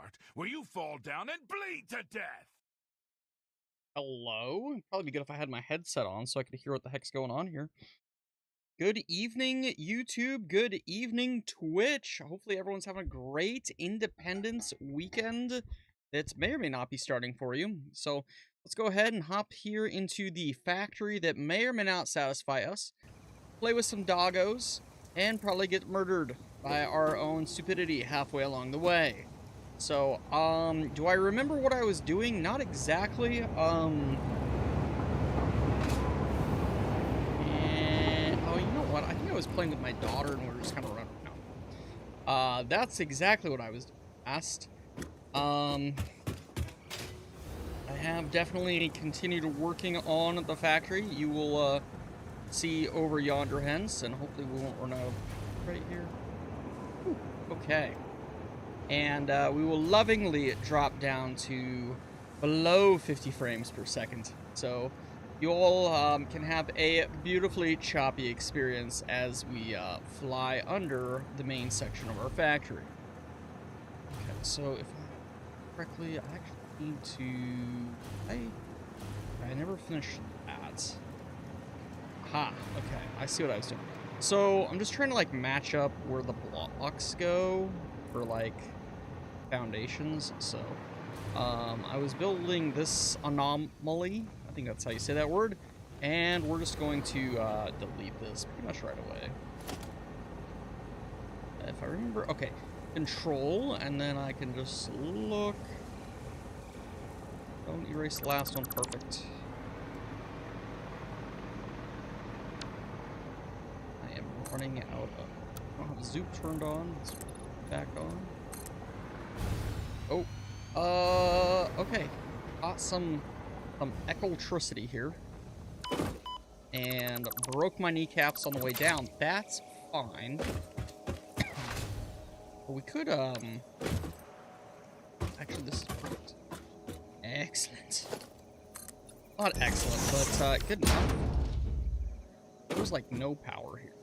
part, where you fall down and bleed to death. Hello? It'd probably be good if I had my headset on so I could hear what the heck's going on here. Good evening, YouTube. Good evening, Twitch. Hopefully everyone's having a great Independence weekend that may or may not be starting for you. So let's go ahead and hop here into the factory that may or may not satisfy us, play with some doggos, and probably get murdered by our own stupidity halfway along the way. So, do I remember what I was doing? Not exactly. Oh, you know what? I think I was playing with my daughter and we were just kind of running around. That's exactly what I was asked. I have definitely continued working on the factory. You will, see over yonder hence, and hopefully we won't run out right here. Whew, okay. And we will lovingly drop down to below 50 frames per second. So you all can have a beautifully choppy experience as we fly under the main section of our factory. Okay, so if I correctly, I actually need to... I never finished that. Aha, okay, I see what I was doing. So I'm just trying to like match up where the blocks go for like foundations. So I was building this anomaly, I think that's how you say that word, and we're just going to delete this pretty much right away. If I remember, okay, control, and then I can just look. Don't erase the last one, perfect. I am running out of, I don't have zoop turned on, it's back on. Oh, okay. Got some electricity here. And broke my kneecaps on the way down. That's fine. But we could, actually, this is perfect. Excellent. Not excellent, but, good enough. There's, like, no power here.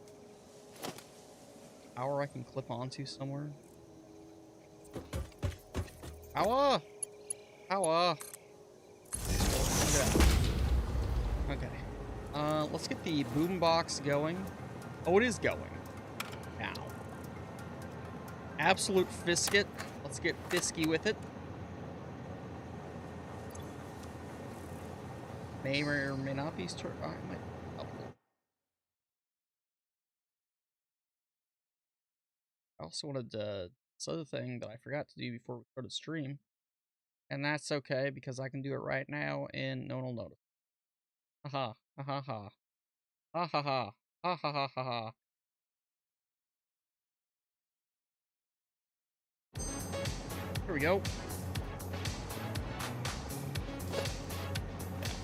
Power I can clip onto somewhere. Power! Power! Okay. Let's get the boombox going. Oh, it is going. Now. Absolute fisket. Let's get fisky with it. May or may not be start. I might. I also wanted to. This other thing that I forgot to do before we go to stream. And that's okay, because I can do it right now and no one will notice. Haha, ha ha ha. Ha ha ha. Ha ha ha ha ha. Here we go.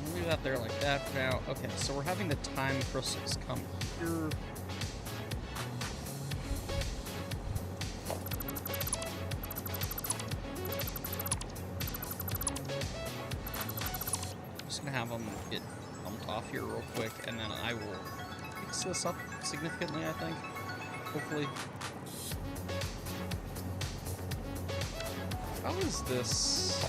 I'll leave that there like that for now. Okay, so we're having the time crystals come here. Have them get bumped off here real quick, and then I will fix this up significantly, I think. Hopefully. How is this?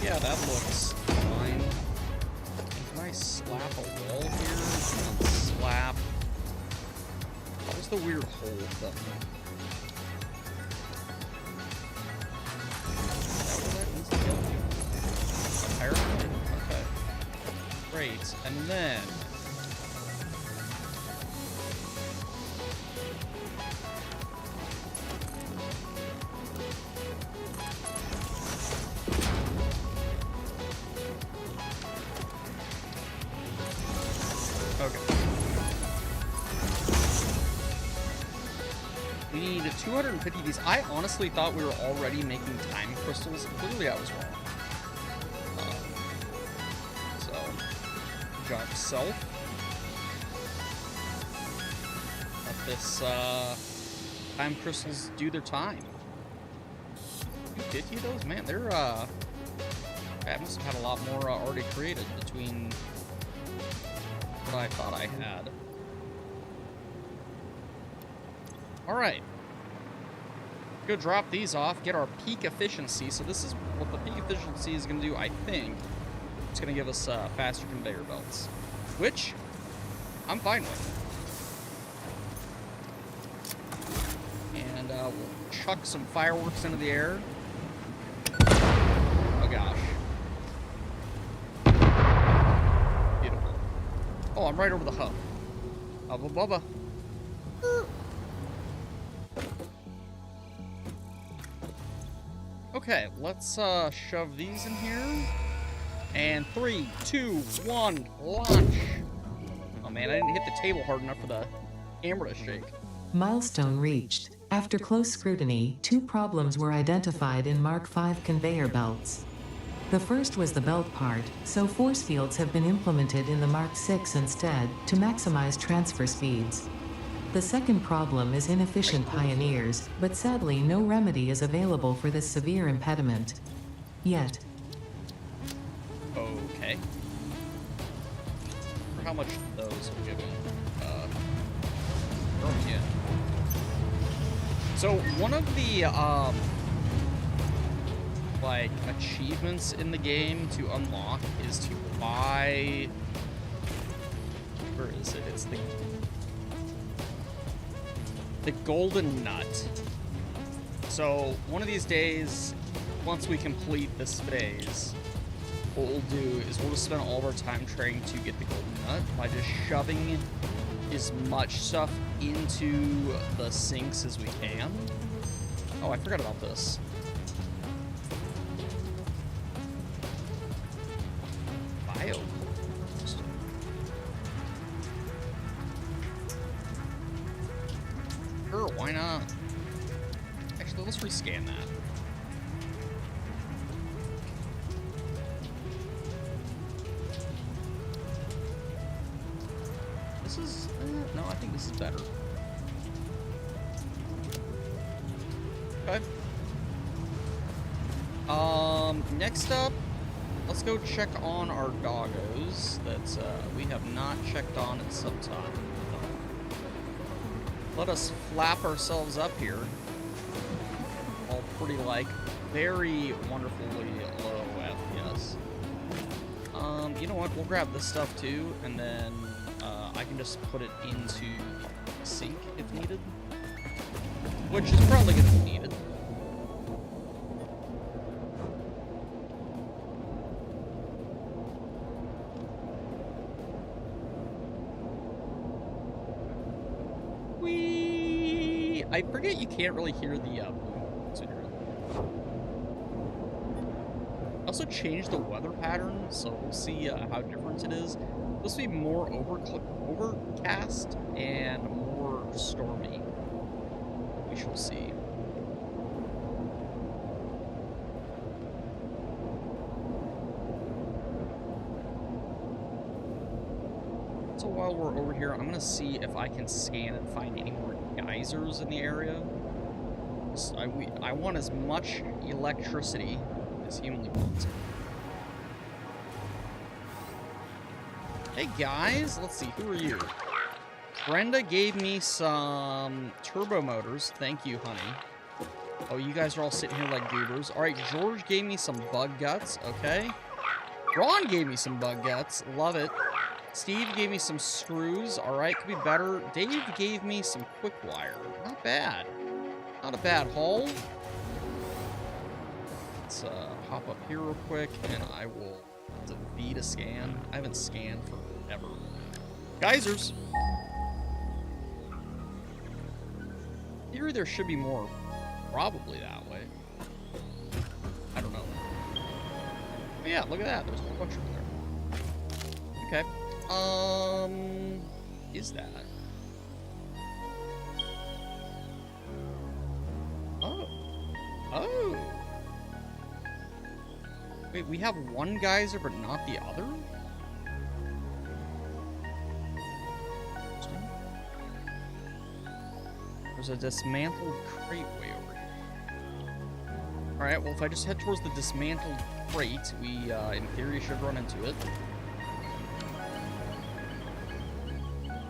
Yeah, that looks fine. Can I slap a wall here? And slap. What was the weird hole thing? Okay. Great. And then okay. We need 250 of these. I honestly thought we were already making time crystals. Clearly I was wrong. Job self. Let this time crystals do their time. 250 of those? Man, they're I must have had a lot more already created between what I thought I had. Alright. Go drop these off, get our peak efficiency. So this is what the peak efficiency is going to do, I think. It's going to give us faster conveyor belts, which I'm fine with. And we'll chuck some fireworks into the air. Oh gosh. Beautiful. Oh, I'm right over the hub. Hubba bubba. Okay, let's shove these in here. And 3, 2, 1, launch. Oh man, I didn't hit the table hard enough for the camera to shake. Milestone reached. After close scrutiny, 2 problems were identified in Mark V conveyor belts. The first was the belt part, so force fields have been implemented in the Mark VI instead, to maximize transfer speeds. The second problem is inefficient pioneers, but sadly no remedy is available for this severe impediment. Yet. Okay. For how much those are given? Oh yeah. So one of the like achievements in the game to unlock is to buy. Where is it? It's the golden nut. So one of these days, once we complete this phase, what we'll do is we'll just spend all of our time trying to get the golden nut by just shoving as much stuff into the sinks as we can. Oh, I forgot about this. Bio. Sure, why not? Actually, let's rescan that. This is... no, I think this is better. Okay. Next up, let's go check on our doggos that we have not checked on in some time. Let us flap ourselves up here. All pretty, like, very wonderfully low FPS. You know what? We'll grab this stuff too, and then I can just put it into the sink if needed. Which is probably going to be needed. Whee! I forget you can't really hear the boom. Also changed the weather pattern, so we'll see how different it is. This will be more overcast and more stormy. We shall see. So while we're over here, I'm gonna see if I can scan and find any more geysers in the area. So I want as much electricity as humanly possible. Hey guys, let's see, who are you? Brenda gave me some turbo motors. Thank you, honey. Oh, you guys are all sitting here like goobers. All right, George gave me some bug guts. Okay. Ron gave me some bug guts. Love it. Steve gave me some screws. All right, could be better. Dave gave me some quick wire. Not bad. Not a bad haul. Let's hop up here real quick, and I will V to scan. I haven't scanned forever. Geysers. Here, there should be more. Probably that way. I don't know. But yeah, look at that. There's a whole bunch over there. Okay. Is that? Oh. Oh. Wait, we have one geyser, but not the other? There's a dismantled crate way over here. Alright, well, if I just head towards the dismantled crate, we, in theory, should run into it.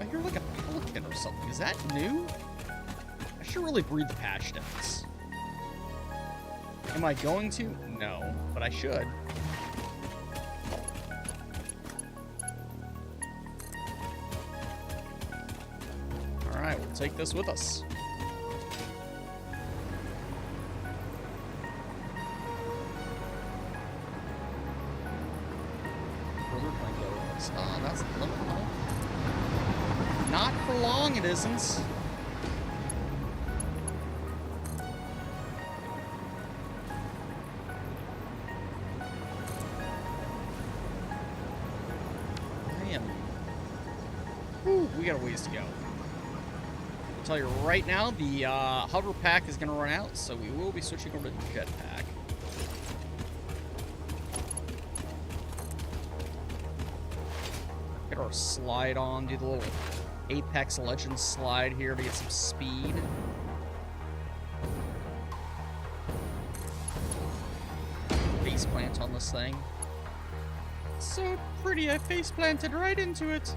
I hear like a pelican or something. Is that new? I should really breed the patch dents. Am I going to? No, but I should. Alright, we'll take this with us. Further can I go? That's the limit, huh? Not for long, it isn't. We got a ways to go. I'll tell you right now, the hover pack is going to run out, so we will be switching over to Jetpack. Get our slide on, do the little Apex Legends slide here to get some speed. Face plant on this thing. So pretty, I face planted right into it.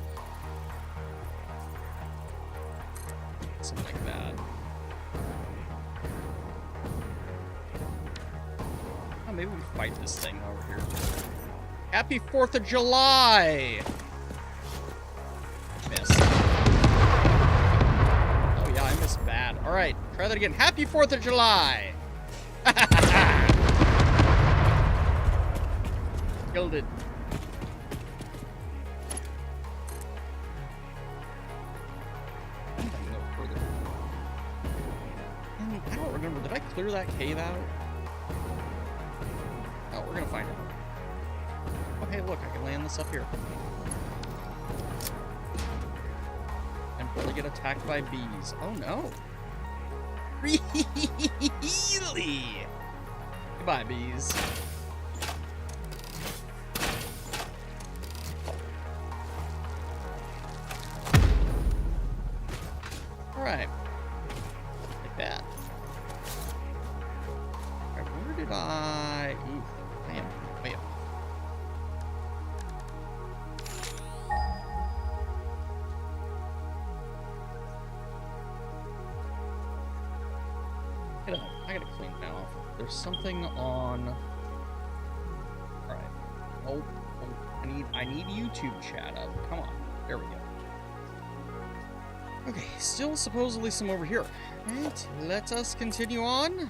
Something like that. Oh, maybe we fight this thing over here. Happy 4th of July! Missed. Oh yeah, I missed bad. Alright, try that again. Happy 4th of July! Killed it. I don't remember. Did I clear that cave out? Oh, we're gonna find it. Oh, hey, look, I can land this up here. And probably get attacked by bees. Oh, no. Really? Goodbye, bees. Alright. Like that. Where did I... Ooh, I am way up. I gotta clean that off. There's something on... Alright. Oh, I need YouTube chat up. Come on. There we go. Okay, still supposedly some over here. Alright, let us continue on.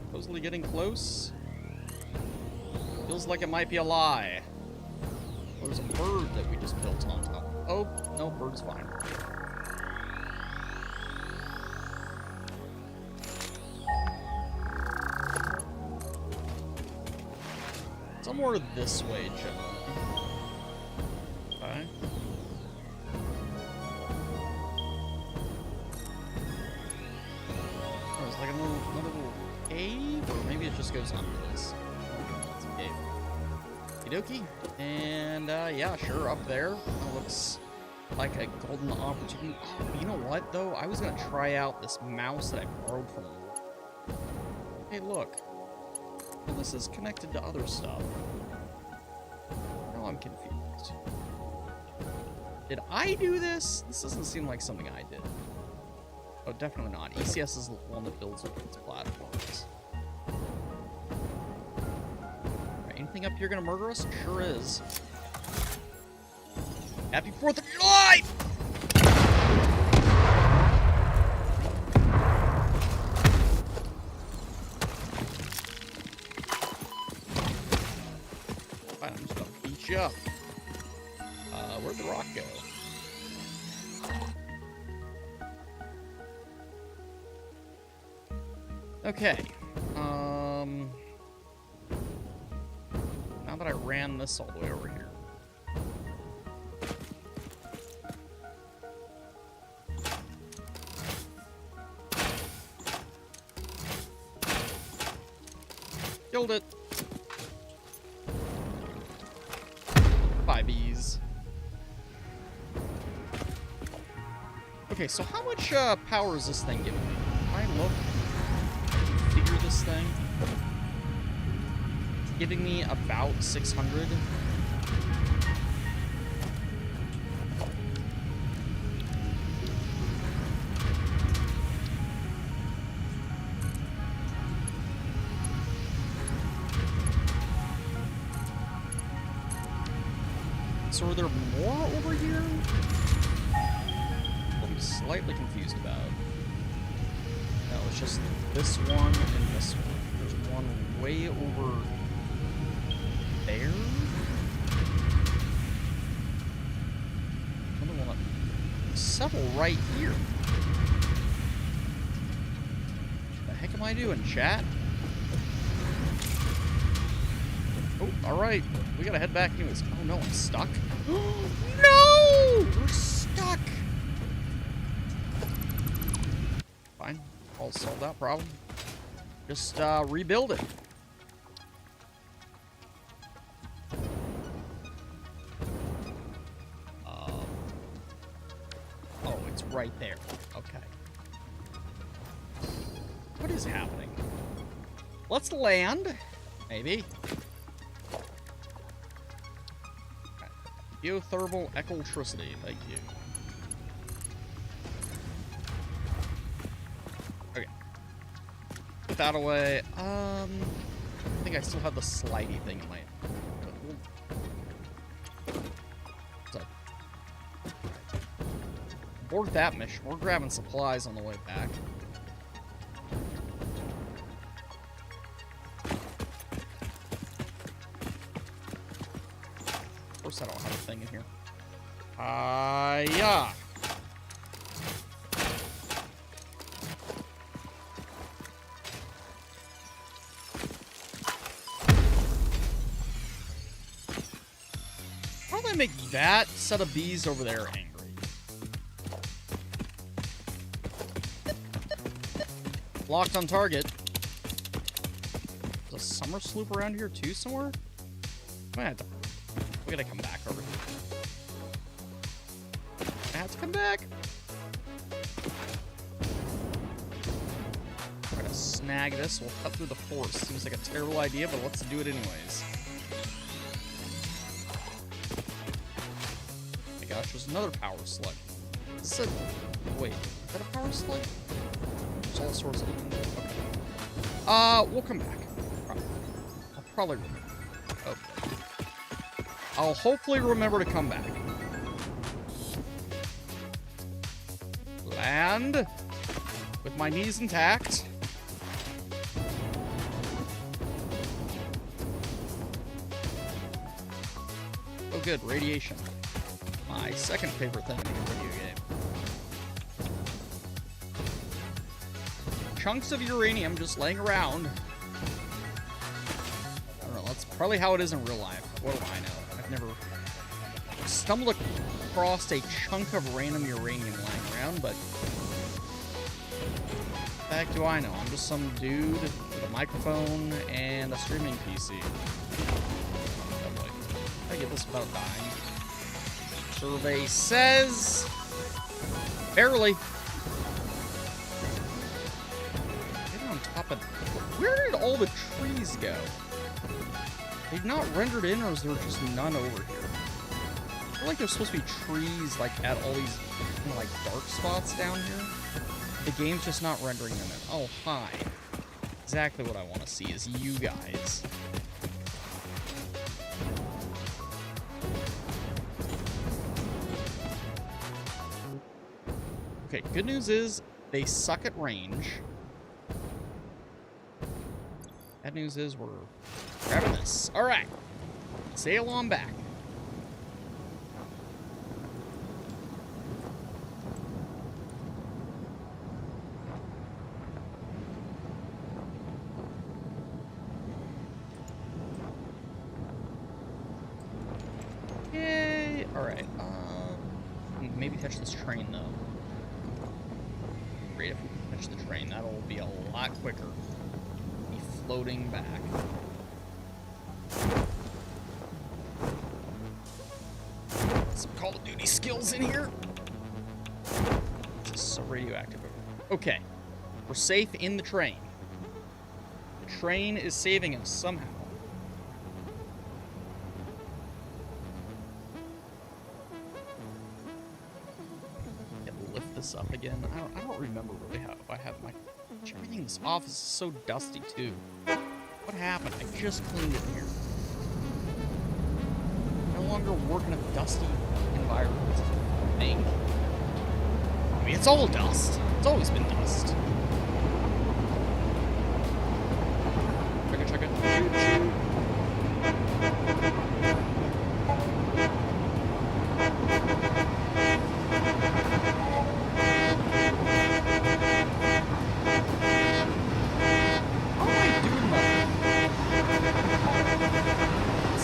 Supposedly getting close. Feels like it might be a lie. Oh, there's a bird that we just built on top. Oh, no, bird's fine. Somewhere this way, generally. Okay. Oh, it's like another little cave, or maybe it just goes under this. It's a cave. Okie dokie. And, yeah, sure, up there. That looks like a golden opportunity. Oh, you know what, though? I was gonna try out this mouse that I borrowed from... Hey, look. Well, this is connected to other stuff. Now I'm confused. Did I do this? This doesn't seem like something I did. Oh, definitely not. ECS is the one that builds its platforms. Right, anything up here gonna murder us? Sure is. Happy 4th of July! I'm just gonna beat you up. Where'd the rock go? Okay. Now that I ran this all the way over here. Killed it. Bees. Okay, so how much power is this thing giving me? Can I look? Figure this thing. It's giving me about 600. So are there more over here? I'm slightly confused about. No, it's just this one and this one. There's one way over there. Another one. Several right here. What the heck am I doing, chat? Oh, alright. We gotta head back anyways. Oh no, I'm stuck. No! We're stuck! Fine. I'll solve that problem. Just rebuild it. Oh, it's right there. Okay. What is happening? Let's land. Maybe. Okay. Geothermal electricity. Thank you. Okay. Put that away. I think I still have the slidey thing in my... So. Abort that mission. We're grabbing supplies on the way back. Of course I don't have a thing in here. Yeah. How do I make that set of bees over there angry? Locked on target. There's a summer sloop around here too somewhere? We gotta come back over here. I have to come back. Try to snag this. We'll cut through the forest. Seems like a terrible idea, but let's do it anyways. Oh my gosh, there's another power slug. Wait, is that a power slug? There's all sorts of them. Okay. We'll come back. I'll probably remember. Okay. I'll hopefully remember to come back. Land with my knees intact. Oh good, radiation. My second favorite thing in a video game. Chunks of uranium just laying around. I don't know, that's probably how it is in real life. What do I know? I've never stumbled across a chunk of random uranium lying around, but what the heck do I know? I'm just some dude with a microphone and a streaming PC. Oh boy. I get this without dying. Survey says... barely. Get on top of... Where did all the trees go? They've not rendered in, or is there just none over here? I feel like there's supposed to be trees, like, at all these, you know, like, dark spots down here. The game's just not rendering them in. Oh, hi. Exactly what I want to see is you guys. Okay, good news is they suck at range. Bad news is we're grabbing this. All right. Sail on back. Yay. All right. Maybe catch this train, though. Great if we can catch the train. That'll be a lot quicker. Be floating back. Some Call of Duty skills in here. This is so radioactive. Okay. We're safe in the train. The train is saving us somehow. Lift this up again. I don't remember really how I have my... Everything in this office is so dusty too. What happened? I just cleaned it here. You know longer work in a dusty environment, I think. I mean, it's all dust. It's always been dust. Chugga chugga. Choo choo.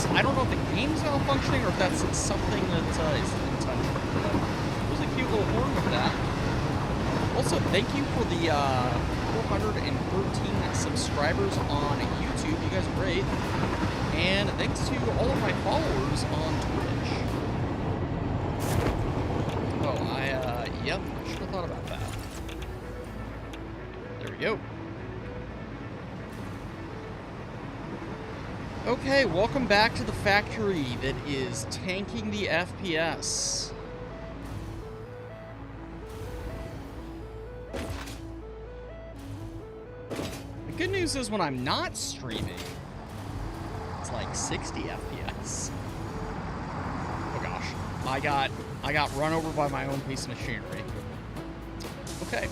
I don't know if the game's malfunctioning or if that's something that is intentional. But there's a cute little horn with that. Also, thank you for the 413 subscribers on YouTube. You guys are great. And thanks to all of my followers on Twitch. Oh, yep, I should have thought about that. There we go. Okay, welcome back to the factory that is tanking the FPS. The good news is when I'm not streaming, it's like 60 FPS. Oh gosh, I got run over by my own piece of machinery. Okay.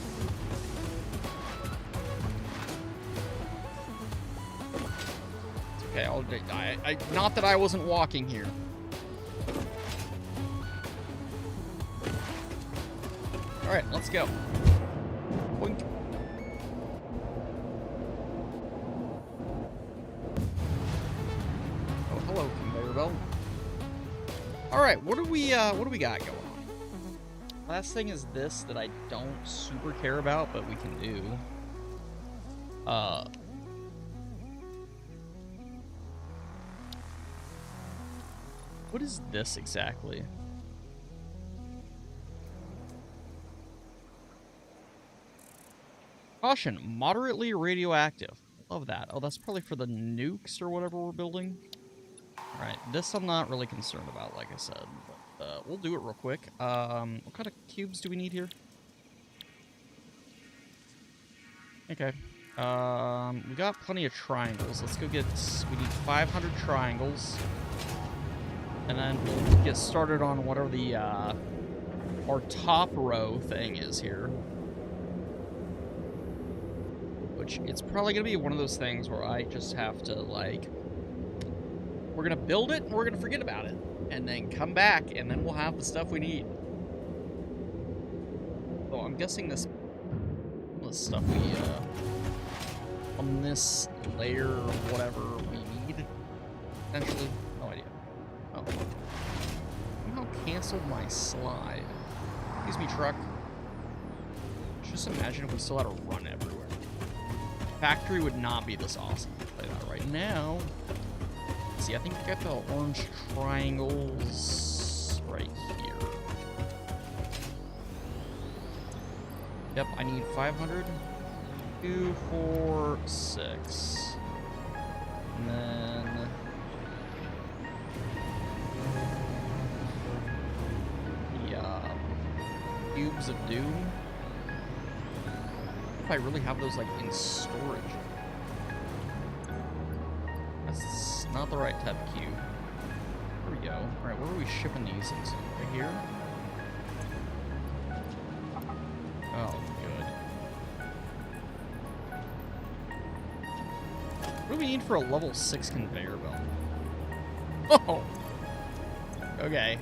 Okay, not that I wasn't walking here. Alright, let's go. Boink. Oh, hello, conveyor belt. Alright, what do we got going on? Last thing is this that I don't super care about, but we can do. What is this exactly? Caution, moderately radioactive. Love that. Oh, that's probably for the nukes or whatever we're building. Alright, this I'm not really concerned about, like I said. But, we'll do it real quick. What kind of cubes do we need here? Okay. We got plenty of triangles. Let's go get... We need 500 triangles. And then we'll get started on whatever the, our top row thing is here. Which, it's probably going to be one of those things where I just have to, like... We're going to build it, and we're going to forget about it. And then come back, and then we'll have the stuff we need. So I'm guessing this stuff we, on this layer of whatever we need, potentially. No idea. Oh. Somehow canceled my slide. Excuse me, truck. Just imagine if we still had to run everywhere. Factory would not be this awesome. I'll play that right now. Let's see, I think we got the orange triangles right here. Yep, I need 500. 2, 4, 6. And then... Cubes of Doom. If I really have those, like, in storage. That's not the right type of cube. There we go. Alright, where are we shipping these into? Right here? Oh, good. What do we need for a level 6 conveyor belt? Oh! Okay.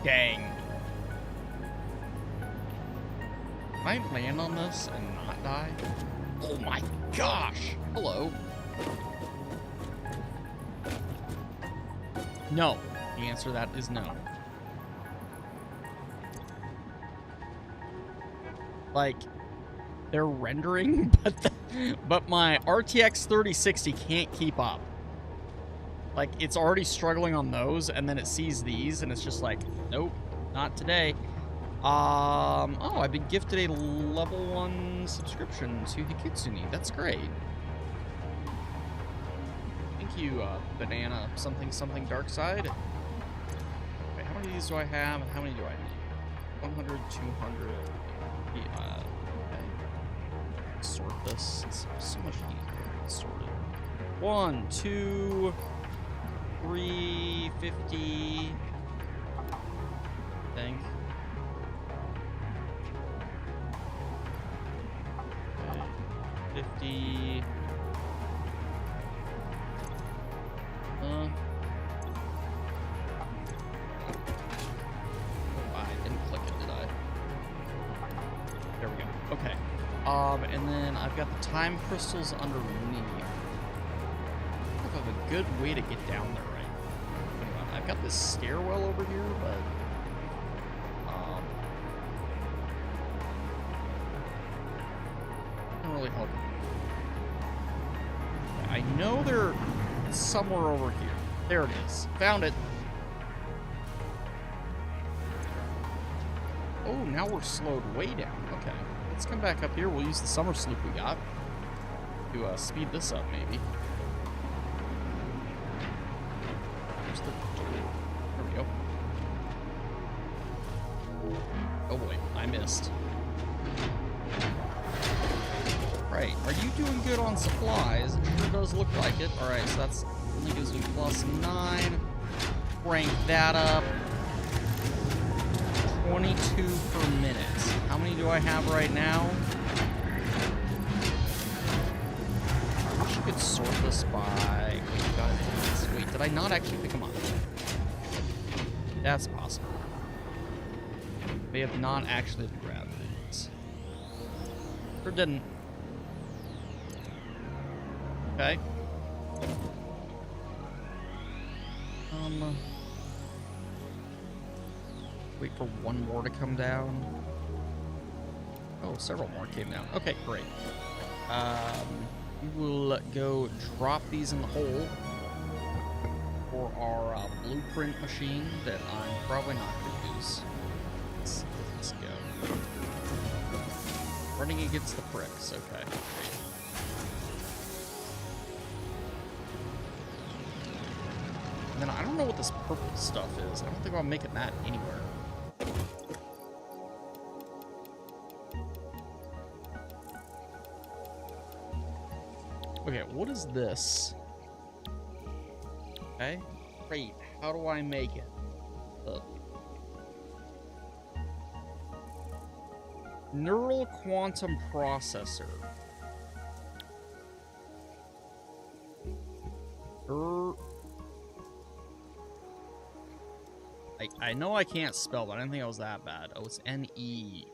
Dang. Can I land on this and not die? Oh my gosh! Hello. No. The answer to that is no. Like, they're rendering, but my RTX 3060 can't keep up. Like, it's already struggling on those, and then it sees these, and it's just like, nope, not today. Oh, I've been gifted a level 1 subscription to Hikitsuni. That's great. Thank you, Banana something something dark side. many of these do I have, and how many do I need? 100, 200. Okay. Sort this. It's so much easier to sort it. 1, 2, 3, 50. I think. Okay. 50. I didn't click it, did I? There we go. Okay. And then I've got the time crystals underneath. I don't have a good way to get down there, right? Hang on. I've got this stairwell over here, but not really helping. I know they're somewhere over here. There it is. Found it. Oh, now we're slowed way down. Okay. Let's come back up here. We'll use the summer sloop we got to speed this up, maybe. There's the door. There we go. Oh boy, I missed. Right. Are you doing good on supplies? It sure does look like it. Alright, so that's only gives me +9. Crank that up. 22 per minute. How many do I have right now? I wish you could sort this by... Wait, did I not actually pick them up? That's possible. They have not actually been grabbed these. Or didn't. Okay. Wait for one more to come down. Oh, several more came down. Okay, great. We will go drop these in the hole for our blueprint machine that I'm probably not going to use. Let's go. Running against the pricks. Okay, great. And then I don't know what this purple stuff is. I don't think I'm making that anywhere. Okay, what is this? Okay, great. How do I make it? Neural quantum processor. I know I can't spell, but I didn't think it was that bad. Oh, it's N-E.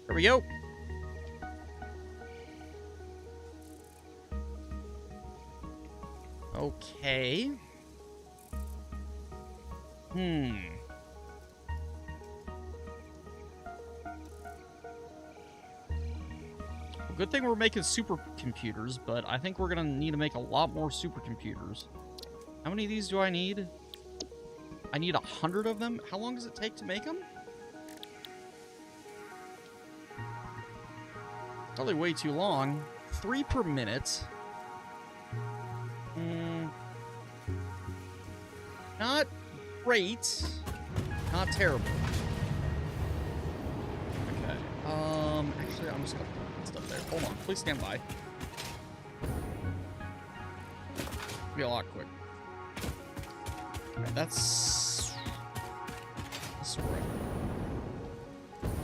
There we go. Okay. Good thing we're making supercomputers, but I think we're gonna need to make a lot more supercomputers. How many of these do I need? I need 100 of them. How long does it take to make them? Probably way too long. 3 per minute. Not great. Not terrible. Okay. Actually, I'm just gonna put stuff there. Hold on. Please stand by. Be a lot quick. Alright, that's right.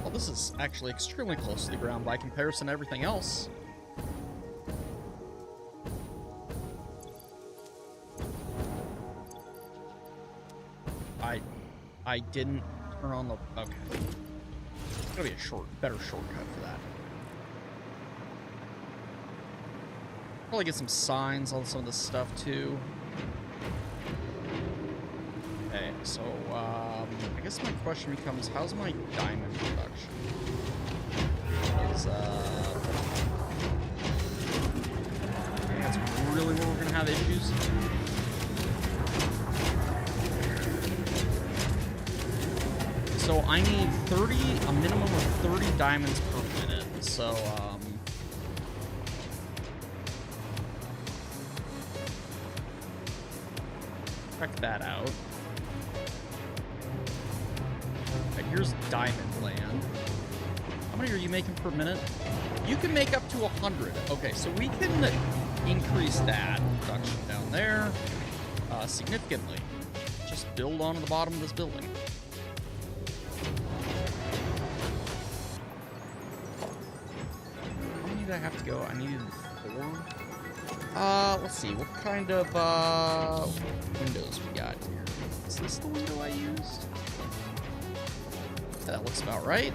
Well, this is actually extremely close to the ground by comparison to everything else. I didn't turn on the... Okay. There's gotta be a better shortcut for that. Probably get some signs on some of this stuff, too. Okay, so, I guess my question becomes, how's my diamond production? That's really where we're gonna have issues. So I need a minimum of 30 diamonds per minute. So, check that out. Okay, here's Diamond Land. How many are you making per minute? You can make up to 100. Okay, so we can increase that production down there significantly. Just build onto the bottom of this building. How many did I have to go? I needed 4. Let's see. What kind of windows we got here? Is this the window I used? That looks about right.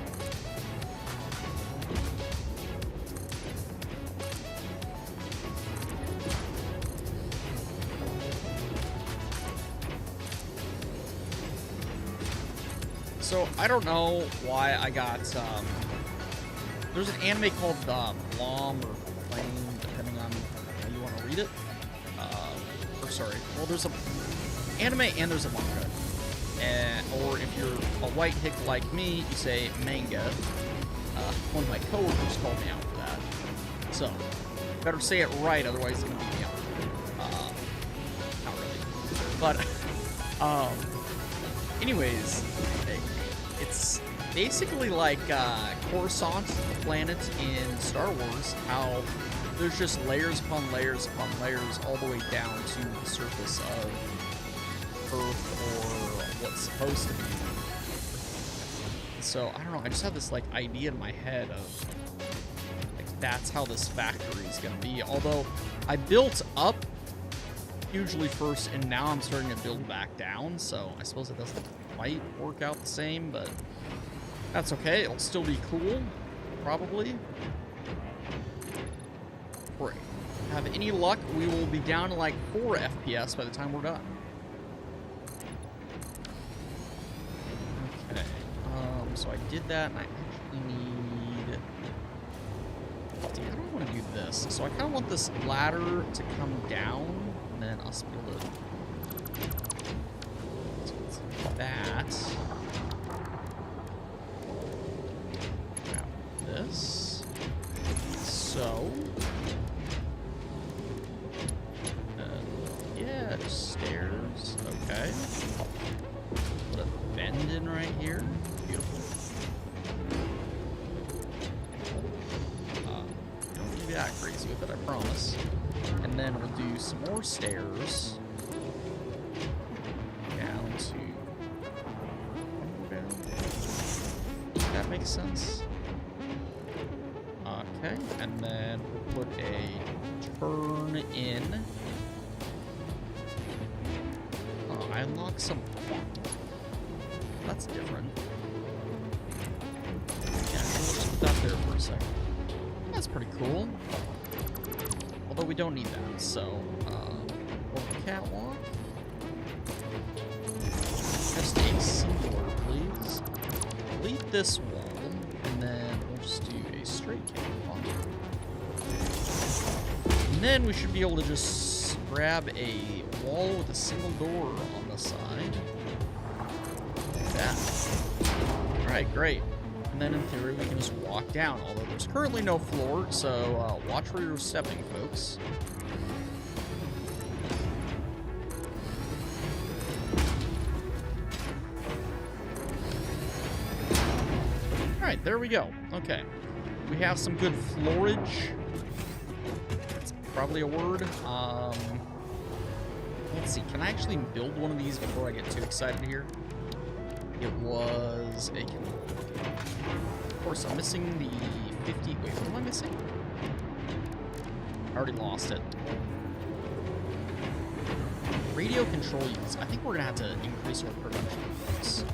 So, I don't know why I got, there's an anime called Blom or Flame, depending on how you want to read it. Well, there's an anime and there's a manga. Or if you're a white hick like me, you say manga. One of my coworkers called me out for that. So, better say it right, otherwise it's going to beat me up. Not really. But, anyways, it's basically like Coruscant, the planet in Star Wars, how there's just layers upon layers upon layers all the way down to the surface of Earth or what's supposed to be. So, I don't know, I just have this like idea in my head of like that's how this factory is going to be. Although I built up hugely first and now I'm starting to build back down, so I suppose it doesn't quite work out the same, but that's okay. It'll still be cool, probably. Great. Have any luck, we will be down to like 4 FPS by the time we're done. Okay. So I did that, and I actually need... See, I don't want to do this. So I kind of want this ladder to come down, and then us be able to... that. Grab this. So. Yeah, just stairs. Okay. Put a bend in right here. Beautiful. Don't need to be that crazy with it, I promise. And then we'll do some more stairs. Down to... That makes sense. Okay, and then we'll put a turn in. Oh, I unlock some. That's different. Yeah, let's just put that there for a second. That's pretty cool. Although we don't need that, so catwalk. Just a singular, please. Delete this wall, and then we'll just do a straight catwalk. And then we should be able to just grab a wall with a single door on the side. Like that. Alright, great. And then in theory we can just walk down, although there's currently no floor, so watch where you're stepping, folks. Alright, there we go. Okay. We have some good floorage. That's probably a word. Let's see. Can I actually build one of these before I get too excited here? It was a... Of course, I'm missing the 50... Wait, what am I missing? I already lost it. Radio control units. I think we're going to have to increase our production of this.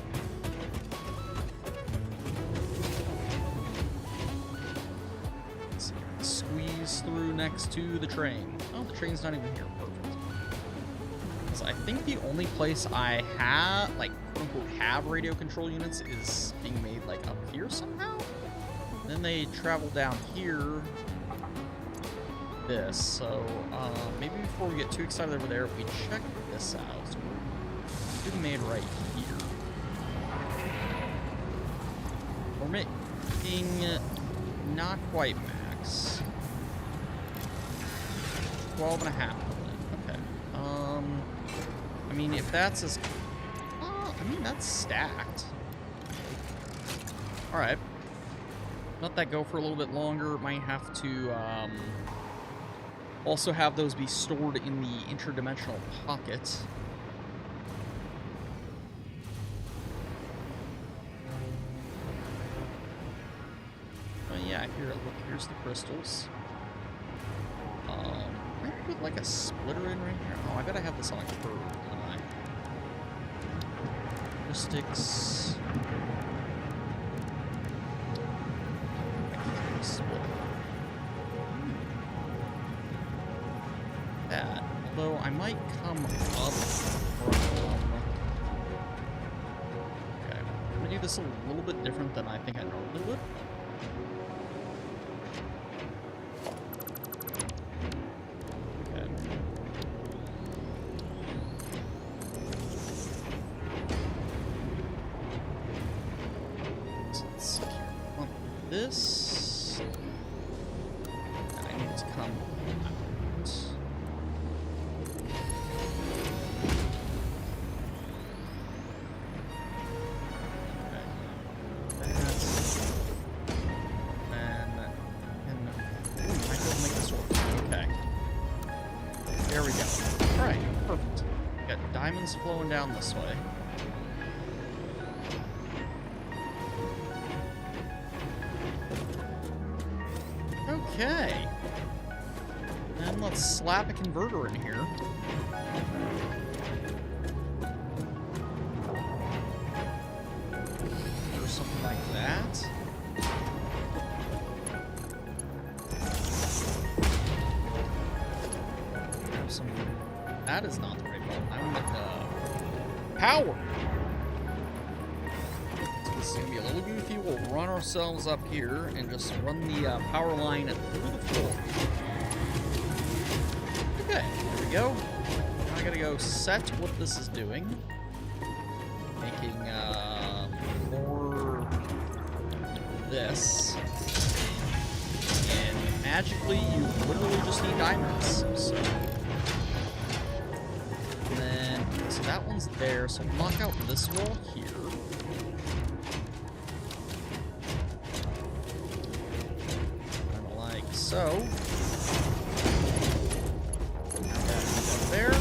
Squeeze through next to the train. Oh, the train's not even here. Perfect. So I think the only place I have, like, quote-unquote, have radio control units is being made, like, up here somehow? Then they travel down here. This. So, maybe before we get too excited over there, we check this out. So we're being made right here. We're making not quite max. 12.5. Okay. I mean, if that's as... I mean, that's stacked. Alright. Let that go for a little bit longer. Might have to also have those be stored in the interdimensional pocket. Yeah, here, look, here's the crystals. I put like a splitter in right here. Oh, I gotta have this on a curve, don't I? Heuristics. That. Although I might come up from... Okay, I'm gonna do this a little bit different than I think I normally would. This, and I need to come out. Okay. That's, and ooh, I might be able to make this work. Okay. There we go. All right, perfect. Got diamonds flowing down this way. Okay. And let's slap a converter in here. Or something like that. Grab some... That is not the right button. I want power. This is going to be a little goofy. We'll run ourselves up here and just run the power line through the floor. Okay, there we go. Now I gotta go set what this is doing. Making more this. And magically, you literally just need diamonds. So. And then, so that one's there. So knock out this wall here. So, now that there.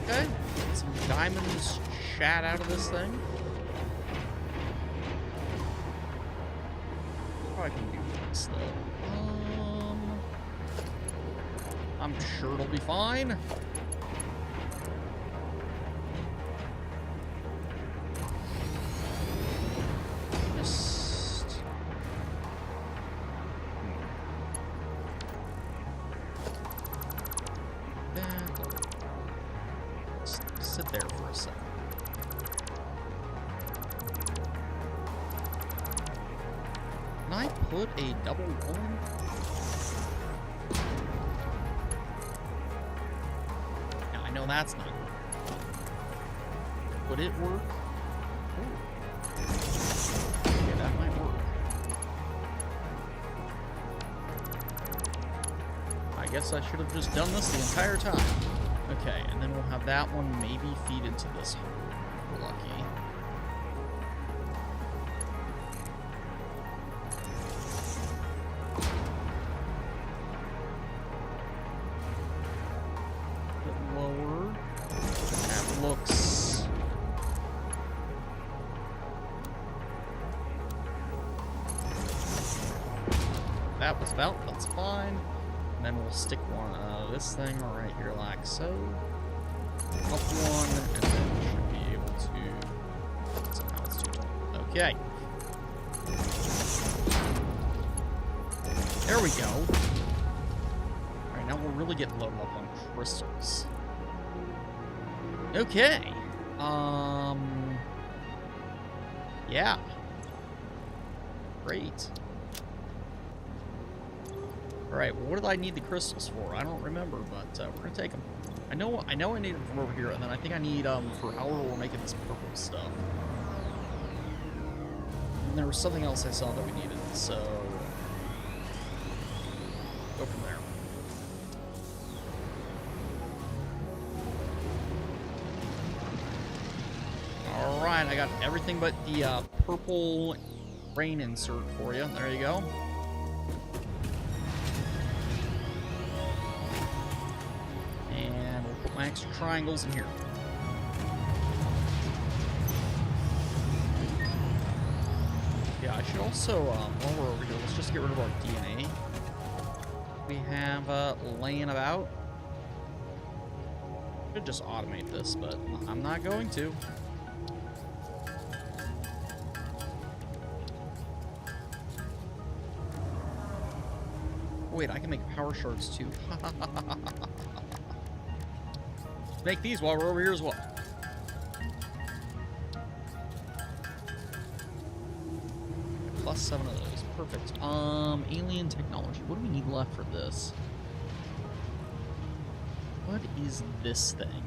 Okay, get some diamonds shat out of this thing. Probably can do this though. I'm sure it'll be fine. Sit there for a second. Can I put a double one? Now, I know that's not good. Would it work? Ooh. Okay, that might work. I guess I should have just done this the entire time. Okay, and then we'll have that one maybe feed into this hole. We're lucky. A bit lower. That looks... That was about, that's fine. And then we'll stick one this thing right here like so. Up one, and then we should be able to... Somehow it's too tall. Okay. There we go. Alright, now we'll really get loaded up on crystals. Okay. Yeah. Great. Alright, well, what did I need the crystals for? I don't remember, but we're gonna take them. I know I need them from over here, and then I think I need for however we're making this purple stuff. And there was something else I saw that we needed, so go from there. Alright, I got everything but the purple brain insert for you. There you go. And we'll put my extra triangles in here. Yeah, I should also, while we're over here, let's just get rid of our DNA. We have laying about. Could just automate this, but I'm not going to. Wait, I can make power shards too. Make these while we're over here as well. Plus 7 of those. Perfect. Alien technology. What do we need left for this? What is this thing?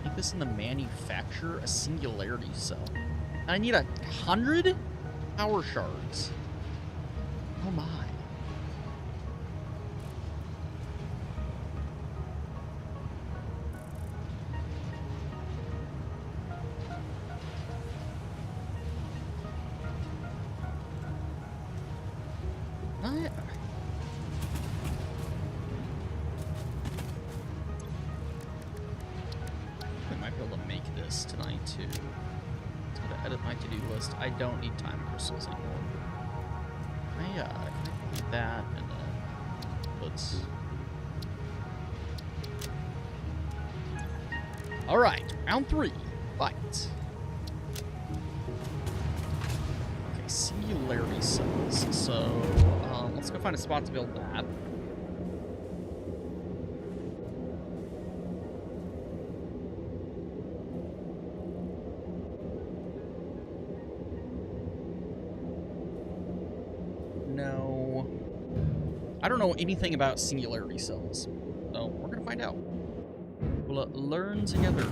Make this in the manufacture a singularity cell. I need 100 power shards. Oh my. Tonight too. I'm gonna edit my to-do list. I don't need time crystals anymore. I can do that and then let's. All right, round 3, fight. Okay, singularity cells. So let's go find a spot to build that. No. I don't know anything about singularity cells, so we're gonna find out. We'll learn together.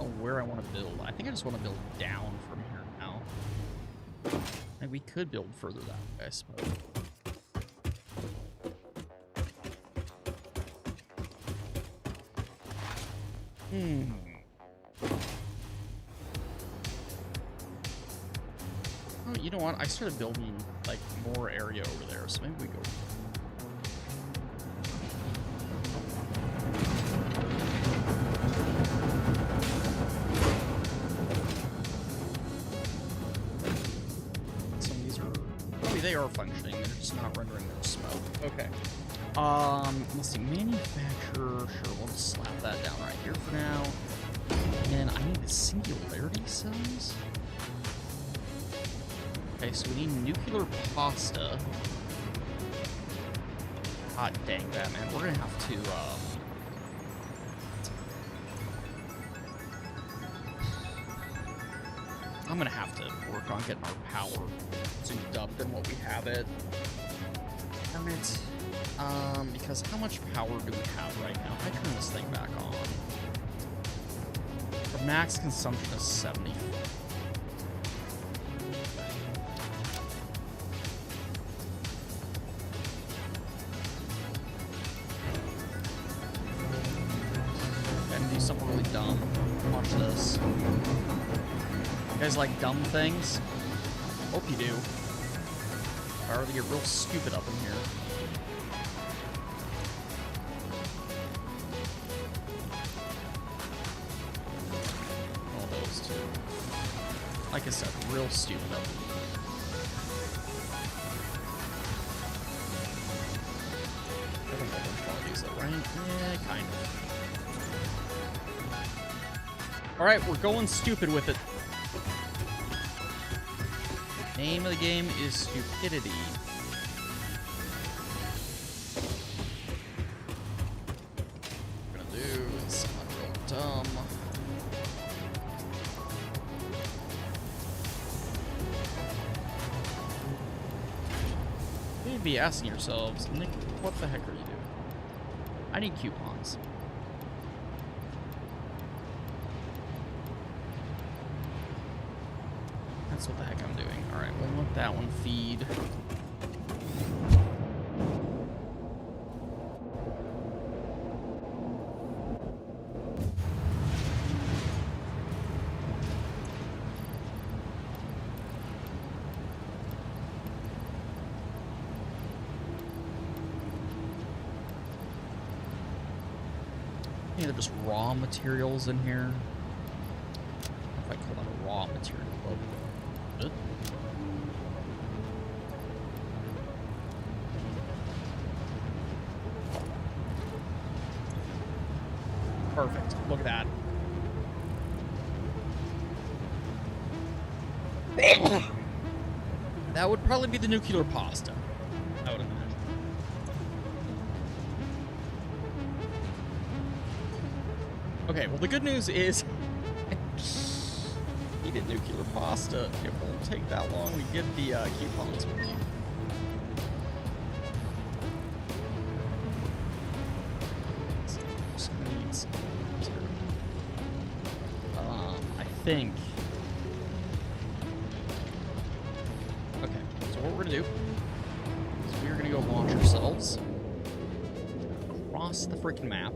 Oh, where I want to build. I think I just want to build down from here now. And we could build further that way, I suppose. Oh, you know what? I started building, like, more area over there, so maybe we go... Some of these are... Maybe they are functioning, they're just not rendering their smoke. Okay. Let's see. Manufacturer. Sure, we'll just slap that down right here for now. And I need the singularity cells. Okay, so we need nuclear pasta. Hot dang that, man. We're gonna have to, I'm gonna have to work on getting our power souped up than what we have it. Darn it. Because how much power do we have right now? If I turn this thing back on. The max consumption is 70. Do something really dumb. Watch this. You guys like dumb things? Hope you do. I already get real stupid up in here. All those two. Like I said, real stupid up in here. I think I don't want to use that, right? Yeah, kind of. Alright, we're going stupid with it. Name of the game is stupidity. What we're gonna do is something real dumb. You'd be asking yourselves, Nick, what the heck are you doing? I need coupons. That's what the heck I'm doing. Alright, we'll let that one feed. any other just raw materials in here? I don't know if I call that a raw material. Good. Perfect. Look at that. That would probably be the nuclear pasta, I would imagine. Okay, well the good news is eating nuclear pasta. It won't take that long to get the coupons with you. I think. Okay, so what we're gonna do is we're gonna go launch ourselves across the freaking map.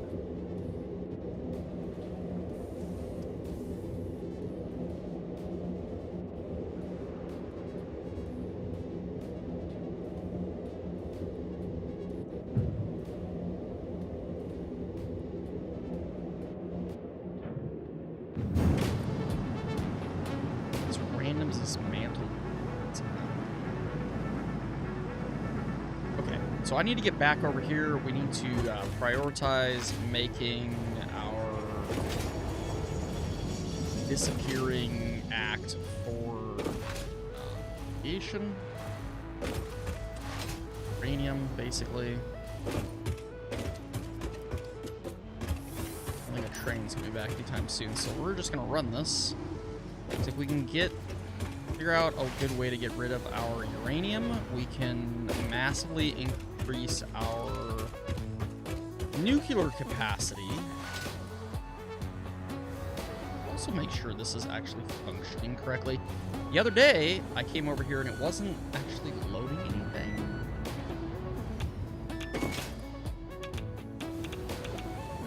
So I need to get back over here. We need to prioritize making our disappearing act for aviation. Uranium, basically. I don't think a train's gonna be back anytime soon, so we're just gonna run this. So if we can figure out a good way to get rid of our uranium, we can massively increase our nuclear capacity. Also make sure this is actually functioning correctly. The other day, I came over here and it wasn't actually loading anything.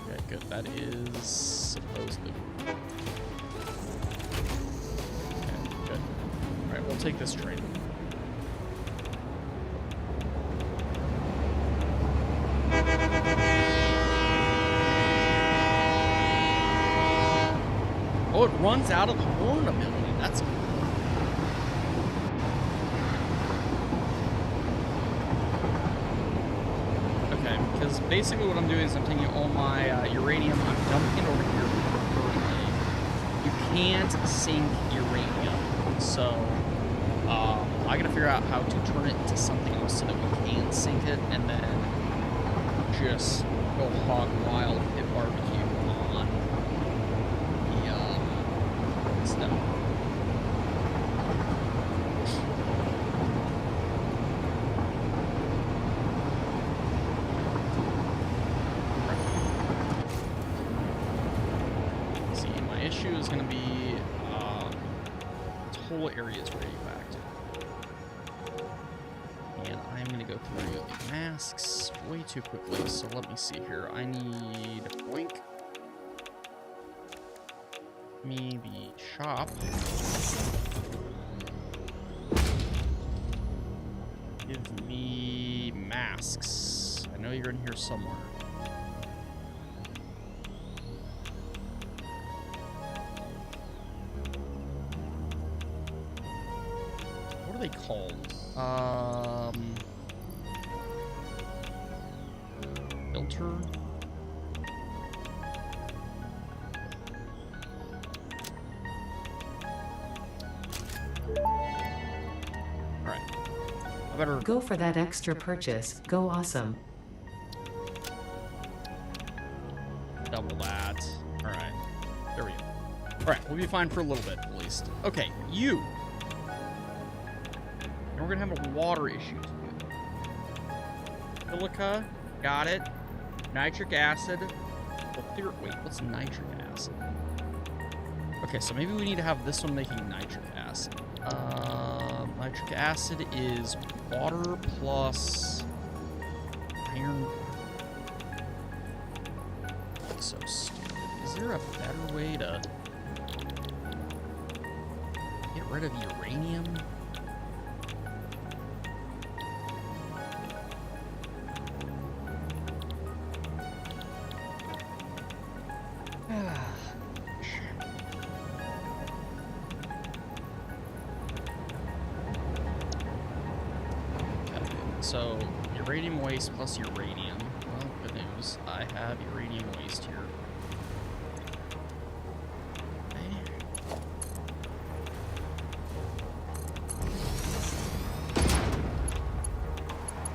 Okay, good. That is supposedly. Okay, good. Alright, we'll take this train. Oh, it runs out of the horn ability. That's cool. Okay, because basically what I'm doing is I'm taking all my uranium, I'm dumping it over here currently. You can't sink uranium, so I gotta figure out how to turn it into something else so that we can sink it, and then just go hog wild, hit barbecue on the stuff. See, my issue is gonna be this whole area is radioactive. And I'm gonna go through the masks way too quickly, so let me see here. I need boink. Me the shop. Give me masks. I know you're in here somewhere. What are they called? Filter. Alright. I better Go for that extra purchase. Go awesome. double that. Alright. There we go. Alright, we'll be fine for a little bit, at least. Okay, you. And we're gonna have a water issue too. Silica, got it. Nitric acid. Wait, what's nitric acid? Okay, so maybe we need to have this one making nitric acid. Nitric acid is water plus iron. That's so stupid. Is there a better way to get rid of uranium? so uranium waste plus uranium. Well, good news. I have uranium waste here.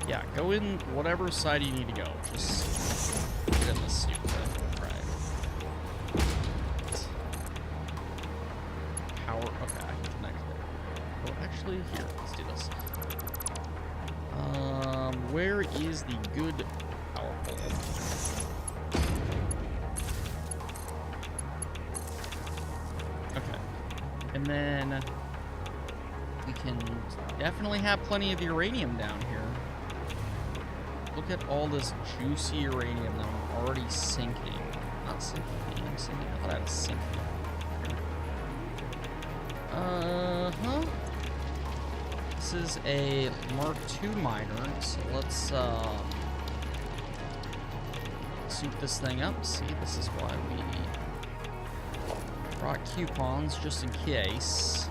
Yeah, go in whatever side you need to go. Just get in this stupid thing. Right. Power. Okay, I can connect there. Oh, actually, here. Let's do this. Where is the good power pole? Okay. And then we can definitely have plenty of uranium down here. Look at all this juicy uranium that I'm already sinking. Not sinking, I'm sinking. I thought I had a sink. Uh-huh. This is a Mark II miner, so let's soup this thing up. See, this is why we brought coupons, just in case.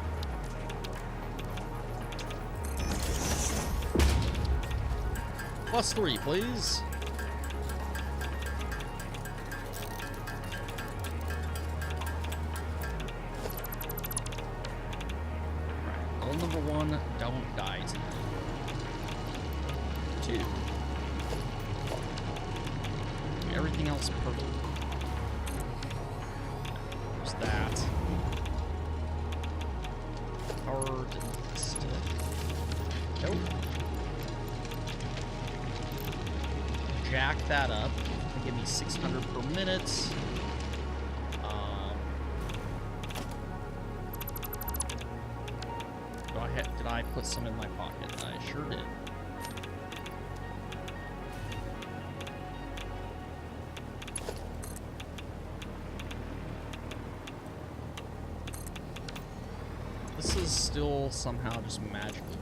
+3, please. Right, rule number 1, don't die tonight. 2. Everything else perfect. There's that. Power didn't stick. Nope. Jack that up. Give me 600 per minute. Did I put some in my pocket? I sure did. This is still somehow just magically.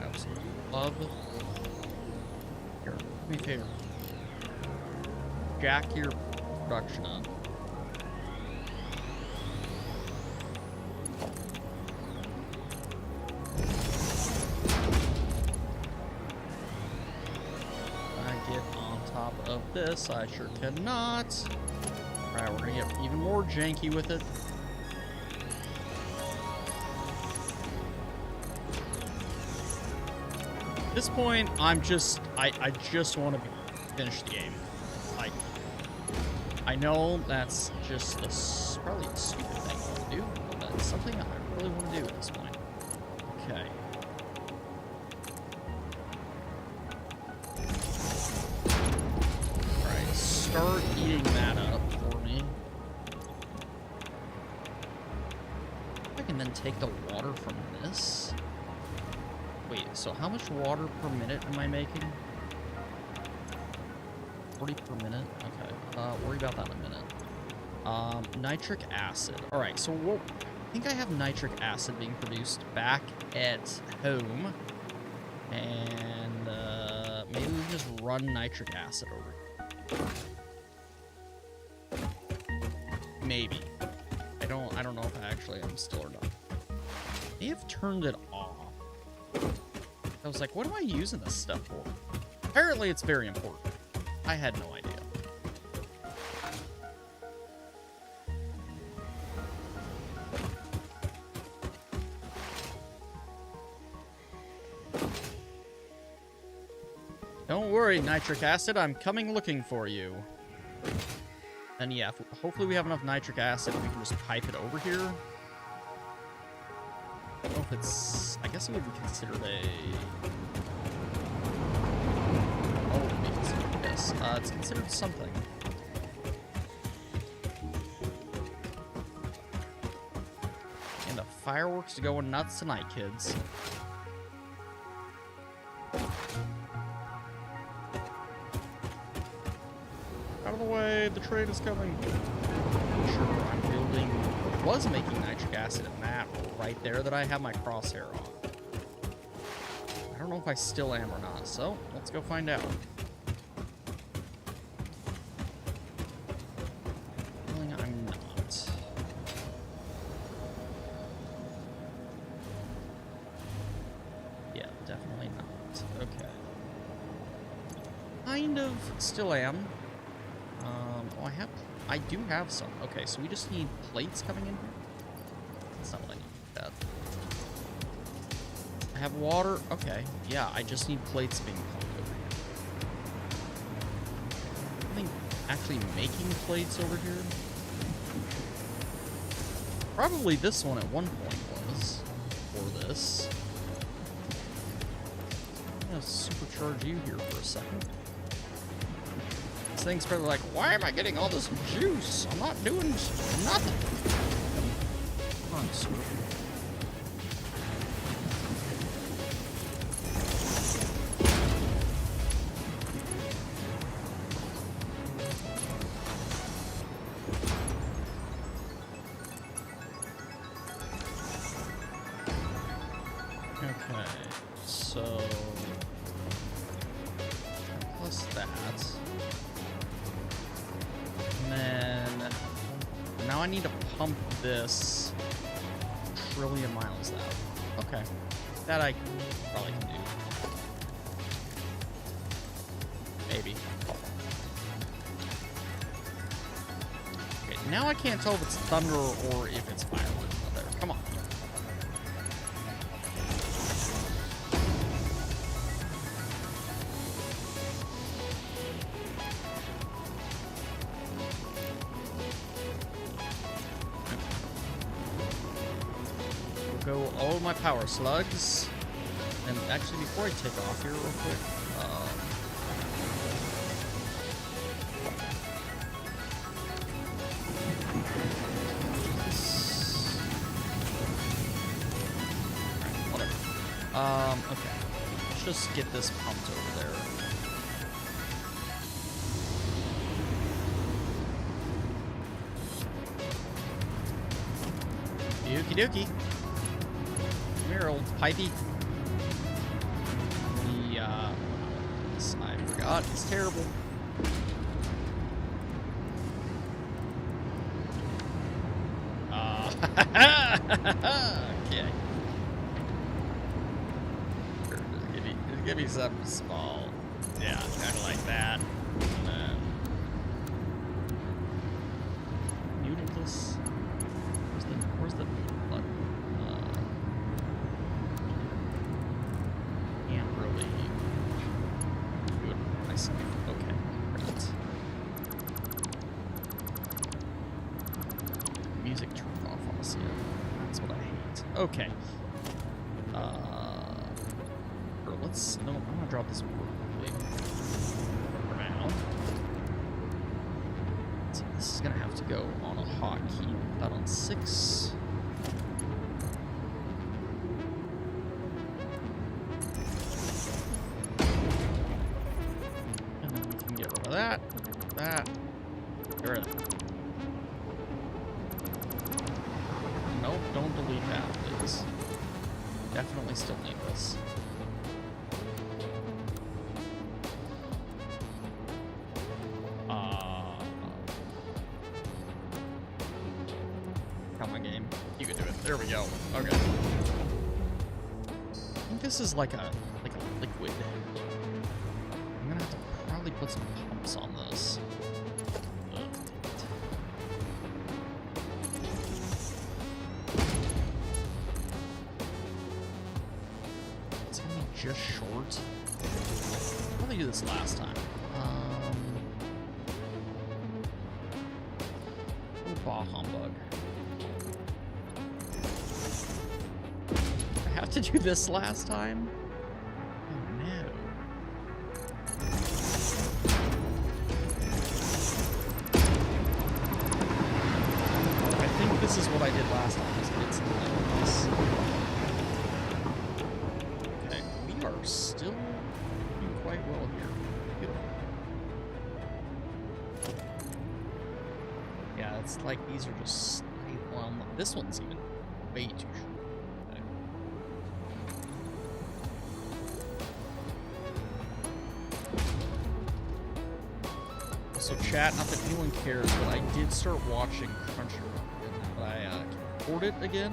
Absolutely love it. Here, do me a favor. Jack your production up. I get on top of this. I sure cannot. Alright, we're gonna get even more janky with it. At this point, I just want to finish the game. I know that's just probably a stupid thing to do, but that's something I really want to do at this point. Okay. Alright, start eating that up for me. I can then take the water from this. Wait, so how much water per minute am I making? 40 per minute? Okay. Worry about that in a minute. Nitric acid. Alright, so I think I have nitric acid being produced back at home. And maybe we just run nitric acid over. Maybe. I don't know if I actually am still or not. May have turned it off. I was like, what am I using this stuff for? Apparently it's very important. I had no idea. Don't worry, nitric acid, I'm coming looking for you. And yeah, hopefully we have enough nitric acid we can just pipe it over here. I don't know if it's... I guess it would be considered a... Oh, it would be considered this. It's considered something. And the fireworks are going nuts tonight, kids. Out of the way, the train is coming. Sure, I'm building... was making nitric acid in that right there that I have my crosshair on. I don't know if I still am or not, so let's go find out. Feeling I'm not. Yeah, definitely not. Okay. kind of still am. Oh, I do have some. Okay, so we just need plates coming in here. That's not what I need. That. I have water. Okay, yeah, I just need plates being pumped over here. I think actually making plates over here. Probably this one at one point was for this. I'm gonna supercharge you here for a second. This thing's probably like, why am I getting all this juice? I'm not doing nothing. Come on, super. Okay, so plus that. And then now I need to pump this a trillion miles out. Okay. That I probably can do. Maybe. Okay, now I can't tell if it's thunder or if it's fireworks out there. Come on. Go all my power slugs. And actually, before I take off here real quick, okay. Let's just get this pumped over there. Okie dokie. Come here, old pipey. I forgot. It's terrible. Okay. Just give me something small. Yeah, kind of like that. Muted this. Where's the mute button? Can't really do it myself. Okay, great. Music turned off on us here. That's what I hate. Okay. No, I'm gonna drop this quickly. For now. So this is gonna have to go on a hotkey. That on 6. And then we can get rid of that. That. Get rid of that. Nope, don't delete that, please. Definitely still need this. Come on, game. You can do it. There we go. Okay. I think this is like a liquid. I'm gonna have to probably put some pumps on this. It's gonna be just short. How did I do this last time? Bah humbug. I have to do this last time? Oh no. I think this is what I did last time. Is get something like this. Okay, we are still doing quite well here. Good. Yeah, it's like these are just well, this one's even way too short. So chat, not that anyone cares, but I did start watching Crunchyroll, but I can afford it again.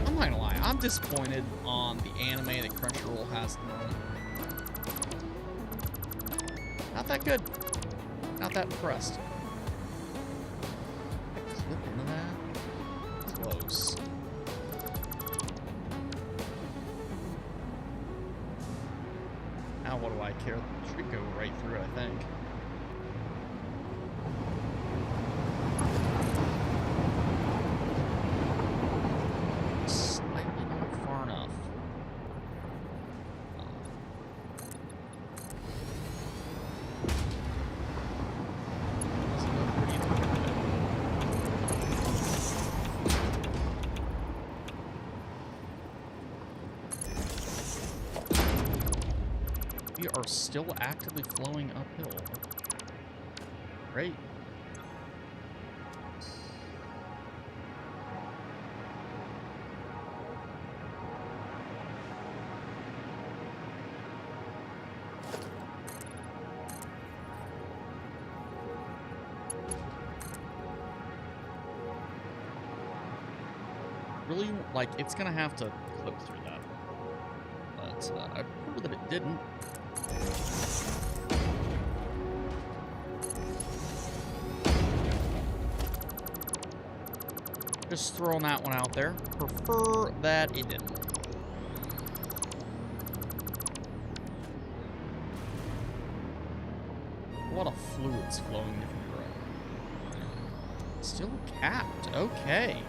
I'm not gonna lie, I'm disappointed on the anime that Crunchyroll has at the moment. that good. Not that impressed. Clip into that. Close. Now what do I care? Should go right through, I think. Slightly not far enough. We are still actively flowing uphill. Great. Really, like, it's gonna have to clip through that. But I prefer that it didn't. Just throwing that one out there. Prefer that it didn't. A lot of fluids flowing different directions. Still capped. Okay.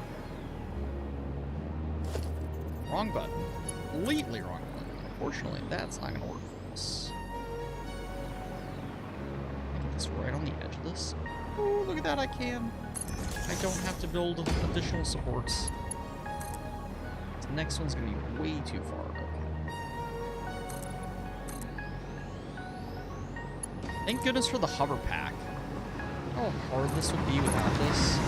Wrong button. Completely wrong button. Unfortunately, that's not going to work for us. Get this right on the edge of this. Oh, look at that, I can. I don't have to build additional supports. The next one's going to be way too far. Okay. Thank goodness for the hover pack. How hard this would be without this.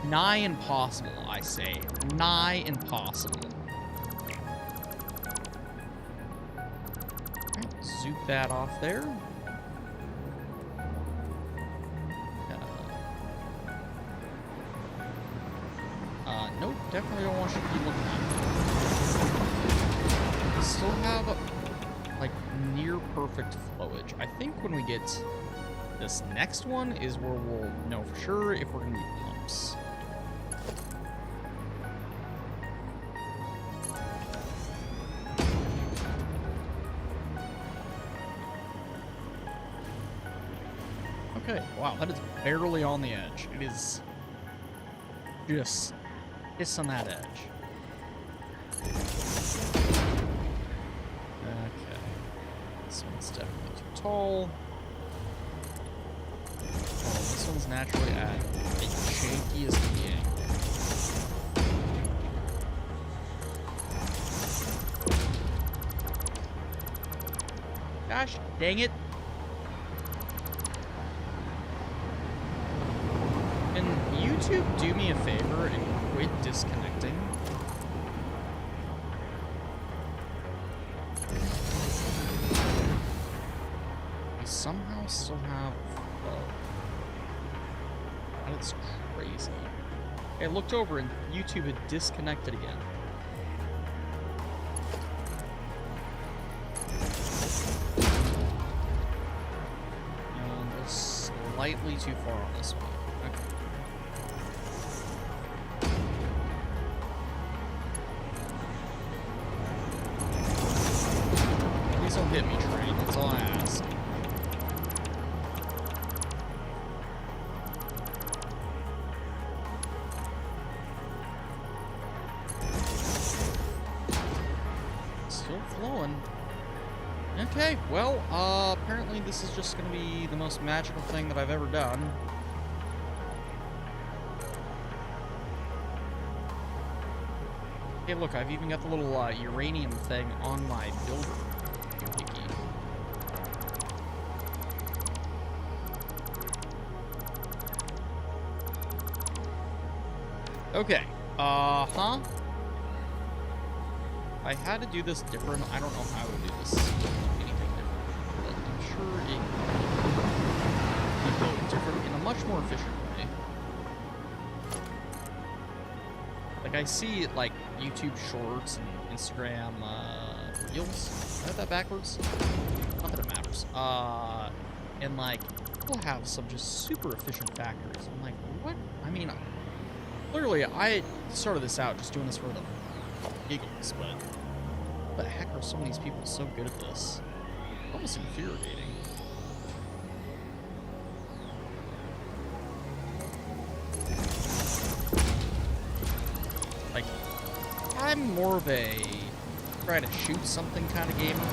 Nigh impossible, I say. Nigh impossible. Alright, zoop that off there. Nope, definitely don't want you to be looking at it. We still have, like, near perfect flowage. I think when we get this next one is where we'll know for sure if we're going to need pumps. Okay, wow, that is barely on the edge. It is just on that edge. Okay. This one's definitely too tall. Oh, this one's naturally at the jankiest being. Gosh, dang it. Can YouTube do me a favor and quit disconnecting? We somehow still have flow. That's crazy. I looked over and YouTube had disconnected again. And it's slightly too far on this one. Okay. Please don't hit me, train. That's all I ask. Still flowing. Okay, well, apparently this is just going to be the most magical thing that I've ever done. Hey, look, I've even got the little uranium thing on my builder. Okay, huh? I had to do this different. I don't know how I would do this anything different, but I'm sure it can go different in a much more efficient way. Like, I see, like, YouTube Shorts and Instagram wheels. Did I have that backwards? Not that it matters. And like, we'll have some just super efficient factories. I'm like, what? I mean, clearly I started this out just doing this for the giggles, but what the heck are some of these people so good at this? Almost infuriating. Like, I'm more of a try to shoot something kind of gamer.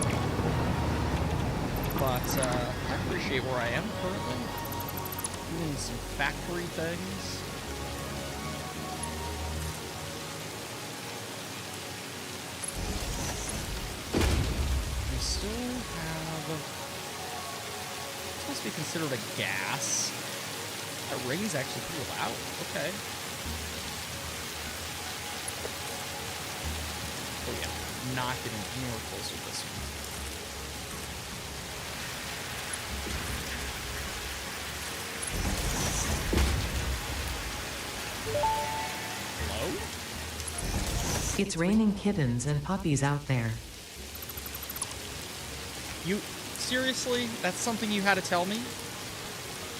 But I appreciate where I am currently. Doing some factory things. We still have... This must be considered a gas. That ring's actually pretty loud. Okay. Oh yeah, not getting anywhere close with this one. Hello? It's raining kittens and puppies out there. You, seriously? That's something you had to tell me?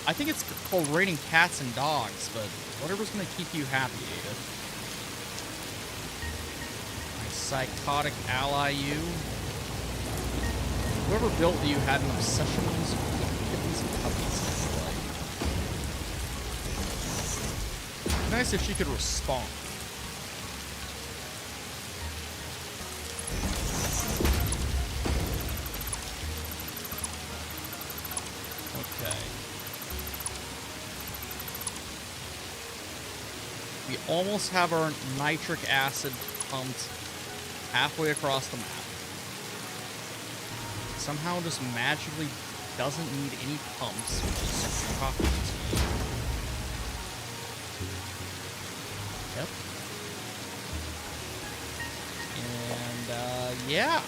I think it's called raining cats and dogs, but whatever's gonna keep you happy, Ada. My psychotic ally, you. Whoever built you had an obsession with kittens and puppies. Nice if she could respond. Okay. We almost have our nitric acid pumped halfway across the map. Somehow just magically doesn't need any pumps, which is shocking to me. Yep. And, yeah.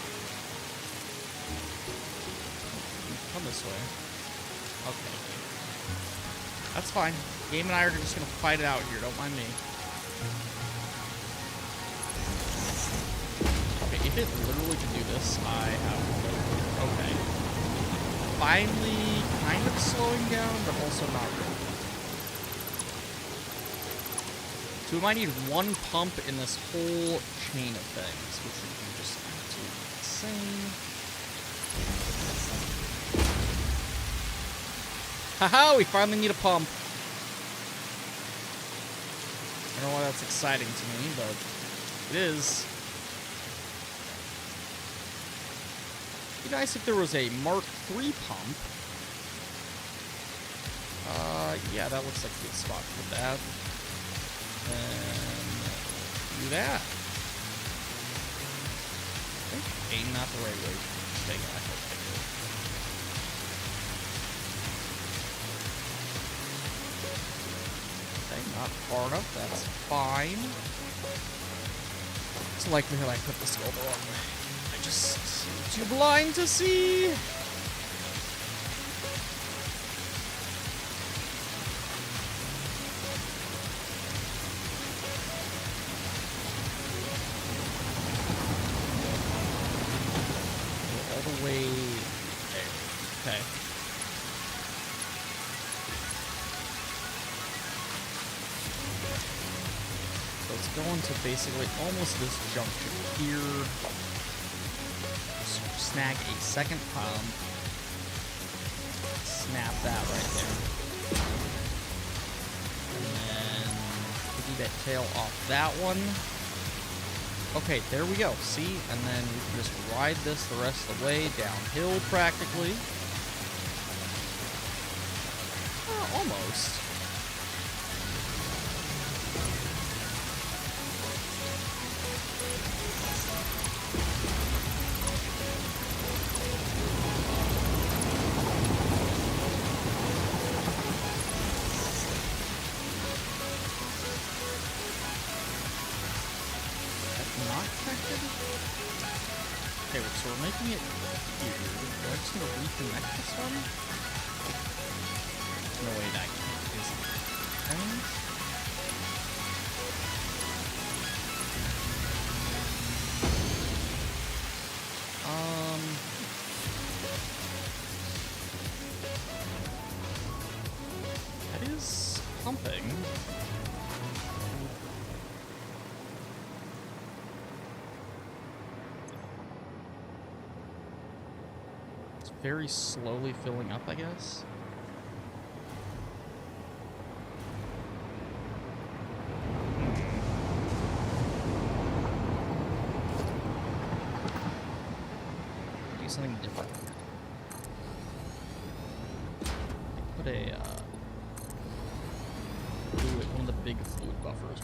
Come this way. Okay. That's fine. Game and I are just gonna fight it out here, don't mind me. Okay, if it literally can do this, I have no clue. Okay. Finally kind of slowing down, but also not really. So we might need one pump in this whole chain of things, which would be just absolutely insane. Haha, we finally need a pump. I don't know why that's exciting to me, but it is. It'd be nice if there was a Mark III pump. Yeah, that looks like a good spot for that. And do that. Okay, not the right way. Take it. Okay, not far enough. That's fine. It's likelihood I put this go the wrong way. I just too blind to see. Going to basically almost this junction here. Snag a second pump. Snap that right there. And then piggy that tail off that one. Okay, there we go. See? And then we can just ride this the rest of the way downhill practically. Almost. So we're making it here. I'm just going to reconnect this one. No way that is changed. something. It's very slowly filling up, I guess. Do something different. Put a fluid, one of the big fluid buffers.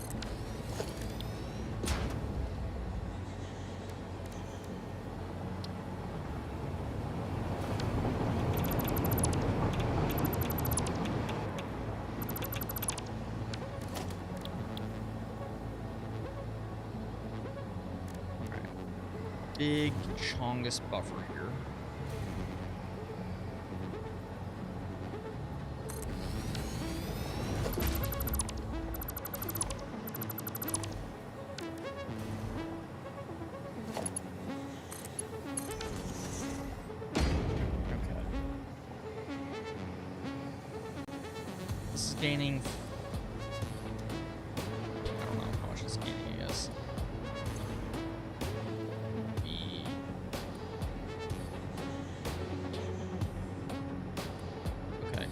Big chongus buffer here. Okay. This is gaining. I don't know how much it's gaining, I guess.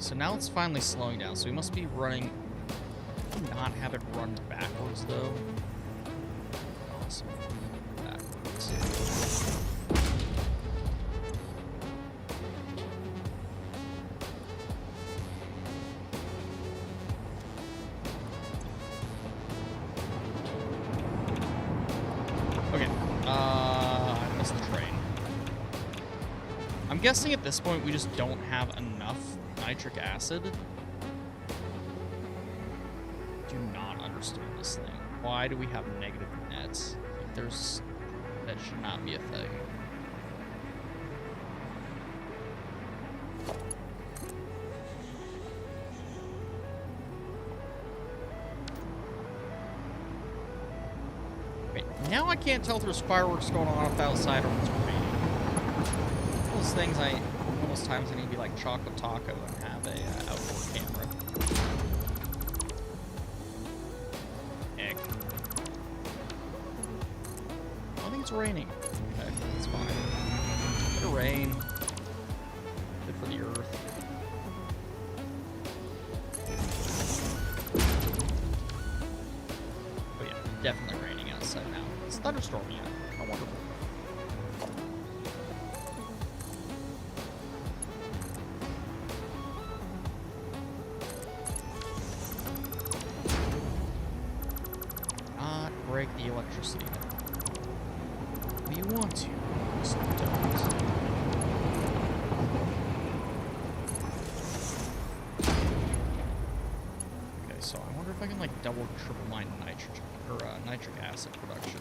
So now it's finally slowing down, so we must be running, not have it run backwards though. Awesome. Backwards. Okay, I missed the train. I'm guessing at this point we just don't have enough nitric acid. Do not understand this thing. Why do we have negative nets? Like, that should not be a thing. Wait, now I can't tell if there's fireworks going on up outside or if it's raining. Those things most times I need to be like Chocolate Taco and have a outdoor camera. Heck. I don't think it's raining. Okay, that's fine. Bit of rain. Good for the earth. Oh yeah, definitely raining outside now. It's thunderstorming yet. How wonderful. Break the electricity. If you want to, just don't. Okay, so I wonder if I can like double, triple my nitrogen or nitric acid production.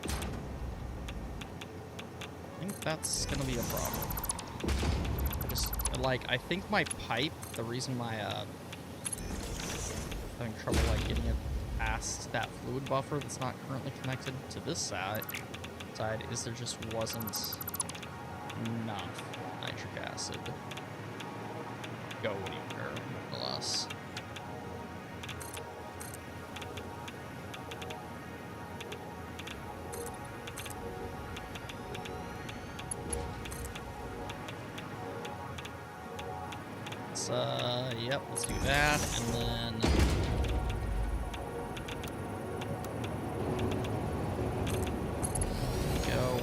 I think that's gonna be a problem. I think my pipe. The reason my having trouble like getting it past that fluid buffer that's not currently connected to this side is there just wasn't enough nitric acid to go anywhere, more or less. Yep, let's do that, and then go.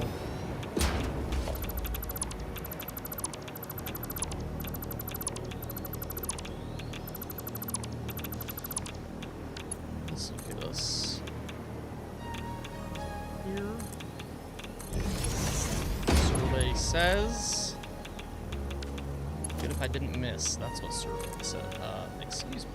Let's look at us here. Survey says. Good if I didn't miss. That's what survey said. Excuse me.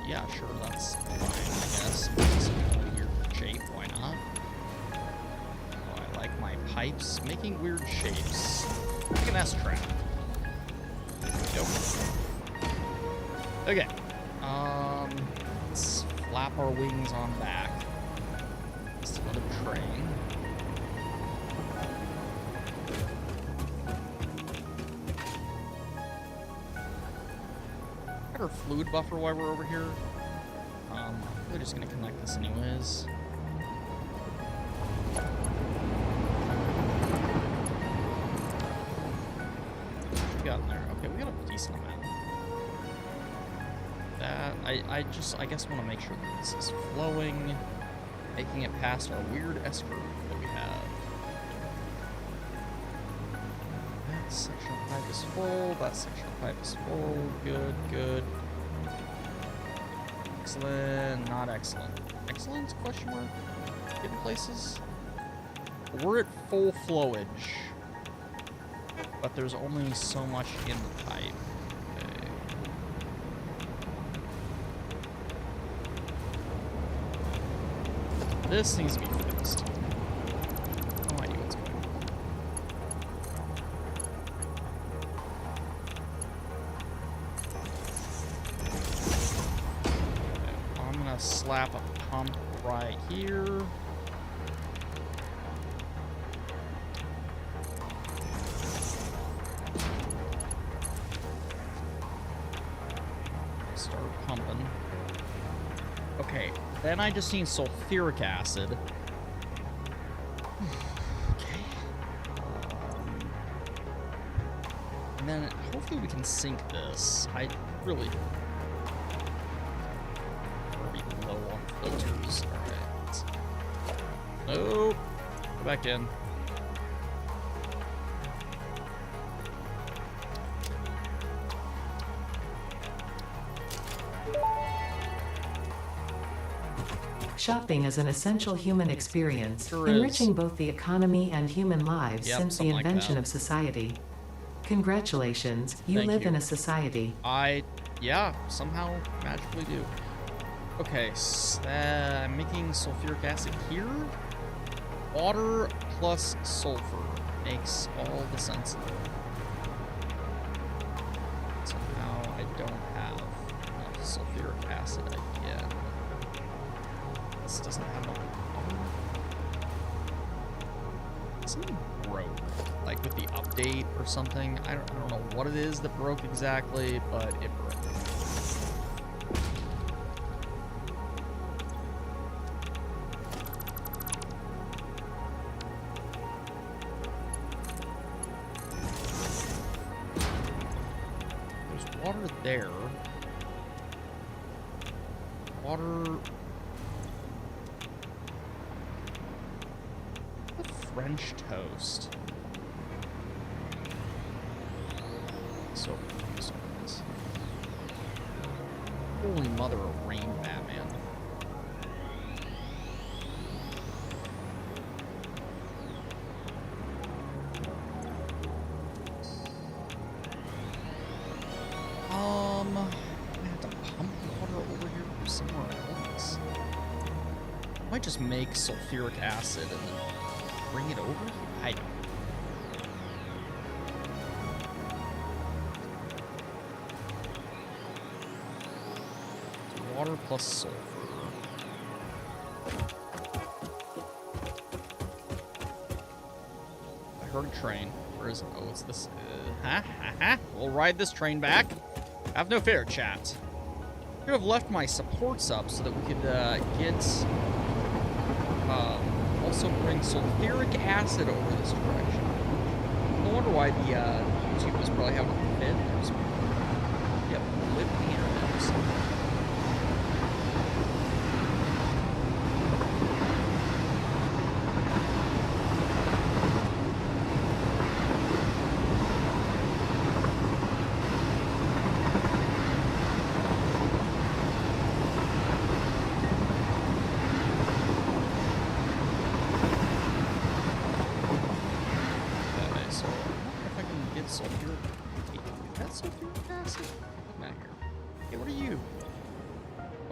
Yeah, sure, that's fine, I guess. It's a weird shape, why not? Oh, I like my pipes making weird shapes. Like an S-trap. Nope. Okay. Let's flap our wings on back. Just another train. water fluid buffer while we're over here. We're just gonna connect this anyways. What we got in there? Okay, we got a decent amount. That I guess want to make sure that this is flowing, making it past our weird S curve that we have. That section of pipe is full. That section of pipe is full. Good, good. Excellent. Not excellent. Excellent? Question mark. Good places. We're at full flowage, but there's only so much in the pipe. Okay. This needs to be fixed. No idea what's going on. Okay, I'm gonna slap a pump right here. Start pumping. Okay, then I just need sulfuric acid. Okay. And then hopefully we can sink this. I really... We're be low on filters. Alright. Nope. Go back in. Shopping is an essential human experience, Sure is. enriching both the economy and human lives Yep, since the something like invention that. of society. Congratulations, you Thank live you. in a society. Yeah, somehow magically do. Okay, I'm making sulfuric acid here. Water plus sulfur makes all the sense in the world. Somehow I don't have enough sulfuric acid again. This doesn't have enough water. Something broke, like with the update or something. I don't know what it is that broke exactly, but it broke. There's water there. Water... French toast. So confused on this. Holy mother of rain, Batman. I have to pump water over here from somewhere else. I might just make sulfuric acid and then bring it over here? I don't know. Water plus sulfur. I heard a train. Where is it? Oh, it's this. We'll ride this train back. Have no fear, chat. Could have left my supports up so that we could get... also bring sulfuric acid over this direction. No wonder why the YouTube was probably having a fit. Yep, live the internet or something.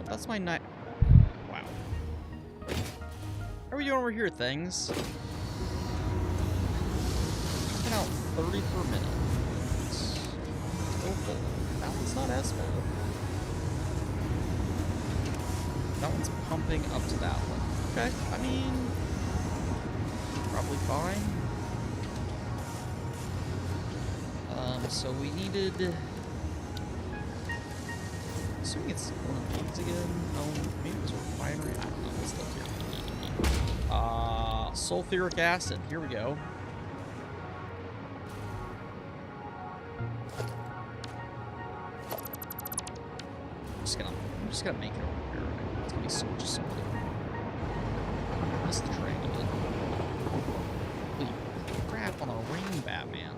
That's my night. Wow. How are we doing over here, things? Looking out 30 per minute. Still full. That one's not as full. That one's pumping up to that one. Okay, I mean, probably fine. So we needed... assuming it's one of these again. Oh, maybe it was a refinery. I don't know. Let's look here. Sulfuric acid. Here we go. I'm just gonna make it over here. It's gonna be so much simpler. I missed the train a bit. Holy crap on a rain, Batman.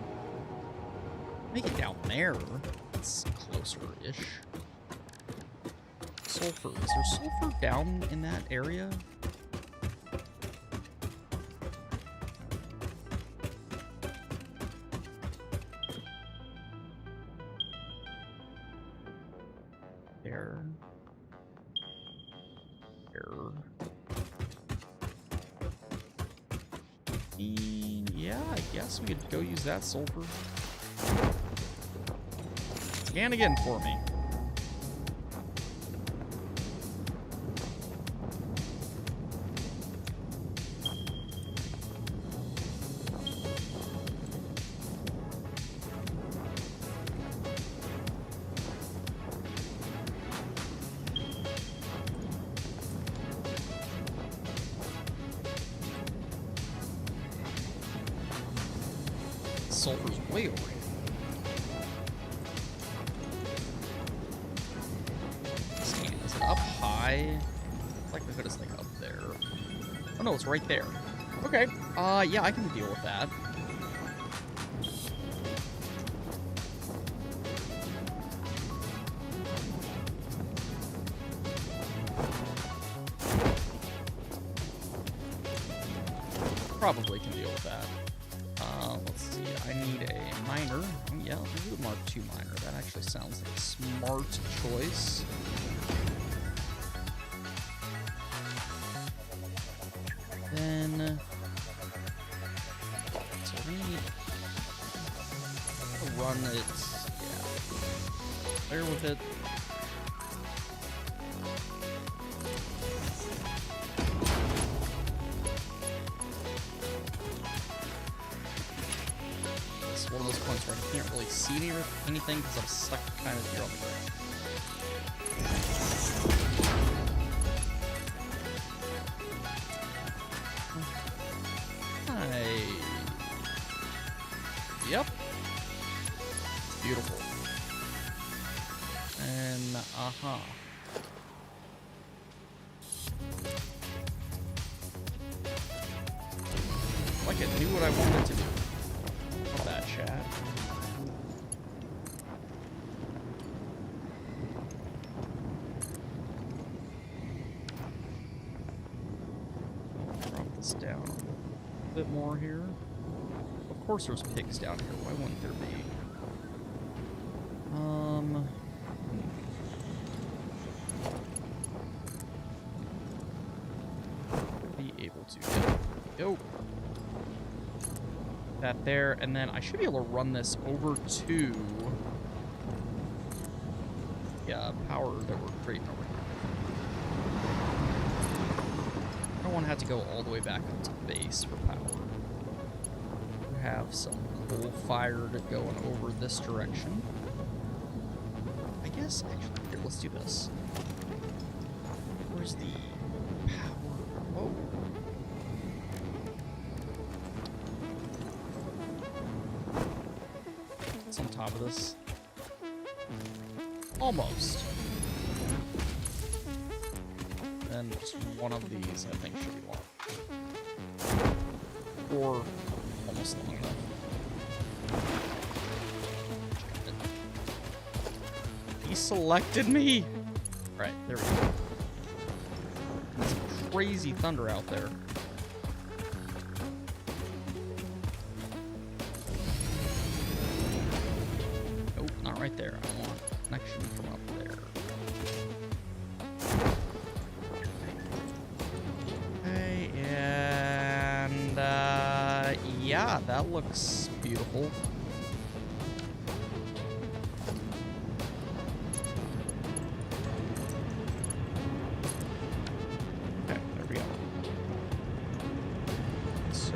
Make it down there. It's closer-ish. Sulfur. Is there sulfur down in that area? There. Yeah, I guess we could go use that sulfur. Scan again for me. Sulfur's way over here. Scan. Is it up high? Likelihood is like up there. Oh no, it's right there. Okay. Yeah, I can deal with that. Probably can deal with that. Let's see. I need a miner. Oh, yeah, I'll do a Mark II miner. That actually sounds like a smart choice. Then, so we need to run it. Yeah, clear with it. It's one of those points where I can't really see anything because I'm stuck kind of here on the ground. Yep. It's beautiful. And, like it knew what I wanted to do. Not that, chat. Drop this down a bit more here. Of course there's pigs down here. Why wouldn't there be? Be able to go. That there, and then I should be able to run this over to power that we're creating over here. I don't want to have to go all the way back up to base for power. Have some coal-fired going over this direction. I guess, actually, here, let's do this. Where's the power? Oh. It's on top of this. Almost. And just one of these, I think, should be long. Or almost long enough. He selected me! Right, there we go. There's some crazy thunder out there. Nope, not right there. I want a connection from up there. Okay, and yeah, that looks beautiful. Okay, there we go. So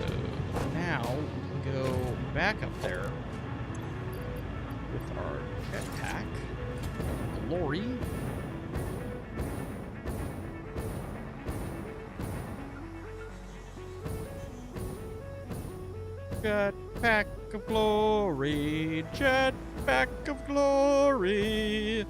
now we can go back up there with our jetpack, the lorry, Jetpack of glory, jetpack of glory.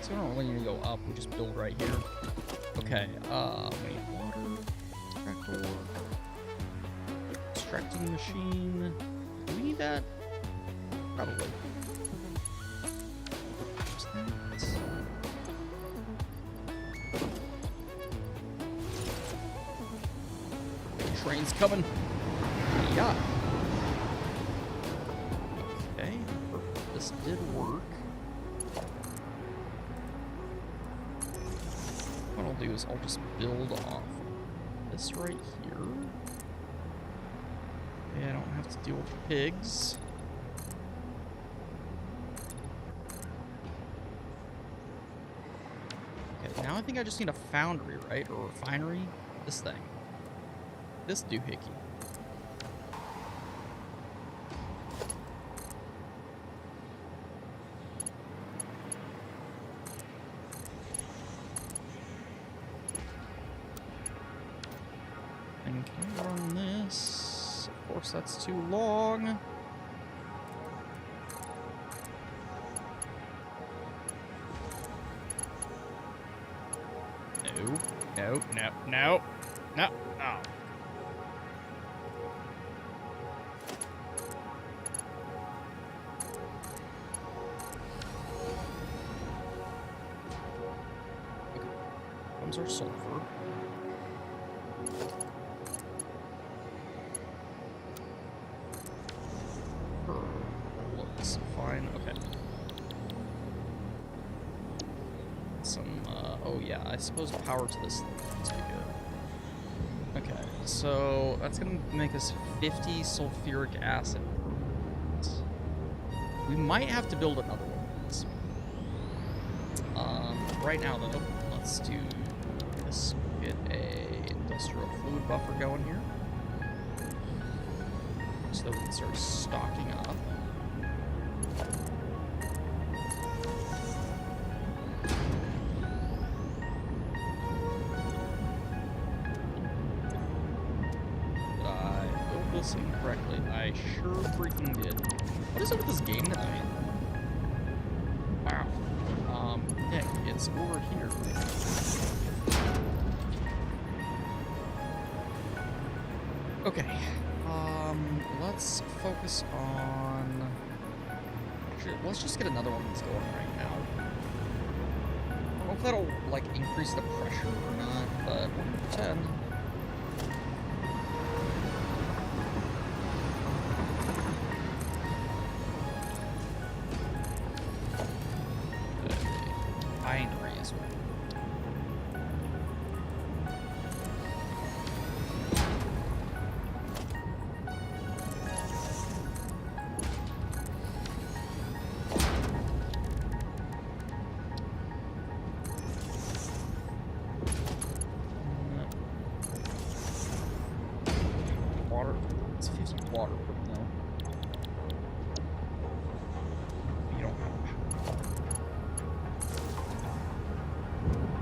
So we don't really need to go up, we just build right here. Okay, we need water, extractor, extracting machine. Do we need that? Probably. Train's coming. Yeah. Okay, perfect. This did work. What I'll do is I'll just build off this right here. Okay, I don't have to deal with the pigs. Okay, now I think I just need a foundry, right? Or a refinery. This thing. This doohickey. And can I run this? Of course, that's too long. No, no, no, no, no. Comes our sulfur. Looks fine. Okay. Some, oh yeah, I suppose power to this thing is pretty good. Okay, so that's gonna make us 50 sulfuric acid. We might have to build another one of these. Right now, though, let's do this. Get a industrial fluid buffer going here, so that we can start stocking up. Did I build this incorrectly? I sure freaking did. What is up with this game tonight? Wow. Nick, it's over here. Okay. Let's focus on... Actually, let's just get another one that's going right now. I don't know if that'll, like, increase the pressure or not, but we're gonna pretend. Binary as well. Water. It's 50 water per mill. You don't have power.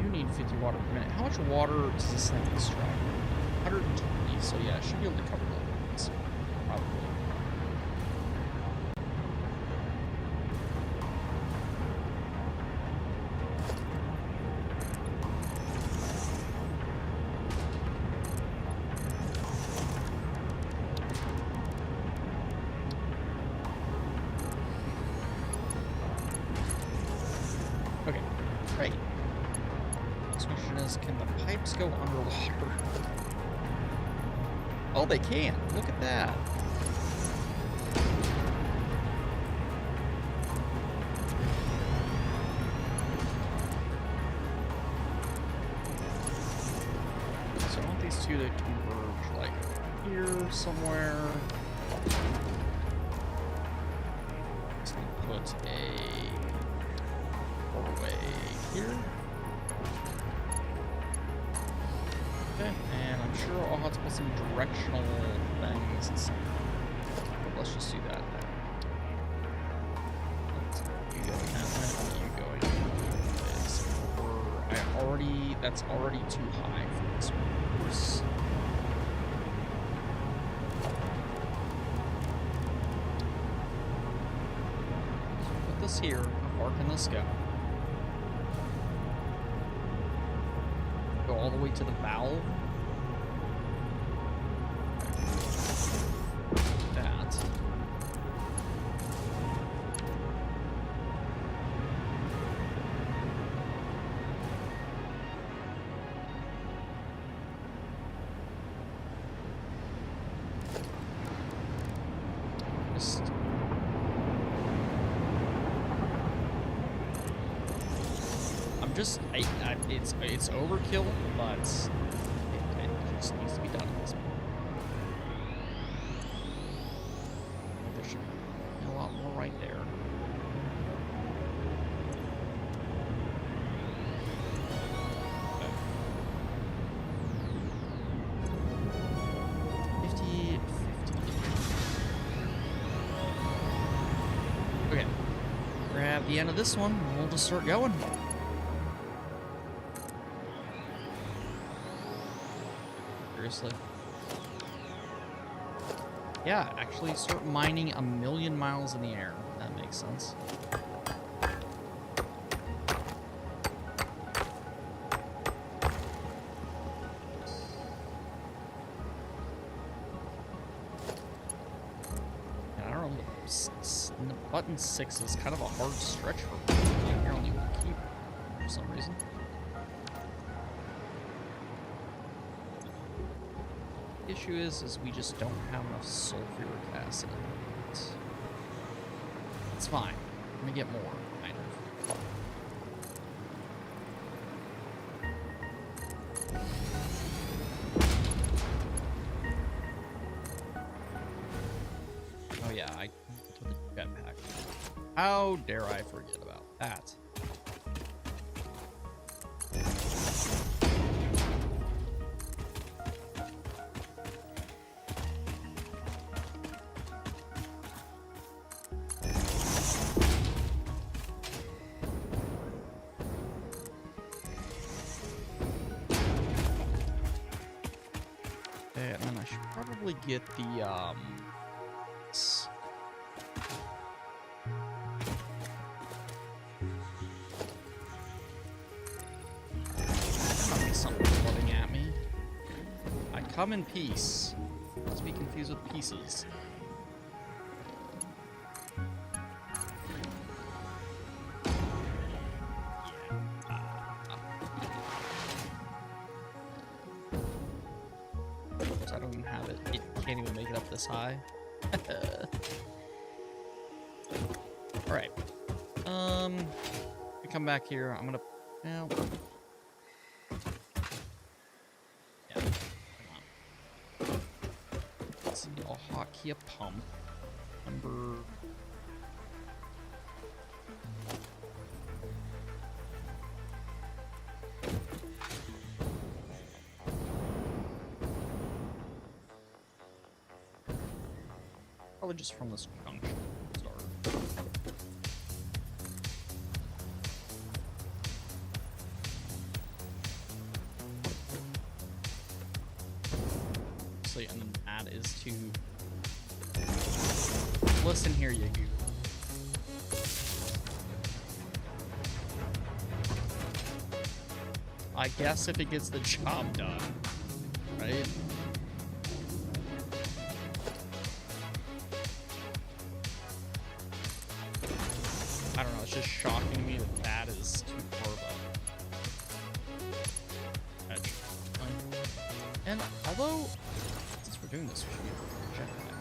You need 50 water per minute. How much water does this thing extract? 120, so yeah, it should be able to cover those. Probably. Okay, great. Next question is, can the pipes go underwater? Oh, they can. Look at that. So I want these two to converge, like, here somewhere. Just gonna put a doorway here. Okay, and I'm sure I'll have to put some directional things and stuff. Let's just do that. that's already too high for this course. Put this here. How far can this go? Go all the way to the valve. That. Just it's overkill, but it just needs to be done at this point. There should be a lot more right there. Okay. 50. Okay. Grab the end of this one, and we'll just start going. Seriously. Yeah, actually start mining 1,000,000 miles in the air. That makes sense. And I don't know, button 6 is kind of a hard stretch for me. I apparently will keep for some reason. Issue is we just don't have enough sulfuric acid in it. It's fine. I'm gonna get more, kind of. Oh yeah, I took the jetpack. How dare I forget about that? And then I should probably get the, something flooding at me. I come in peace. Not to be confused with pieces. I don't even have it. It can't even make it up this high. Alright. I come back here. I'm gonna. Well. Yeah. Come on. Let's see. I'll hotkey a pump. Number. Probably just from this junction start. Obviously, and then that is to listen here, you goof. I guess if it gets the job done, right? I don't know, it's just shocking to me that that is too far of a edge. And although, since we're doing this, we should get a jetpack.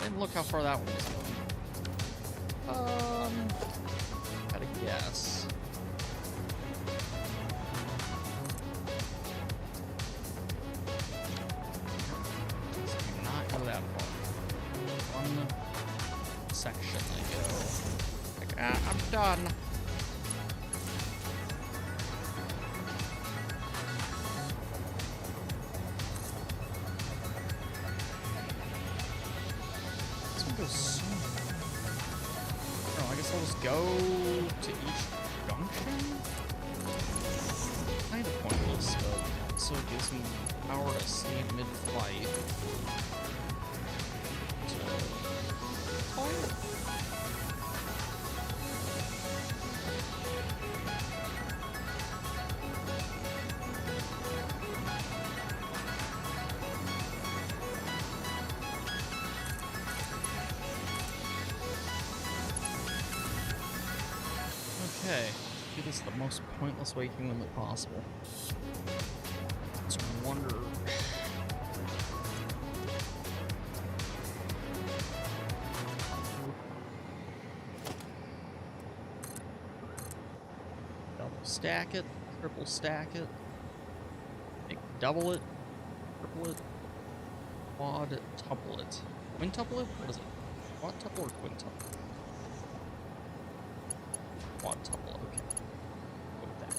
And look how far that one was going. Gotta guess. Not go that far. One section I go. Like, I'm done. This one goes so. Oh, I guess guess I'll just go to each junction. Kind of pointless, but also gives me power to stay in mid-flight. Okay, do this the most pointless way humanly possible. Let's wonder. Double stack it, triple stack it, make double it, triple it, quadtuple it. Quintuple it? What is it? Quadtuple or quintuple? Quadtuple, okay. Go with that.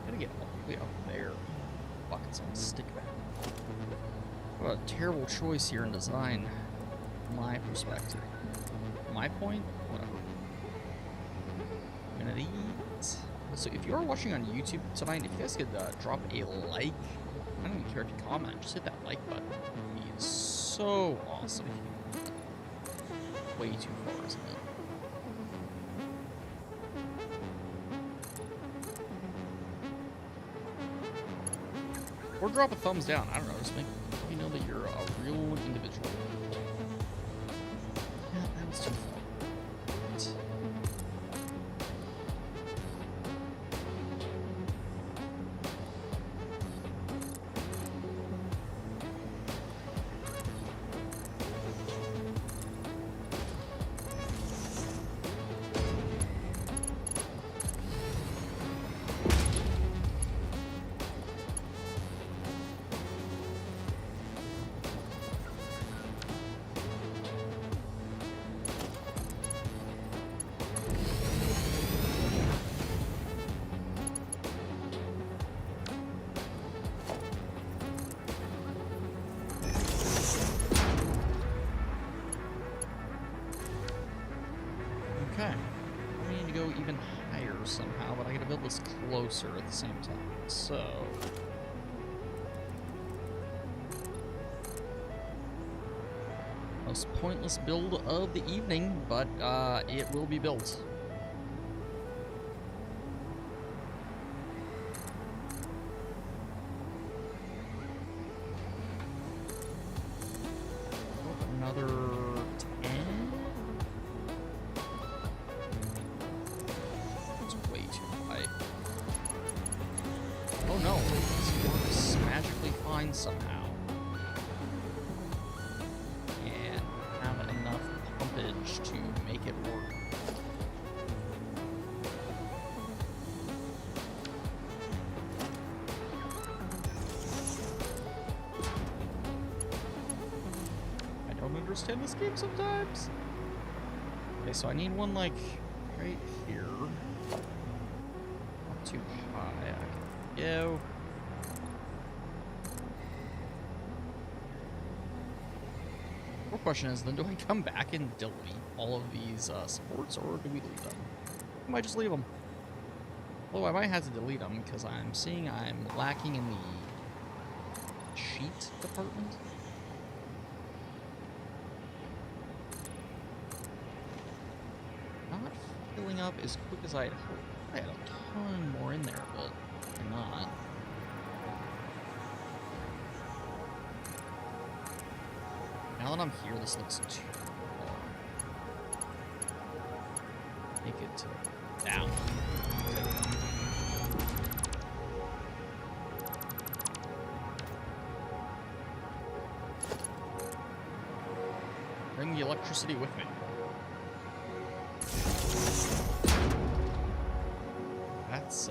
Gotta get all the way up there. Buckets on stick back. What a terrible choice here in design, from my perspective. My point? Whatever. I'm gonna eat. So if you are watching on YouTube tonight, if you guys could drop a like, I don't even care if you comment, just hit that like button. It would be so awesome. Way too far, isn't it? Or drop a thumbs down, I don't know, just make me know that you're a real individual. Yeah, that was too far. Okay. I need to go even higher somehow, but I gotta build this closer at the same time. So... most pointless build of the evening, but it will be built. Another 10? That's way too high. Oh no, this works magically fine somehow. And have enough pumpage to make it work. I don't understand this game sometimes. Okay, so I need one like right here. Not too high. I can go. The question is, then do I come back and delete all of these supports, or do we leave them? I might just leave them. Although I might have to delete them because I'm seeing I'm lacking in the sheet department. Not filling up as quick as I'd hoped. I had a ton more in there, but I'm not. Now that I'm here, this looks too long. Make it down. Bring the electricity with me. That's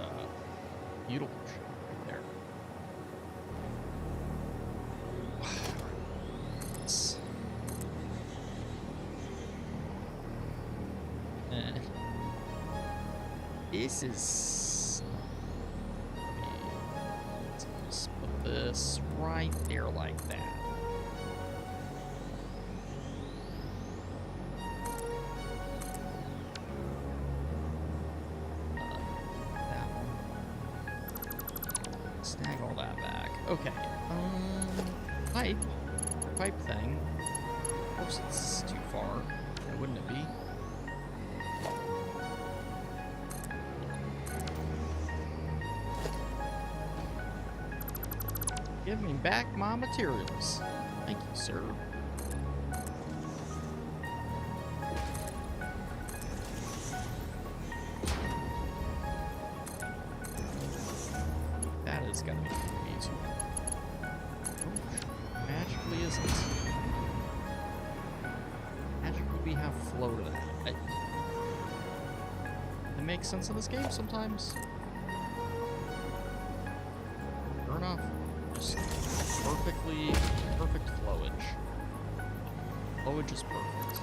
beautiful shit right there. This is... Let's just put this right there like that. That one. Snag all that back. Okay. Pipe thing. Of course it's too far. Wouldn't it be? Give me back my materials. Thank you, sir. That is gonna be too. Oh, magically isn't. Magically we have flow to that. It makes sense in this game sometimes. Sure enough. Just perfect flowage. Flowage is perfect.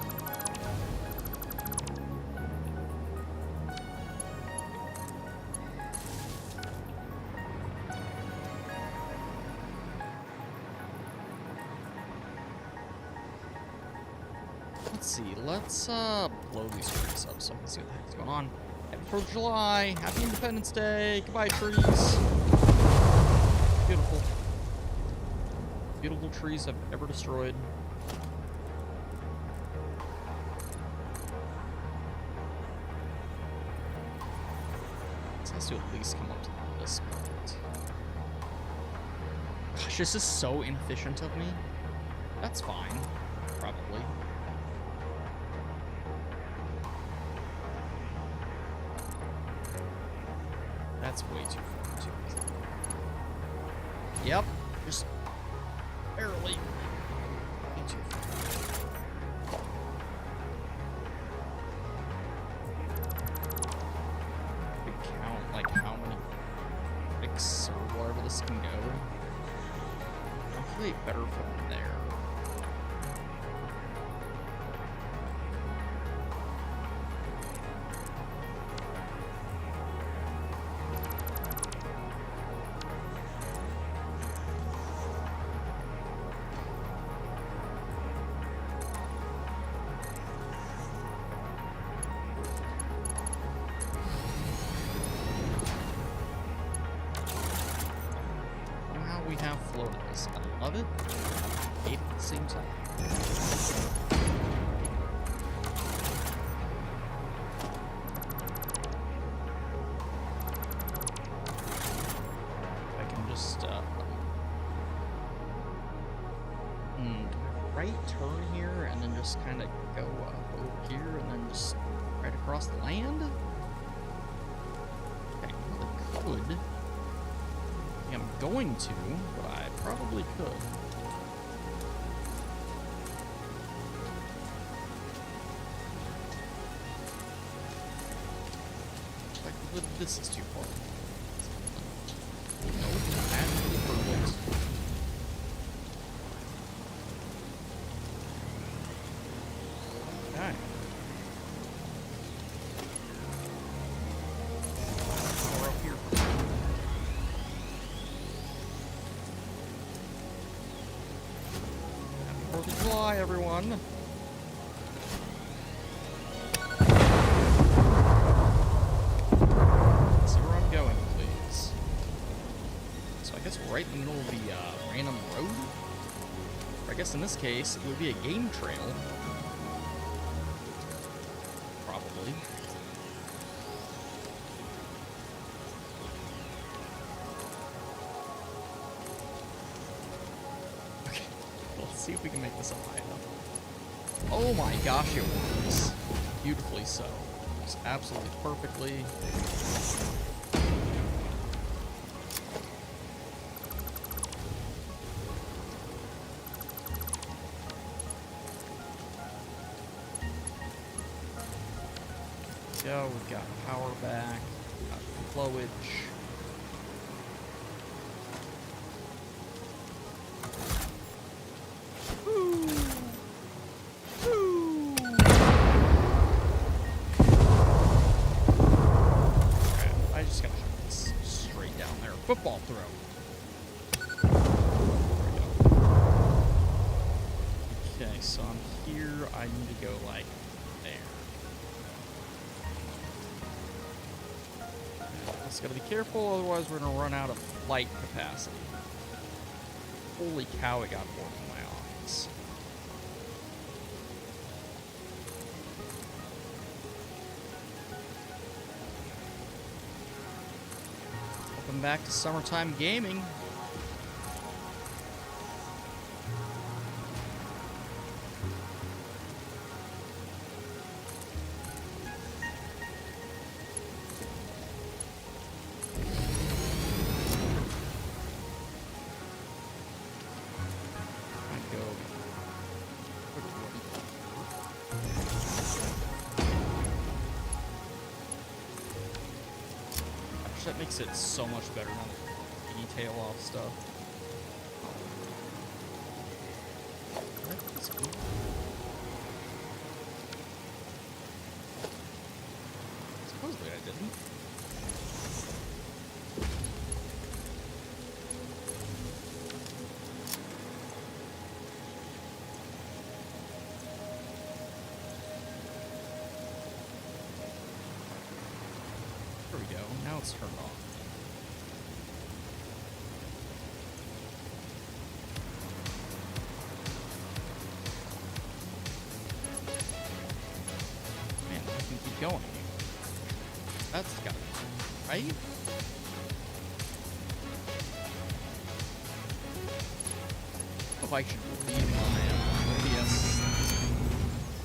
Let's see, let's blow these trees up so I can see what the heck's going on. Happy 4th of July, happy Independence Day, goodbye trees. Beautiful. Beautiful trees I've ever destroyed. This has to at least come up to this point. Gosh, this is so inefficient of me. That's fine, probably. That's way too far, too. Yep, just barely. Way too far. I count like how many bricks or wherever this can go. Hopefully better from there. We have floated this. I love it. Hate it at the same time. I can just right turn here and then just kind of go over here and then just right across the land. Okay, I could. I'm going to, but I probably could. Like, this is too far. Nope, absolutely perfect. Okay. We're up here. 4th of July, everyone. Let's see where I'm going, please. So I guess we're right in the middle of the random road. Or I guess in this case, it would be a game trail. Probably. Let's see if we can make this up high enough. Oh my gosh, it works. Beautifully so. Just absolutely perfectly. Go, we've got power back, we've got flowage. football throw. Okay, so I'm here. I need to go like there. Just gotta be careful, otherwise we're gonna run out of flight capacity. Holy cow, it got warm in my office. Welcome back to summertime gaming. That makes it so much better than the detail off stuff. That's cool. Supposedly I didn't. There we go. Now it's turned off. Man, I can keep going. That's gotta be right. If I should leave my OBS,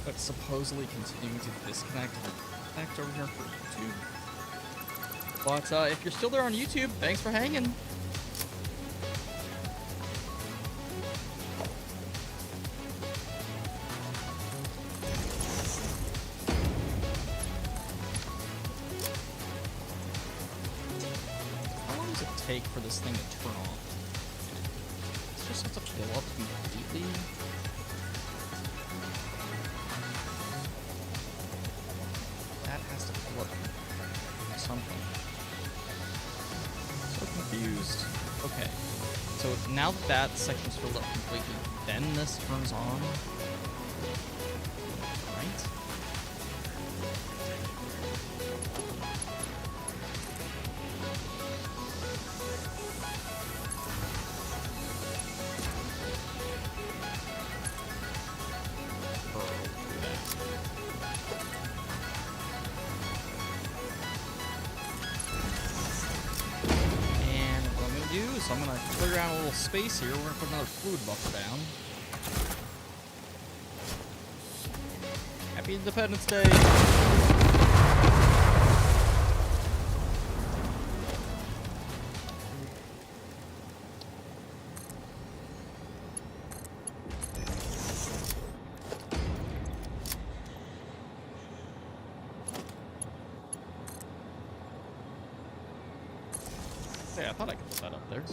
but supposedly continuing to disconnect and connect over here for YouTube. But if you're still there on YouTube, thanks for hanging. How long does it take for this thing to turn off? It's just have to fill up completely. That has to fill up something. Confused. Okay, so now that that section's filled up completely, then this turns on, right? So I'm gonna clear out a little space here. We're gonna put another fluid buffer down. Happy Independence Day! Yeah, I thought I could put that up there.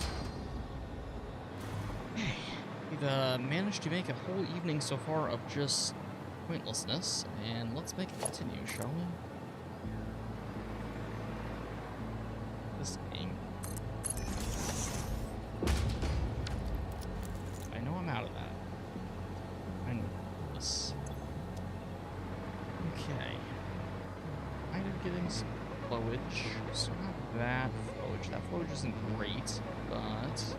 Okay. We've managed to make a whole evening so far of just pointlessness, and let's make it continue, shall we? This game. I know I'm out of that. I know this. Okay. Kind of getting some flowage. So not bad flowage. That flowage isn't great, but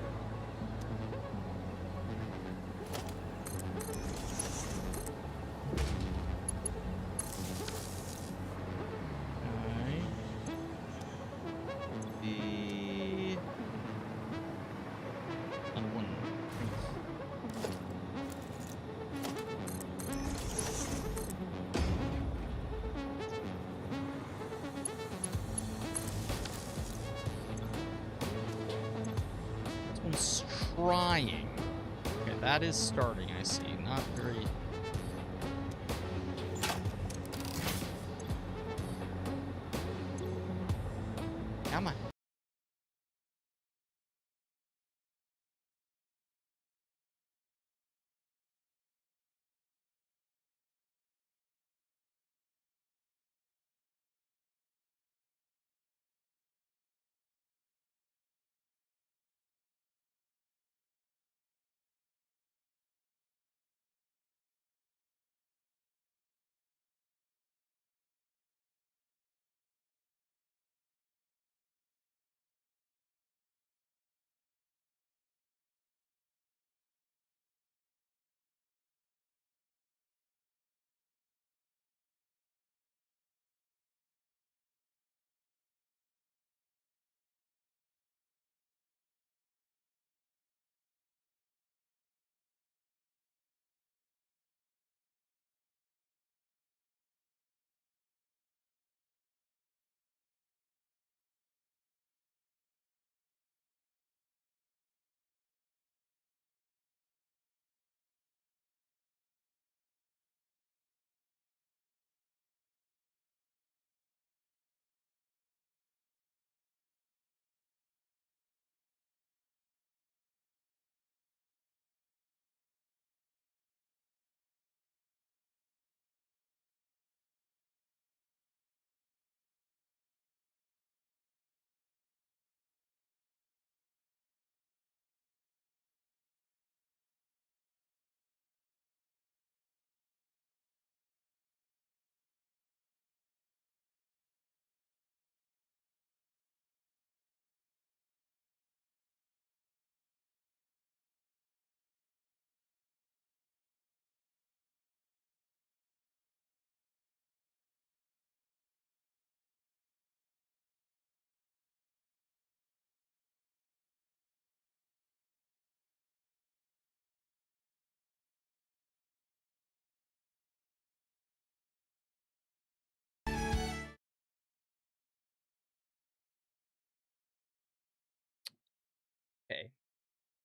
trying. Okay, that is starting, I see. Not very... Come on.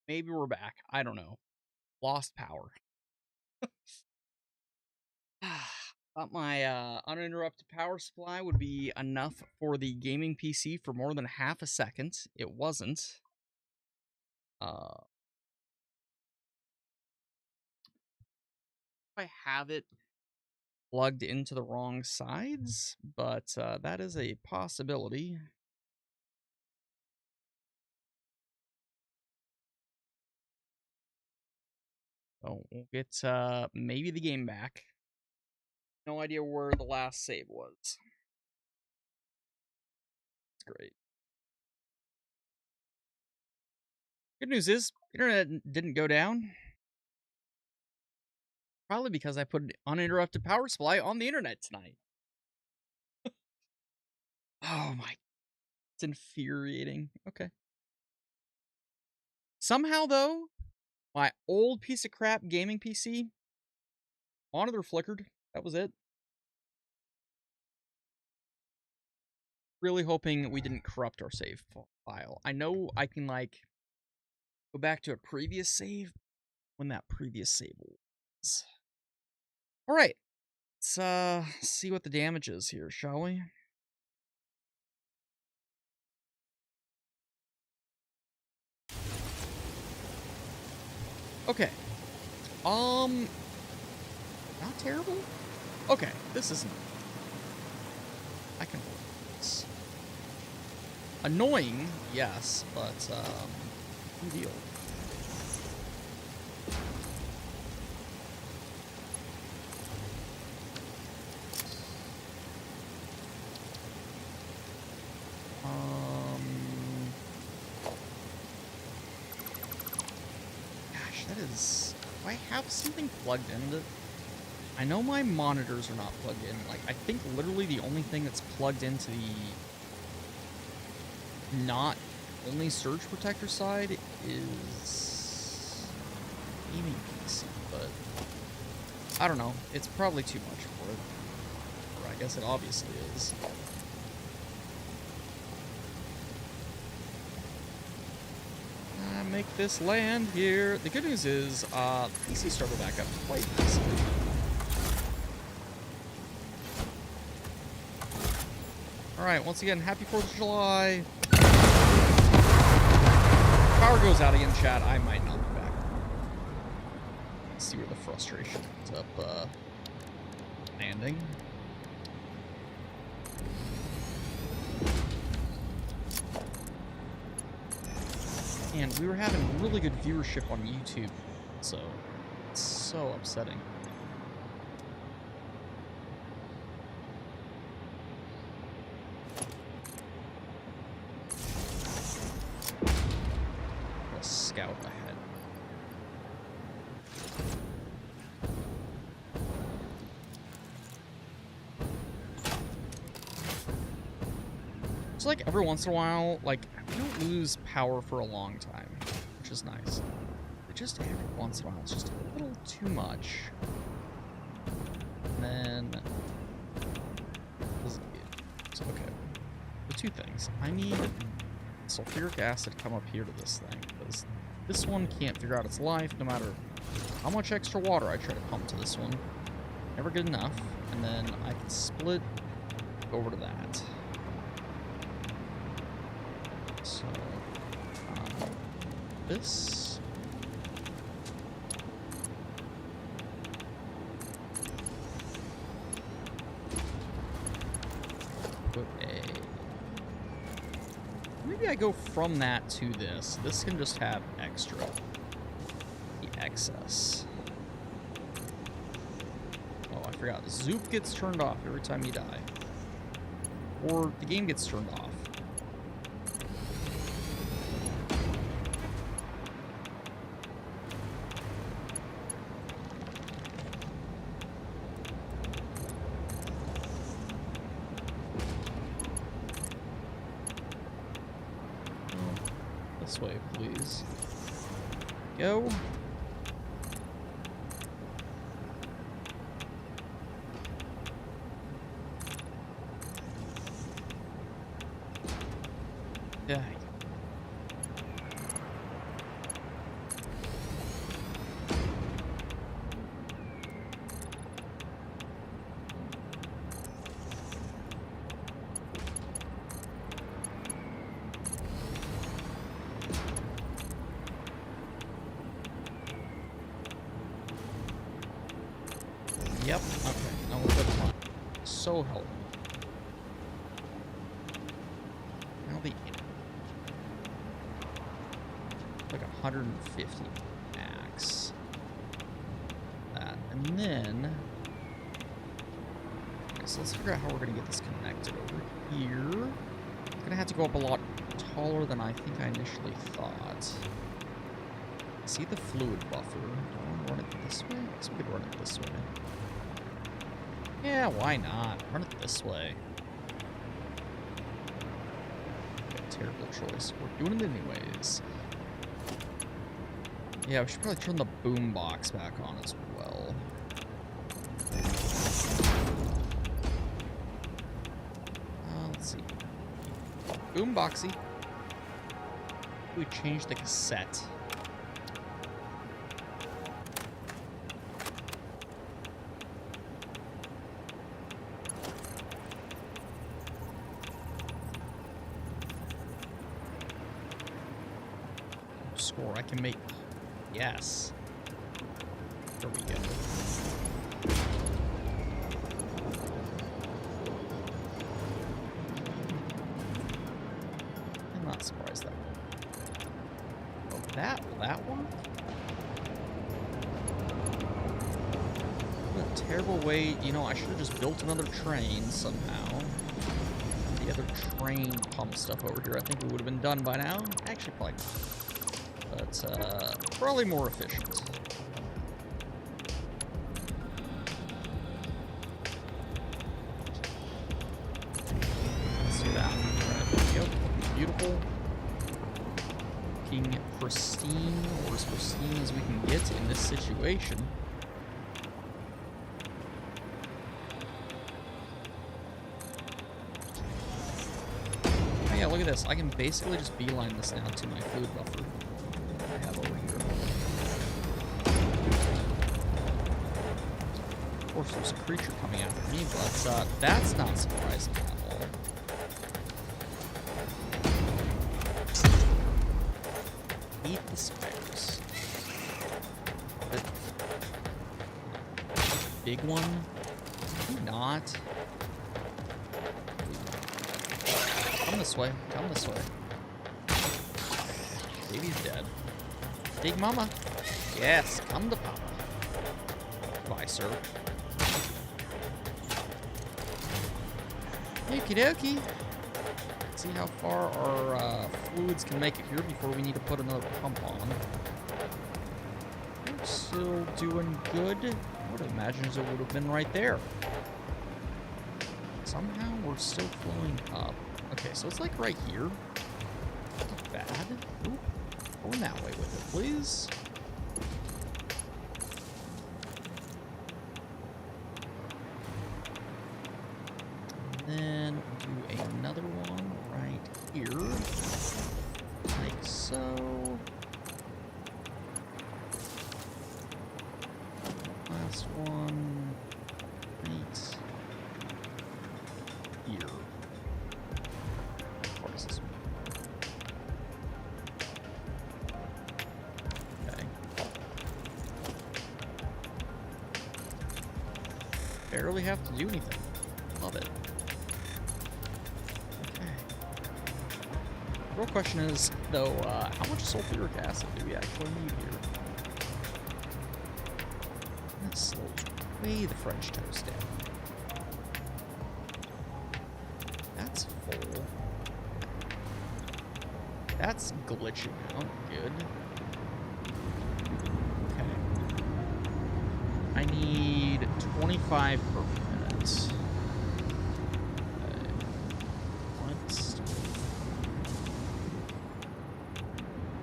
Maybe we're back. I don't know. Lost power. Thought my uninterrupted power supply would be enough for the gaming PC for more than half a second. It wasn't. I have it plugged into the wrong sides, but that is a possibility. So we'll get maybe the game back. No idea where the last save was. That's great. Good news is, internet didn't go down. Probably because I put an uninterrupted power supply on the internet tonight. Oh my, it's infuriating. Okay. Somehow though, my old piece of crap gaming PC monitor flickered. That was it. Really hoping we didn't corrupt our save file. I know I can like go back to a previous save when that previous save was. All right. Let's see what the damage is here, shall we? Okay. Not terrible? Okay, this isn't. I can hold this. Annoying, yes, but no deal. Gosh, that is. Do I have something plugged into? I know my monitors are not plugged in. Like, I think literally the only thing that's plugged into the not only surge protector side is gaming PC, but I don't know. It's probably too much for it. Or I guess it obviously is. Make this land here. The good news is, PC started back up quite nicely. Alright, once again, happy 4th of July. Power goes out again, chat. I might not be back. Let's see where the frustration ends up landing. And we were having really good viewership on YouTube, so it's so upsetting. Let's scout ahead. It's like every once in a while, like, we don't lose power for a long time, which is nice. But just every once in a while, it's just a little too much. And then... okay. The two things. I need sulfuric acid to come up here to this thing, because this one can't figure out its life, no matter how much extra water I try to pump to this one. Never good enough. And then I can split over to that. So, this. Put a. Maybe I go from that to this. This can just have extra. The excess. Oh, I forgot. Zoop gets turned off every time you die. Or the game gets turned off. This way, please. Go. Yeah. so help me. Now the like 150 max. That. And then okay, so let's figure out how we're gonna get this connected over here. It's gonna have to go up a lot taller than I think I initially thought. See the fluid buffer. Do I want to run it this way? I guess we could run it this way. Yeah, why not? Run it this way. Okay, terrible choice. We're doing it anyways. Yeah, we should probably turn the boom box back on as well. Let's see. Boom boxy. We change the cassette. Score I can make. Yes. There we go. I'm not surprised that one. Oh, that one? What a terrible way. You know, I should have just built another train somehow. The other train pump stuff over here, I think we would have been done by now. Actually, probably not. But, probably more efficient. Let's do that. Right, yep. Beautiful. Looking pristine, or as pristine as we can get in this situation. Oh yeah, look at this. I can basically just beeline this now to my food buffer. I have over here. Of course, there's a creature coming after me, but that's not surprising at all. Eat the spiders. The big one? Maybe not. Come this way. Come this way. Baby's dead. Big mama. Yes, come to papa. Bye, sir. Okie dokie. Let's see how far our fluids can make it here before we need to put another pump on. We're still doing good. I would imagine it would have been right there. Somehow we're still flowing up. Okay, so it's like right here. Not bad. Ooh. Going that way with it, please. And then do another one right here. Like so. Last one right here. What is this one? Barely have to do anything. Love it. Okay. The real question is, though, how much sulfuric acid do we actually need here? Let's slow way the French toast down. That's full. That's glitching out. Good. I need 25 per minute.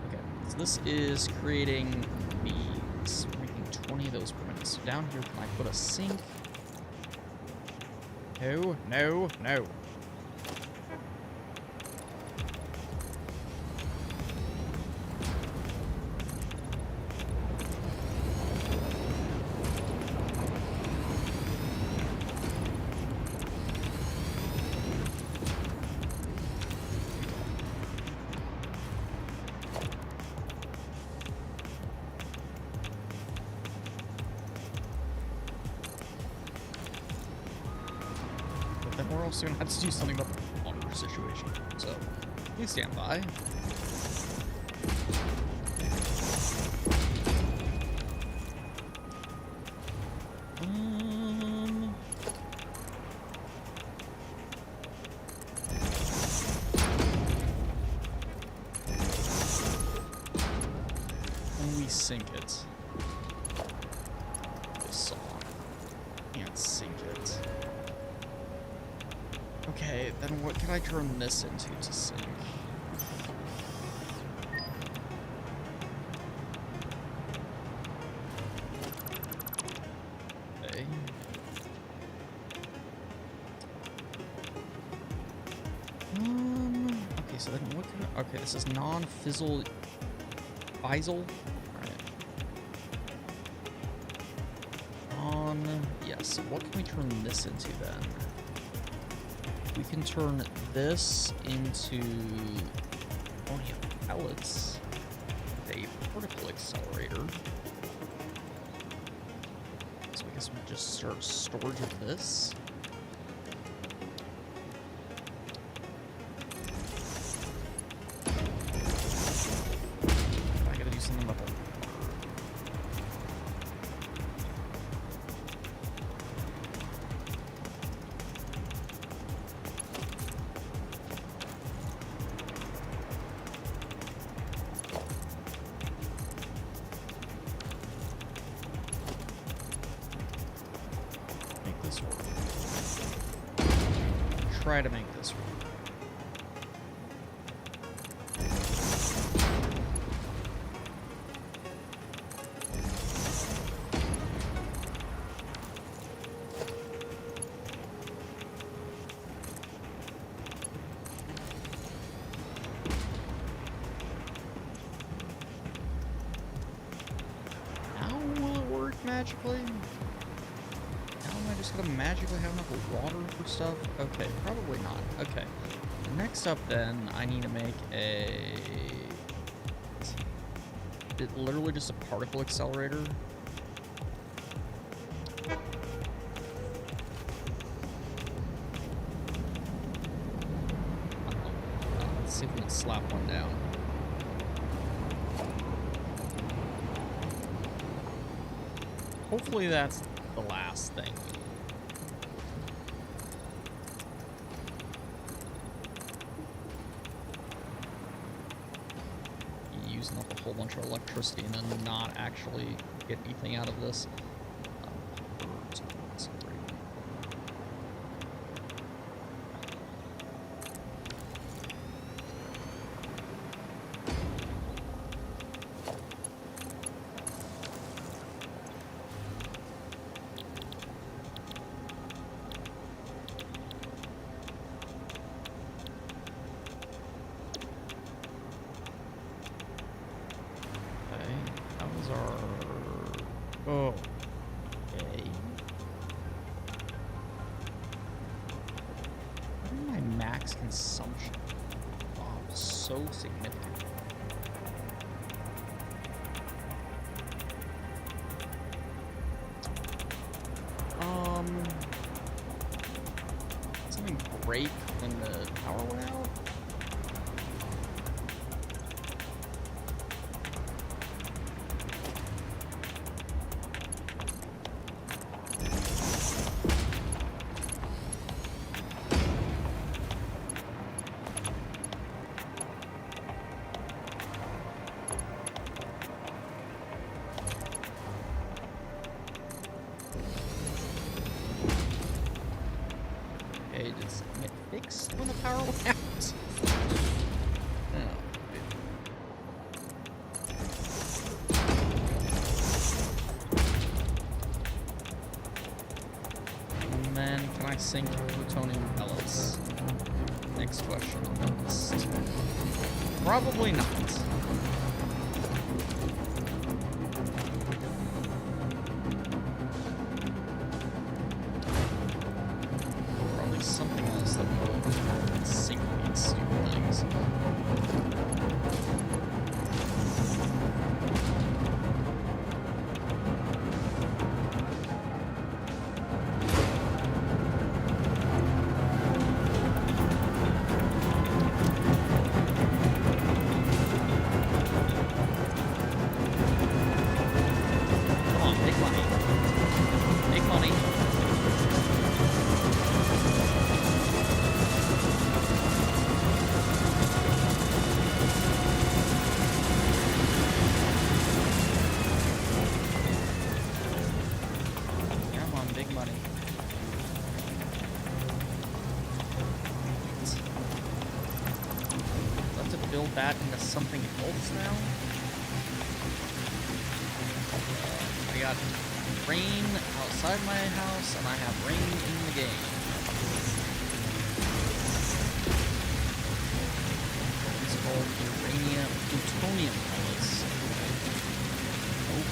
Okay, so this is creating bees. Making 20 of those per minute. So down here, can I put a sink? No, no, no. also gonna have to do something about the water situation. So, please stand by. Only sink it. This song. Can't sink it. Okay, then what can I turn this into to sink? Okay. Okay, so then what can I, okay, this is non-fizzle Faisal? Alright. Yes, what can we turn this into then? We can turn this into ammonia pellets, a particle accelerator. So I guess we'll just start storage of this. I gotta do something about that. Try to make this work. How will it work magically? Gonna magically have enough water for stuff? Okay, probably not. Okay. Next up then, I need to make it's literally just a particle accelerator. Let's see if we can slap one down. Hopefully that's the last thing. Using up a whole bunch of electricity and then not actually get anything out of this. Oh. Okay. What is my max consumption? Wow, so significant. Something break when the power went out? Does it get fixed when the power went out? And then, can I sink plutonium pellets? Next question on the list. Probably not. Something else that will sink these stupid things. build that into something else now. I got rain outside my house, and I have rain in the game. It's called plutonium pellets. Oh.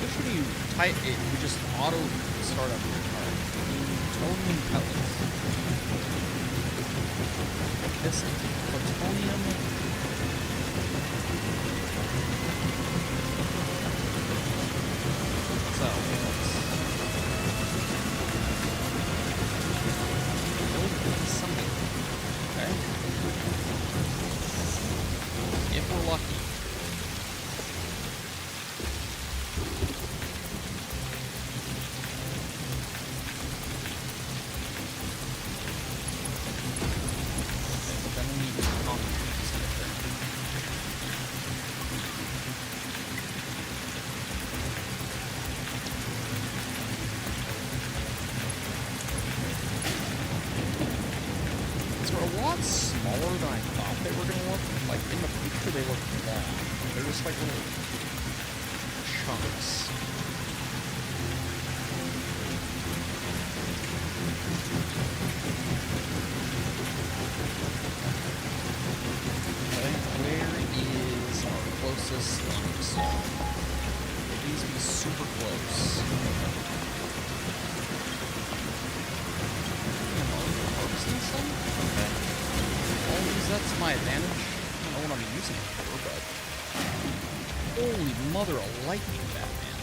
Usually you type it, you just auto start up your car. Plutonium pellets. This is plutonium. So, let's build something. Okay. If we're lucky. Then we need concrete to get there. These are a lot smaller than I thought they were going to look. Like, in the picture, they look long. They're just like little chunks. Okay, where is our closest limestone? Please be super close. Harvesting some? Okay. I'll use that to my advantage. I don't know what I'm using it for, but... Holy mother of lightning, Batman.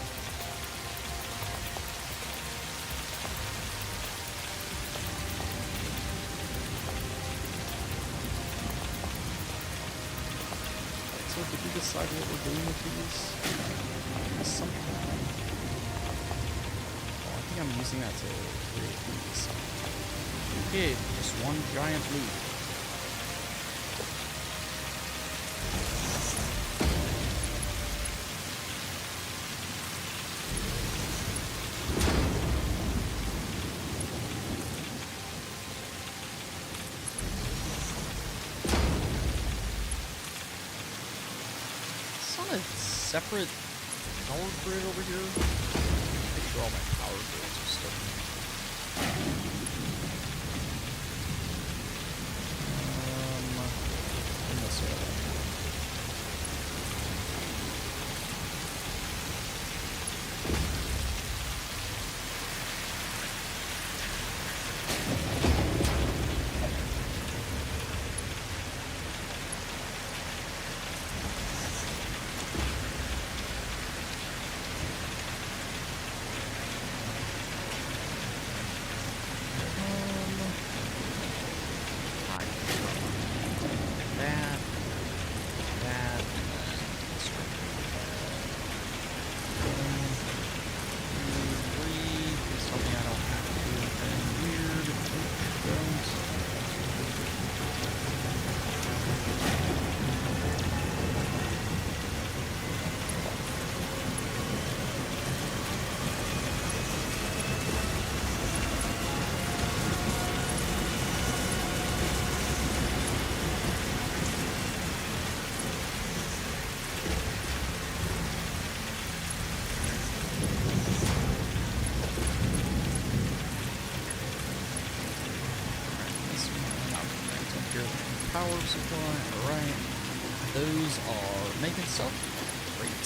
So did we decide what we're doing with these? Something. Oh, I think I'm using that to create these. Okay, just one giant loop. It's on a separate power grid over here. Make sure all my power grids are still. In this area. Power supply, alright. Those are making stuff. Great.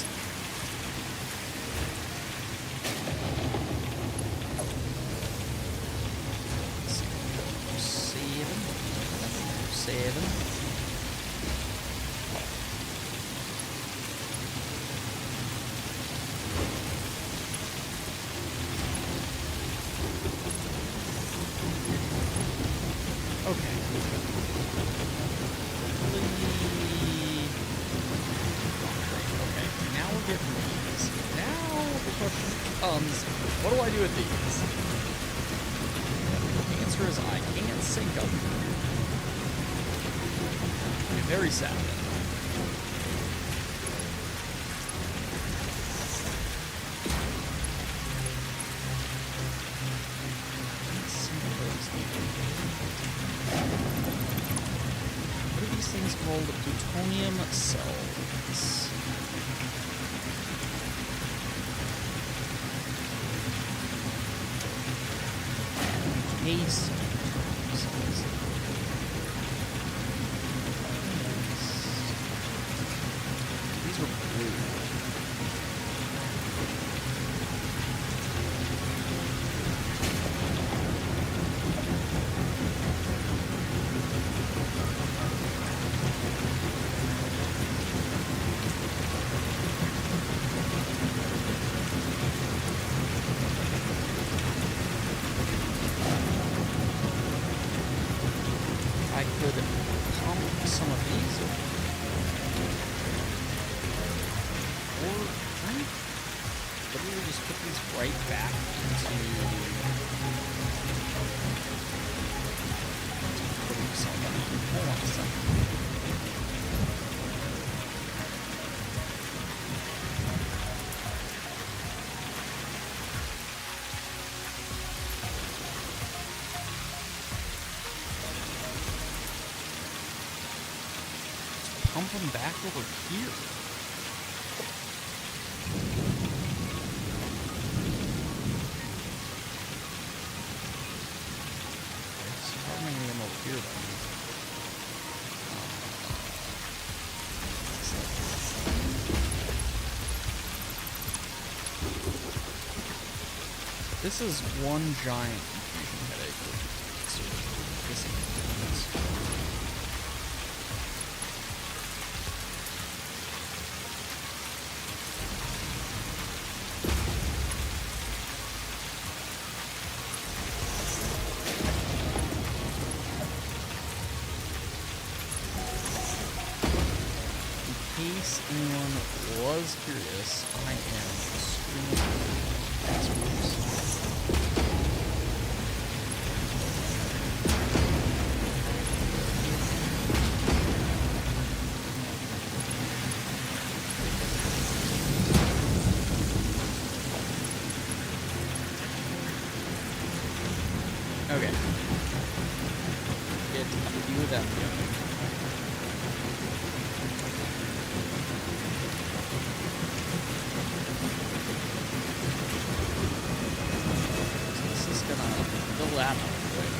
Seven. Okay. Okay, now we're getting these. Now the question comes, what do I do with these? The answer is I can't sink them. I'd be very sad. Some of those need called plutonium cells. Case cells. These are blue. I could pump some of these, or I literally just put these right back into putting some of them. Hold on a second. Pump them back over here. So how many of them over here then? This is one giant confusion headache. So this is in case anyone was curious, I am streaming passwords. Okay. Get to do that together. This is gonna fill that up quick.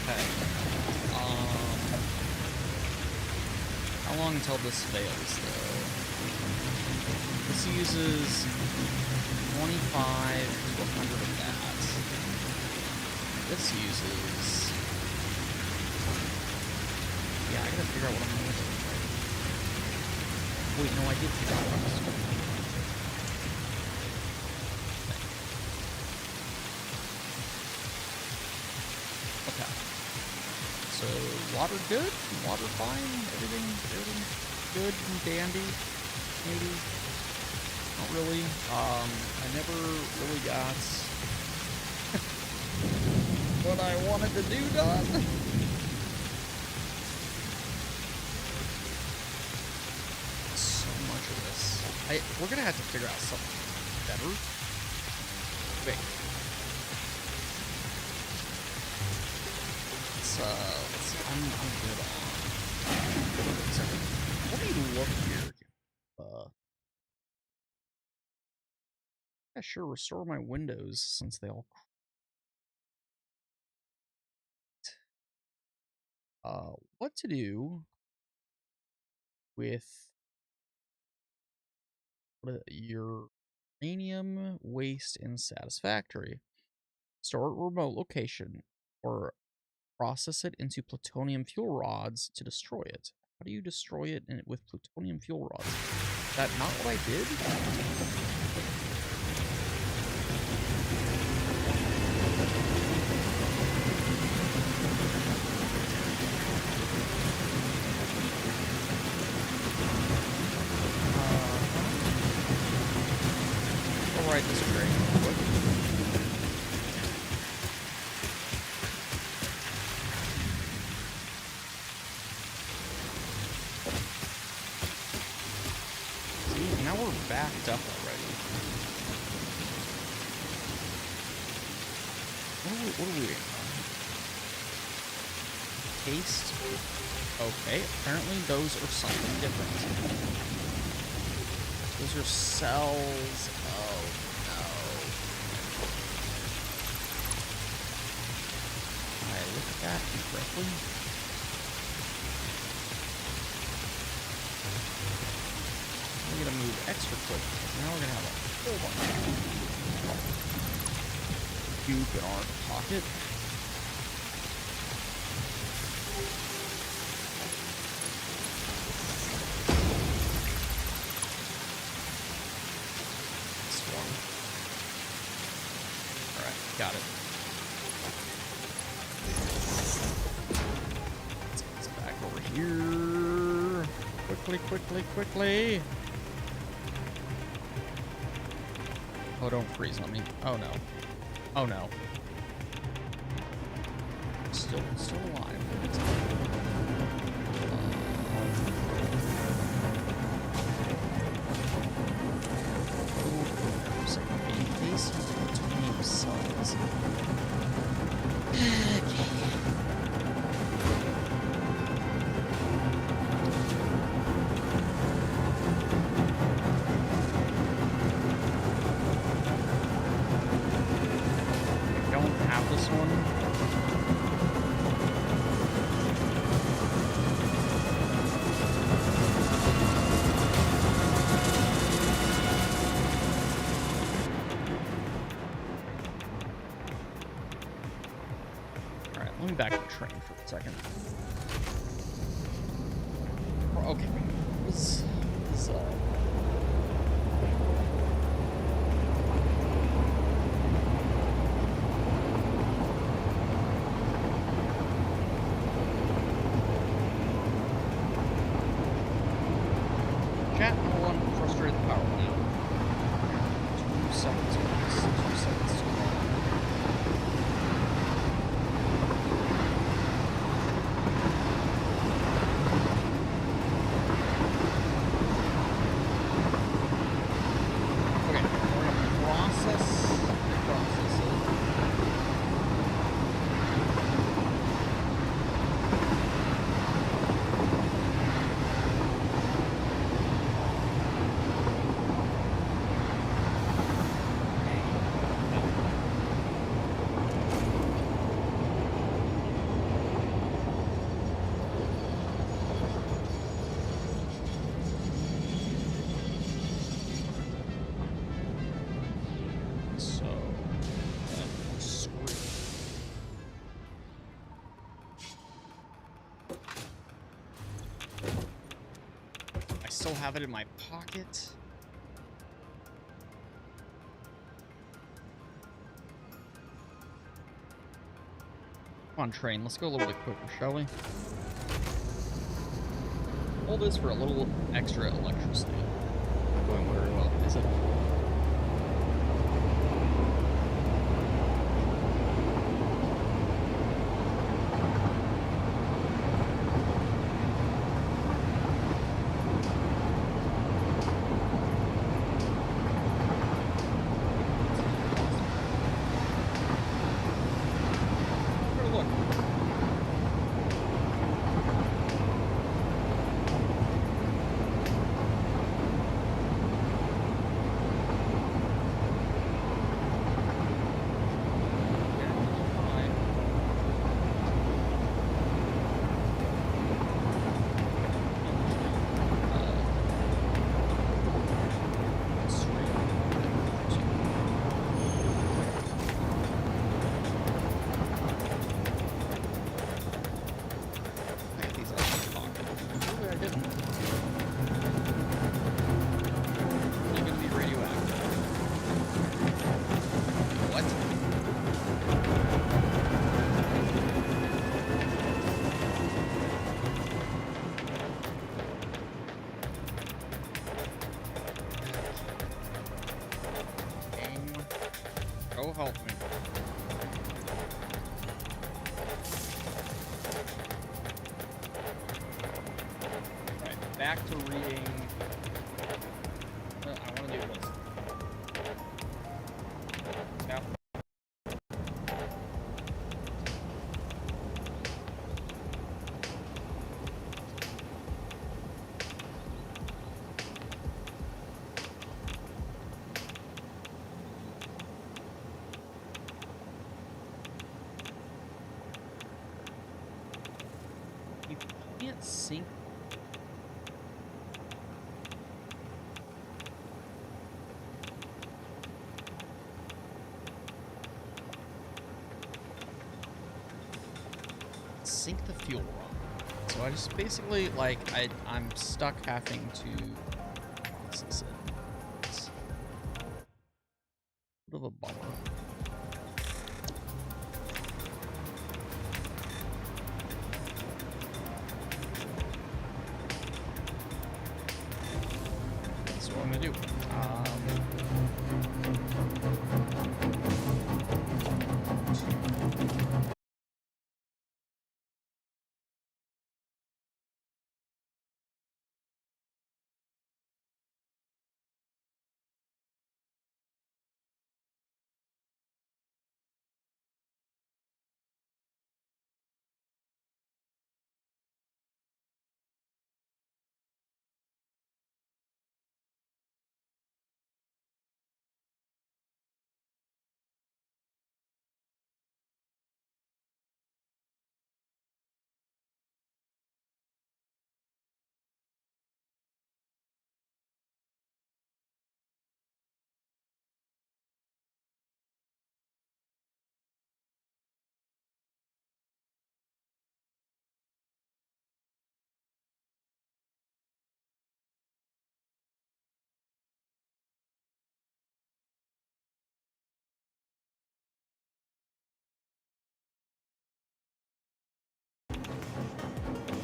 Okay. How long until this fails, though? This uses 25 to 100 of that. This uses... Yeah, I gotta figure out what I'm doing. Wait, no, I did figure out what I was doing. Okay. So, water good? Water fine? Everything good and dandy? Maybe? Not really. I never really got what I wanted to do done. We're gonna have to figure out something better. Wait. Let's see. I'm good on. Let me look here. Yeah, sure. Restore my windows since they all. What to do with uranium waste in satisfactory? Store at remote location or process it into plutonium fuel rods to destroy it. How do you destroy it with plutonium fuel rods? Is that not what I did? I'll write this straight real quick. See, now we're backed up already. What are we waiting on? Paste. Okay, apparently those are something different. Those are cells. Oh no. Can I look at that correctly? We're gonna move extra quick because now we're gonna have a whole bunch of cube in our pocket. This one. Alright, got it. Let's get this back over here. Quickly, quickly, quickly. Oh, don't freeze on me. Oh no. Oh no. Still alive. There's like a base between cells. This one. Alright, let me back to the train for a second. Okay. This Chat number one, frustrated power now. 2 seconds, please. 2 seconds too long. Okay, we're gonna process it. Still have it in my pocket. Come on, train. Let's go a little bit quicker, shall we? All this for a little extra electricity. Not going very well, is it? Go help me. Right, back to reading. I want to do this. Now. sink. Sink the fuel rod. So I just basically, like, I'm stuck having to... This is it. It's a bit of a bummer. That's what I'm gonna do.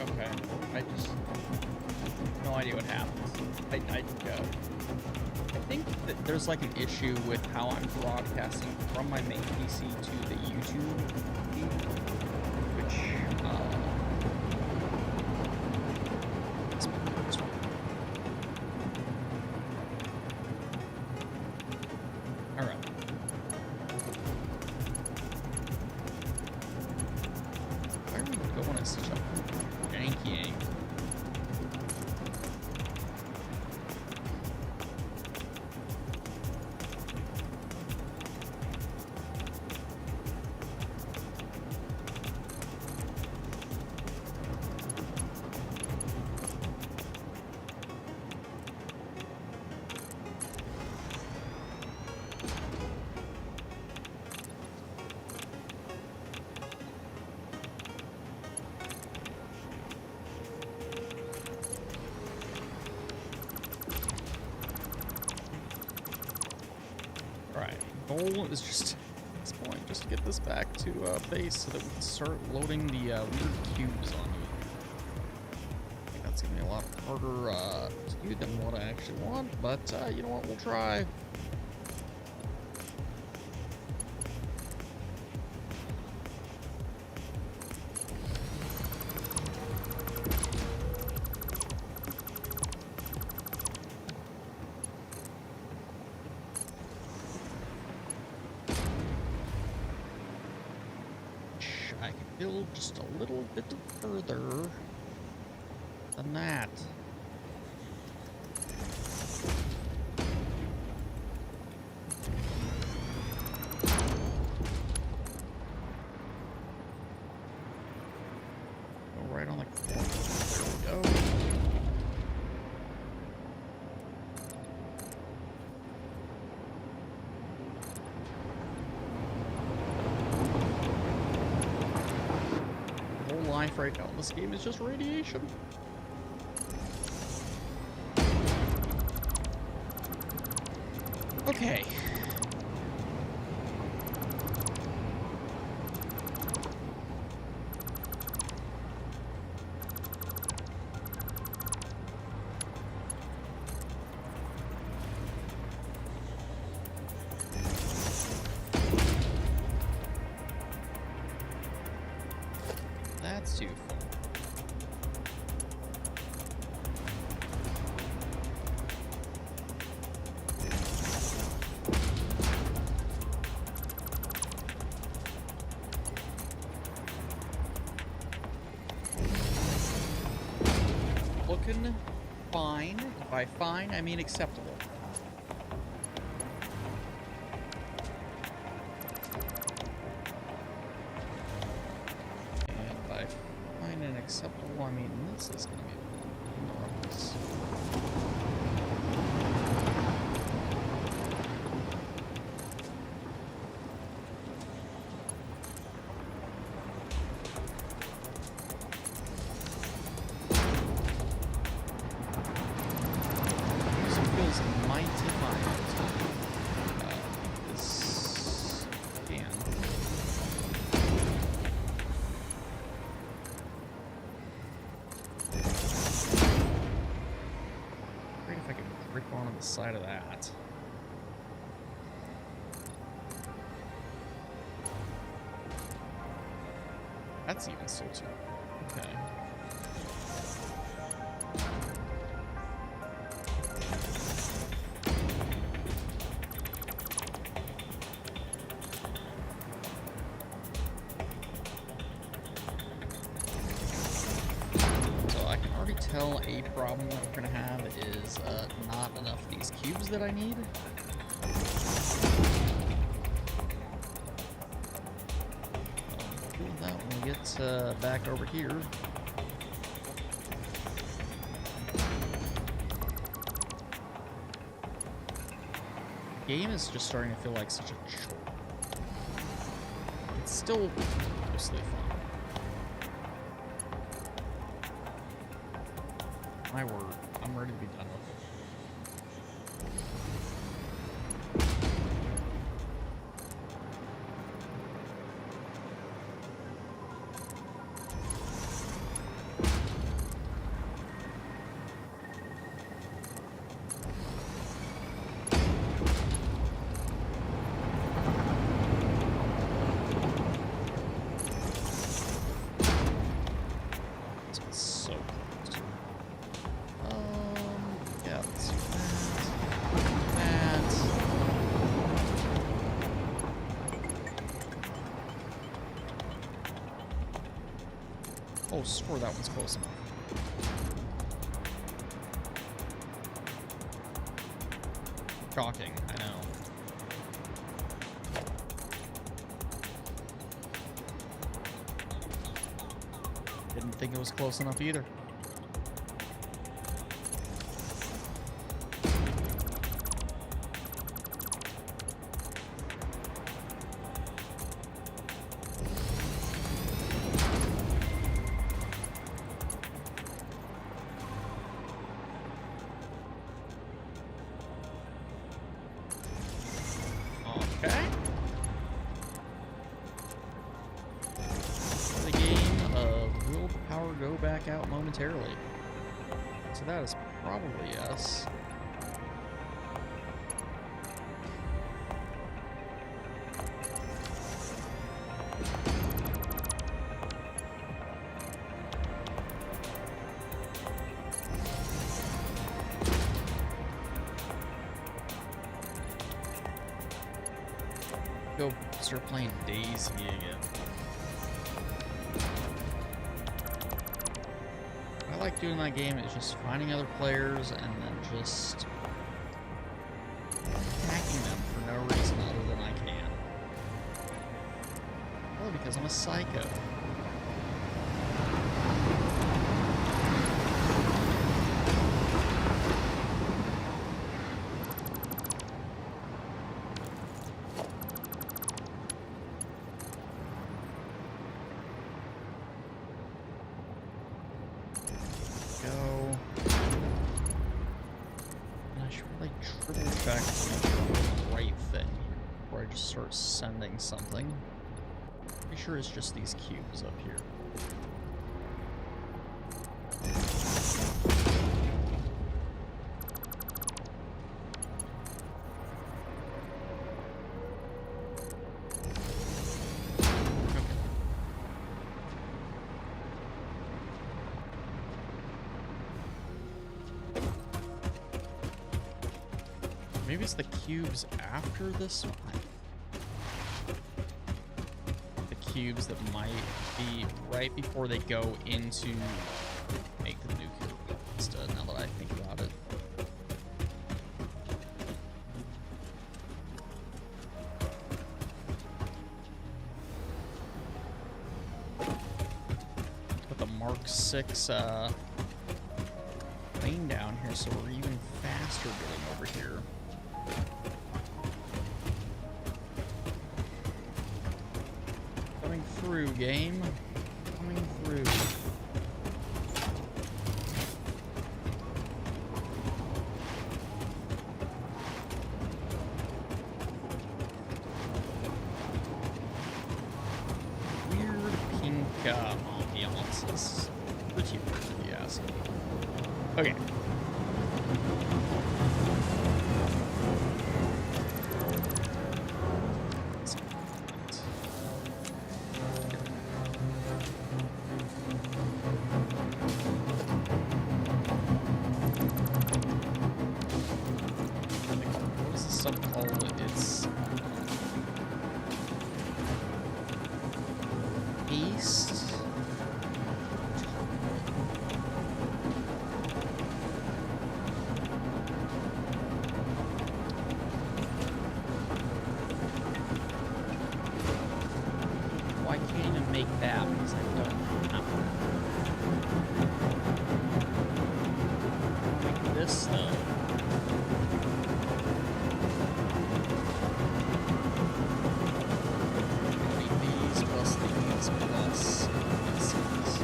Okay, I just no idea what happened. I think that there's like an issue with how I'm broadcasting from my main PC to the YouTube feed, which all right. Why are we going at such a janky angle? Goal is just, at this point, just to get this back to base so that we can start loading the weird cubes on you. I think that's going to be a lot harder to do than what I actually want, but you know what, we'll try. I can build just a little bit further than that. Go right on the corner. There we go. Life right now in this game is just radiation. Okay. That's too far. Looking fine. By fine, I mean acceptable. acceptable. I mean, this is going to be enormous. Side of that. That's even still too. Okay. Tell a problem that we're going to have is not enough of these cubes that I need. Do that when we get back over here. The game is just starting to feel like such a chore. It's still mostly fun. My word, I'm ready to be done with it. Oh, swore that one's close enough. Shocking, I know. Didn't think it was close enough either. Out momentarily. So that is probably yes. Go start playing Daisy again. I like doing that game is just finding other players and then just attacking them for no reason other than I can. Probably because I'm a psycho. Start sending something. Pretty sure it's just these cubes up here. Maybe it's the cubes after this one. Cubes that might be right before they go into make the nuclear instead, now that I think about it. Put the marks 6 lane down here, so we're even faster getting over here. Coming through, game. Coming through. Weird pink ambiance. It's pretty weird if you ask me. Okay. What is this stuff called? It's East. Well, I can't even make that because I don't know. Make this though. These plus these plus these.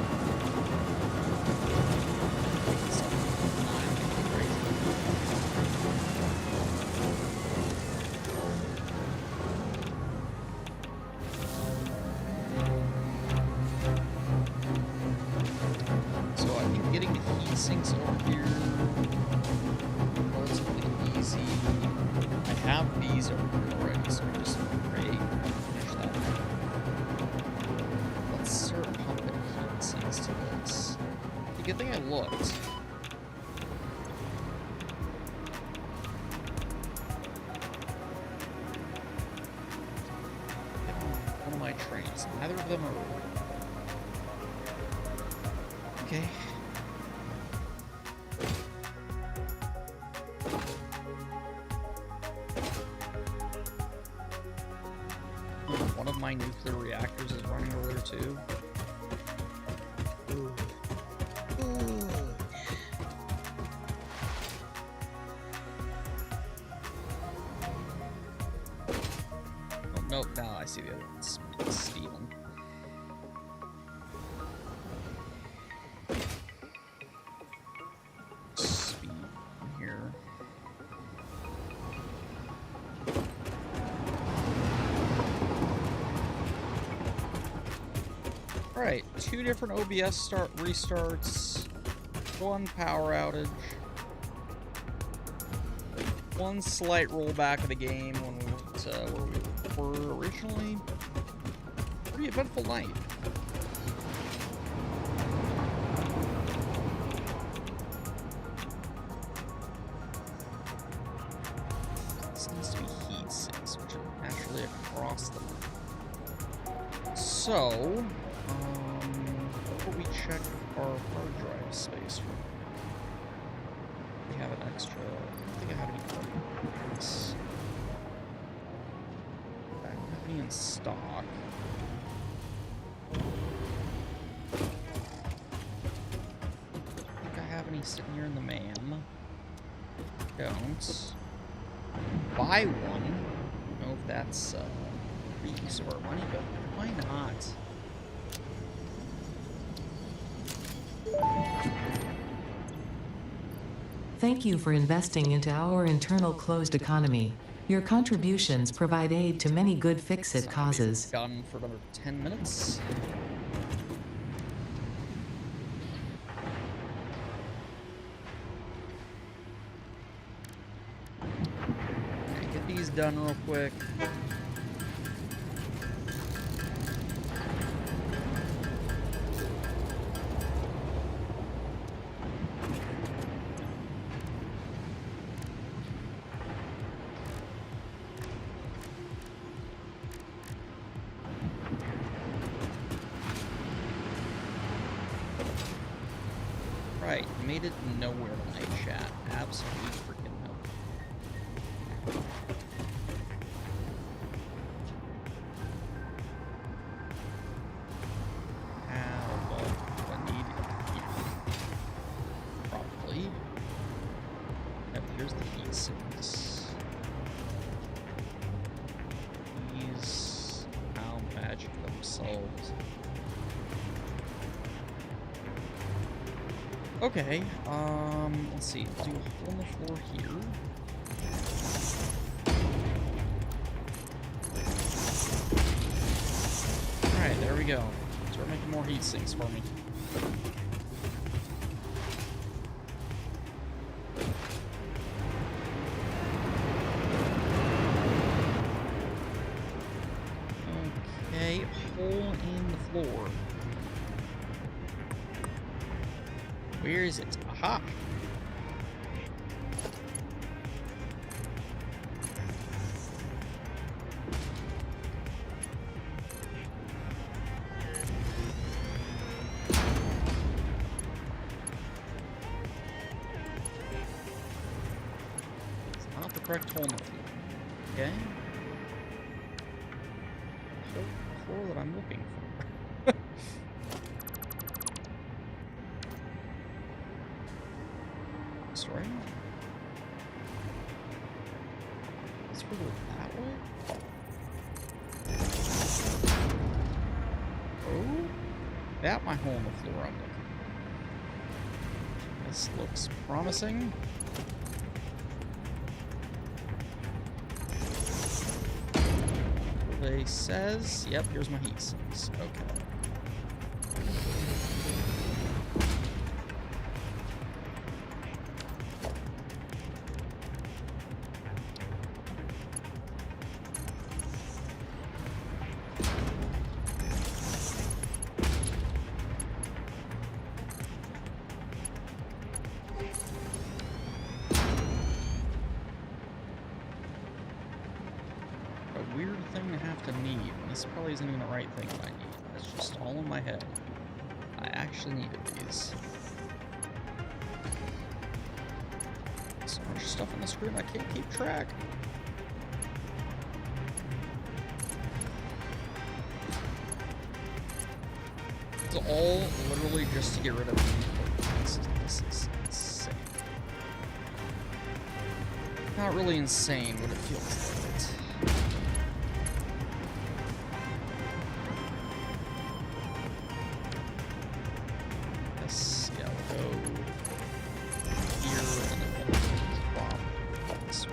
So I think getting the heat sinks over here relatively easy. I have these over here already, so I'm just great. Finish that. Let's start pumping heat sinks to this. The good thing I looked. One of my trains. Neither of them are. Okay. One of my nuclear reactors is running over there too. Ooh. Ooh. Oh, nope, now I see the other ones. Steven. Speed here. Alright, 2 different OBS restarts, 1 power outage, 1 slight rollback of the game when we went where we were originally. Pretty eventful night. This needs to be heat sinks, which are naturally across the map. So, before we check our hard drive space, we have an extra. I don't think I have any cards. I don't have any in stock. I think I have any sitting here in the MAM. Don't. Buy one. I don't know if that's the use of our money, but why not? Thank you for investing into our internal closed economy. Your contributions provide aid to many good fix-it causes. Done for another 10 minutes. Okay, get these done real quick. Right, made it nowhere tonight, chat. Absolutely freaking nowhere. How low do I need it? Okay, let's see. Do a hole in the floor here. Alright, there we go. Start making more heat sinks for me. Okay, hole in the floor. Where is it? Aha! It's not the correct hole in the floor. Okay? Hole in the floor that I'm looking for. Story? Let's go that way. Oh, that my hole in the floor I'm looking. This looks promising. Relay says, yep, here's my heat sinks. Okay. Weird thing to have to need. This probably isn't even the right thing that I need. It's just all in my head. I actually needed these. So much stuff on the screen I can't keep track. It's all literally just to get rid of this. This is insane. Not really insane, but it feels like it. Yeah, we'll go here and then we'll drop this way.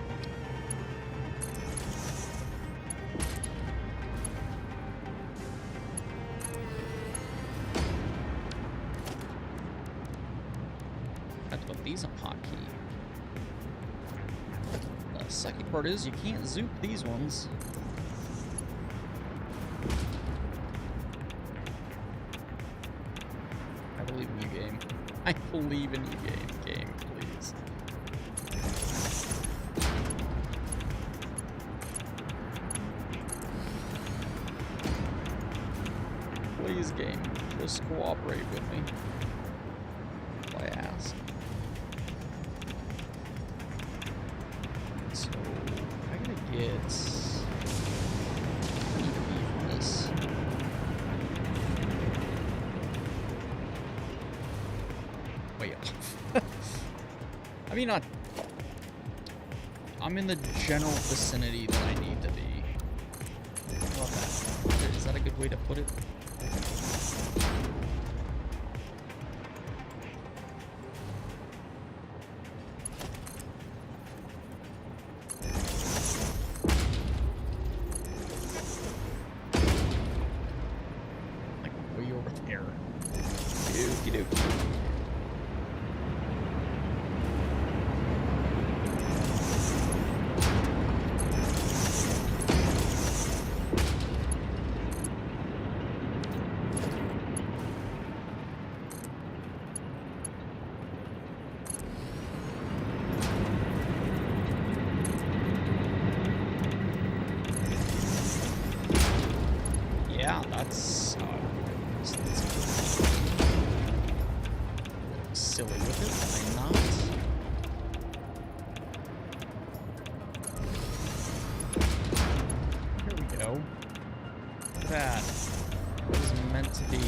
I have to put these on hotkey. The second part is you can't zoop these ones. I believe in you, game. I believe in you, game. Game, please. Please, game. Just cooperate with me. If I ask. So, I gotta get... I need to be from this. Way off. I mean, not... I'm in the general vicinity that I need to be. How about that? Is that a good way to put it? Like way over there. Okie dokie. Yeah, that's silly with it, am I not? Here we go. Look at that. What is meant to be.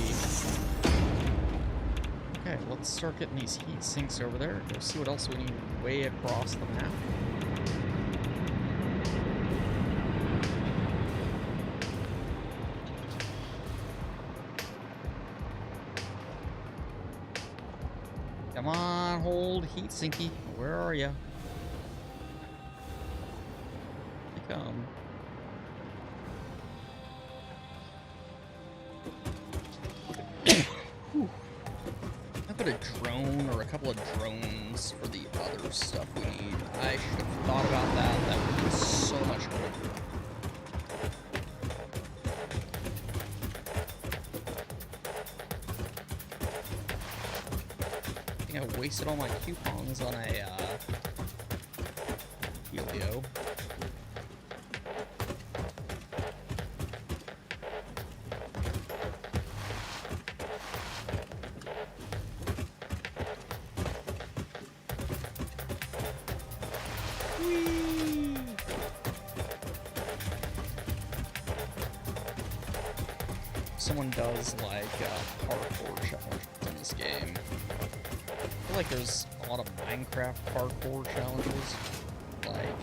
Okay, let's start getting these heat sinks over there. Go see what else we need way across the map. Come hold, heat sinky. Where are ya? Here they come. I put a drone or a couple of drones for the other stuff we need. I should have thought about that. That would be so much quicker. I think I wasted all my coupons on a Helio. Someone does like parkour challenges in this game. I feel like there's a lot of Minecraft parkour challenges. Like,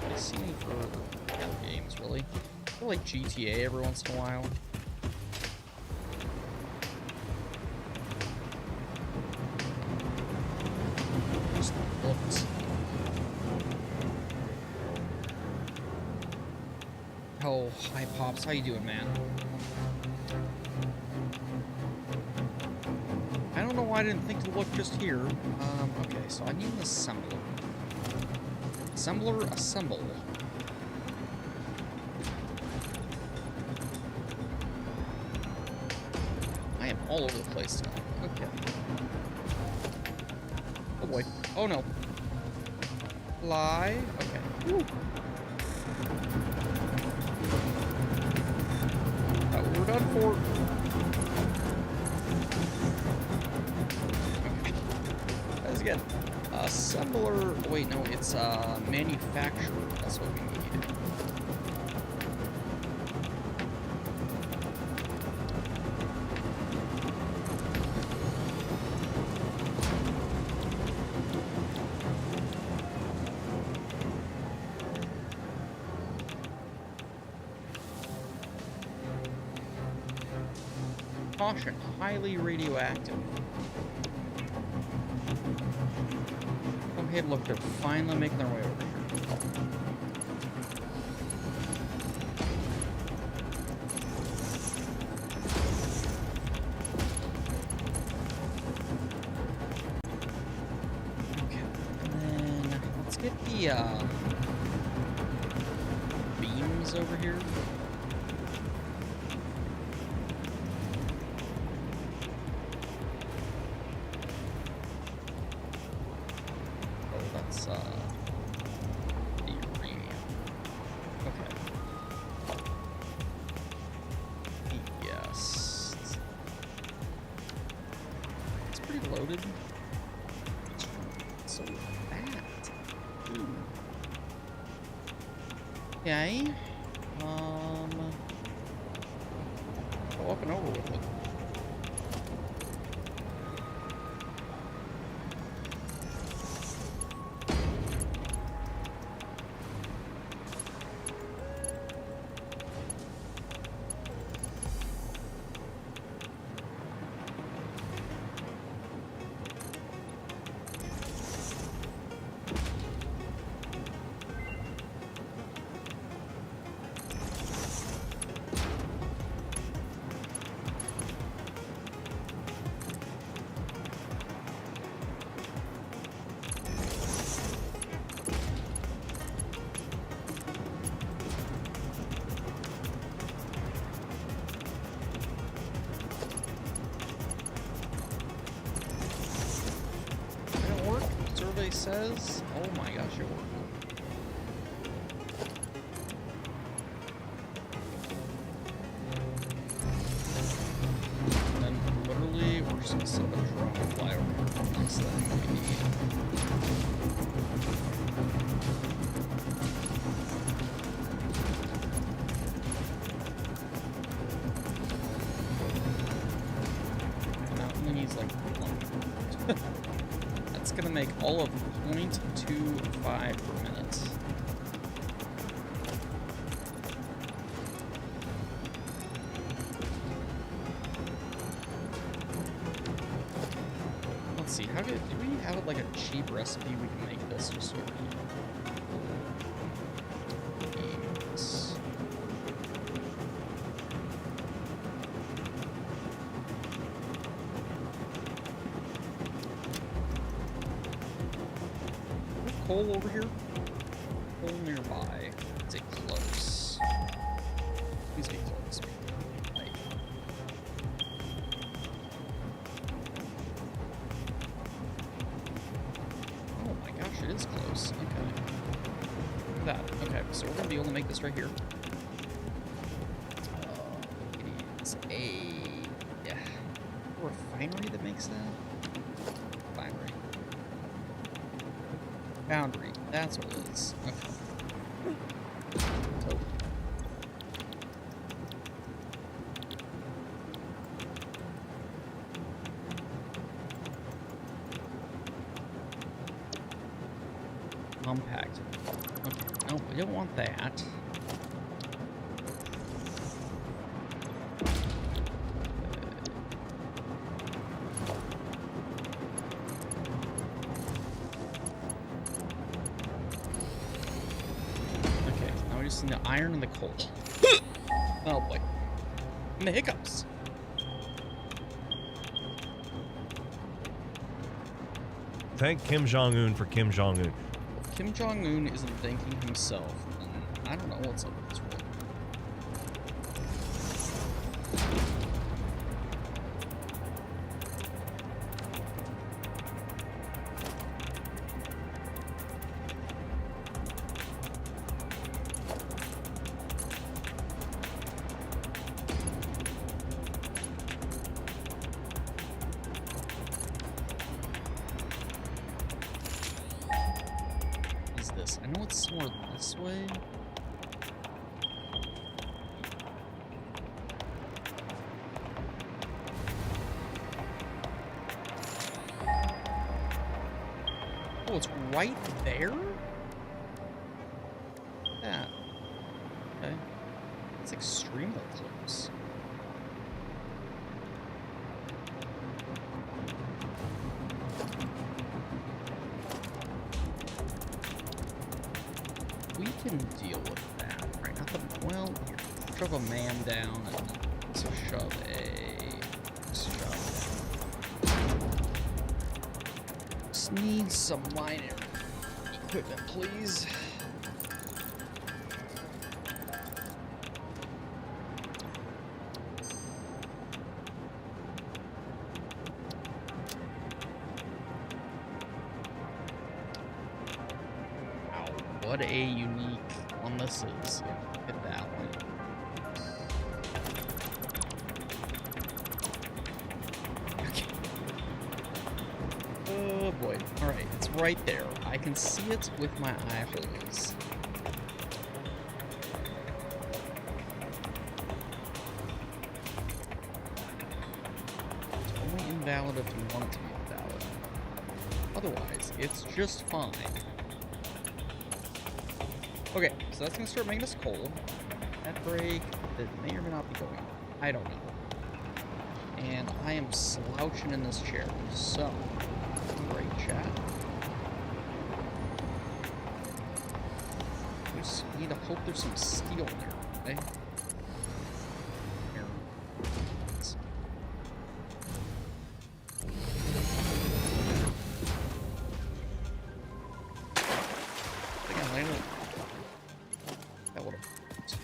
I've seen it for other games, really. I feel like GTA every once in a while. Just looked. Oh, hi Pops, how you doing, man? I don't know why I didn't think to look just here. Okay, so I need an assembler. Assembler, assemble. I am all over the place tonight. Okay. Oh boy. Oh no. Fly. Okay. Woo. We're done for. Okay. That's good. Assembler. Wait, no, it's manufacturer. That's what we need. Caution, highly radioactive. Okay, look, they're finally making their way over here. Okay, and then let's get the beams over here. The uranium. Okay. Yes. It's pretty loaded. So that. Okay. Go up and over with it. Says, oh my gosh, it worked. And then literally, we're just gonna set up a drone and fly over here for the next thing we need. Now, only needs like one. That's gonna make all of 0.25 per minute. how do we have like a cheap recipe we can make this just so Yes. Coal over here? Coal nearby. Is it close? Please be close. Like, oh my gosh, it is close. Okay. Look at that. Okay, so we're gonna be able to make this right here. It is a refinery that makes that. Refinery. Boundary. That's what it is. Okay. Totally. Compact. Okay. No, we don't want that. In the iron and the coal. Oh boy. And the hiccups. Thank Kim Jong-un for Kim Jong-un. Kim Jong-un isn't thanking himself. I don't know what's up with this world. I know it's somewhere this way. Oh, it's right there? Look at that. Okay. It's extremely close. We can deal with that, right? Not the, well, here, shove a man down and so shove Just need some minor equipment, please. What a unique one this is. Yeah, hit that one. Okay. Oh boy. Alright, it's right there. I can see it with my eye holes. It's only invalid if you want it to be invalid. Otherwise, it's just fine. Okay, so that's gonna start making us coal. That brake that may or may not be going. I don't know. And I am slouching in this chair. So, great chat. We just need to hope there's some steel there, okay? Here. I think I landed it. That would have hurt.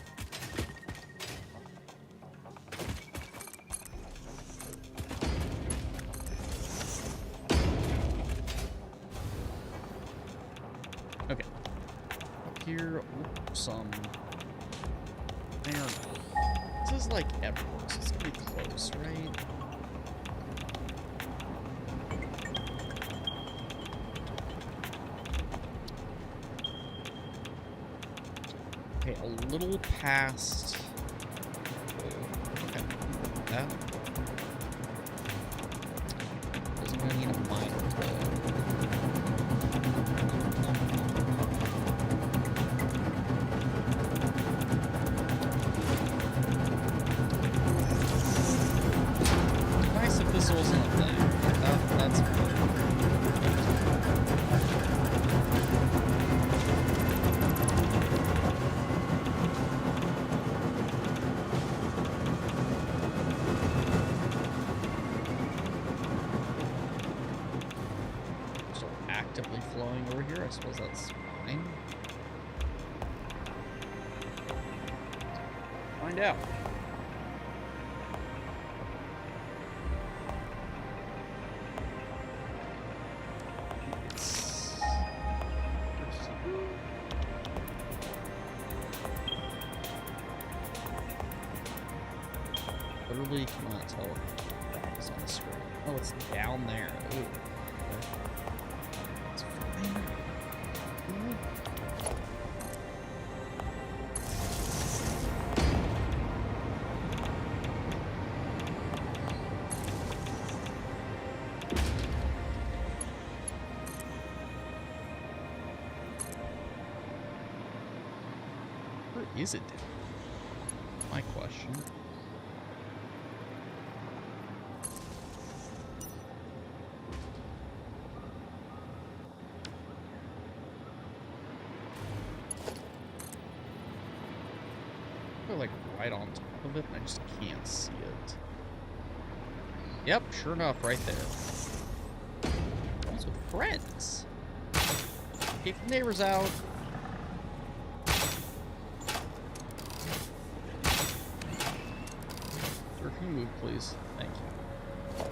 Okay. Up here, some iron. This is like everywhere, so it's gonna be close, right? Okay, a little past. Okay, that. Doesn't gonna need a miner though. Nice if this wasn't a thing. That's good. I suppose that's fine. Find out. Literally cannot tell if that is on the screen. Oh, it's down there. Ooh. Okay. It's fine. Ooh. Where is it? My question. Like right on top of it, and I just can't see it. Yep, sure enough, right there. These with friends. Kick the neighbors out. Sir, if you move, please. Thank you.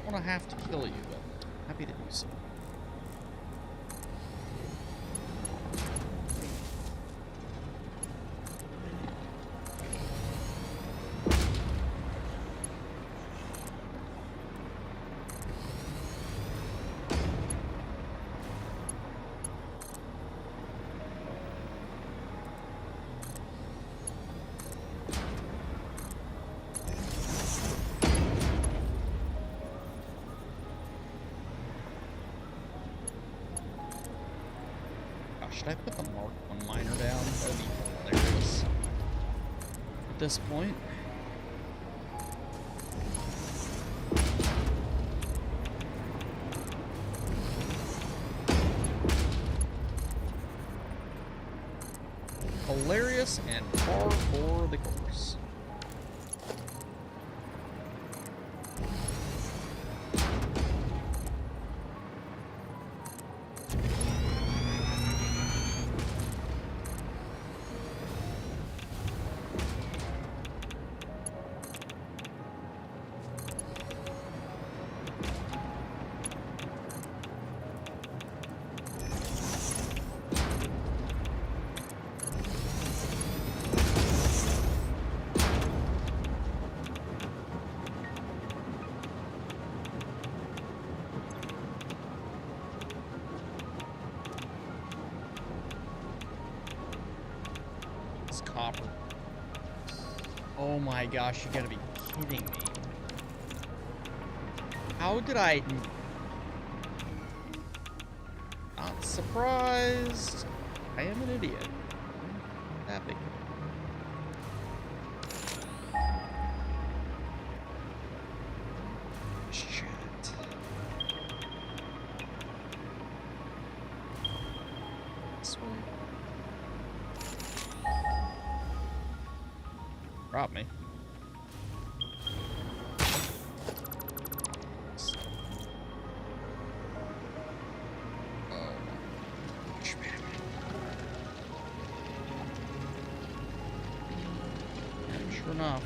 I want to have to kill you, but I'm happy to do so. Should I put the Mark 1 liner down? That would be hilarious. At this point. Hilarious and par for the course. Copper. Oh my gosh, you gotta be kidding me. How did I... Not surprised. I am an idiot. That big. Shit. This way. Drop me. Sure enough.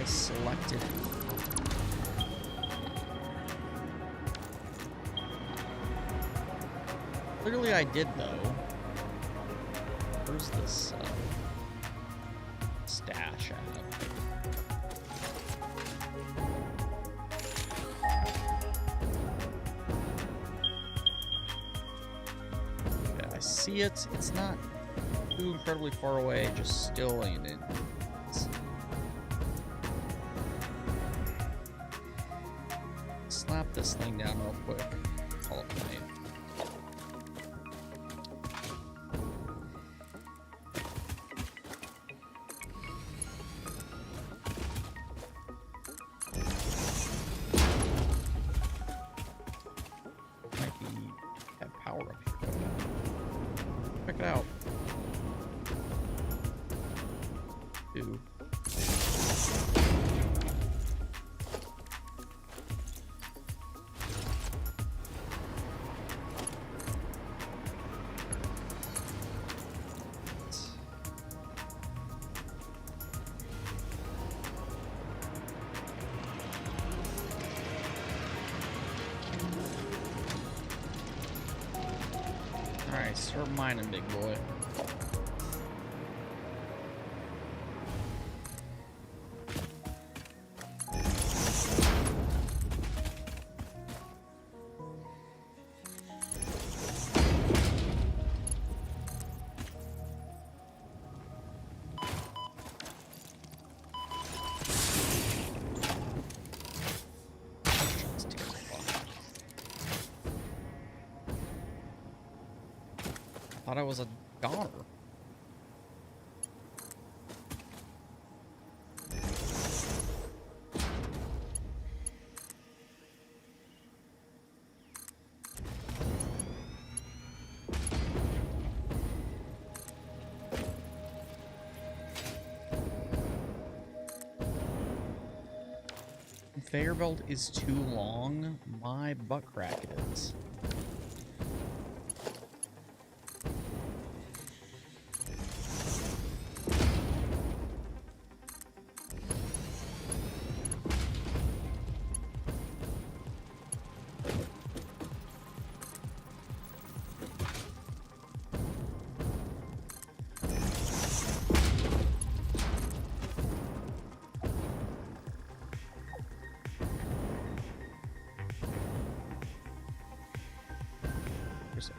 Selected. Clearly I did, though. Where's this stash at? Okay, I see it. It's not too incredibly far away, just still ain't it. Slap this thing down real quick. Call it a night. Might be have power up here. Ooh. Alright, start mining, big boy. Thought I was a daughter. Conveyor belt is too long. My butt crack it is.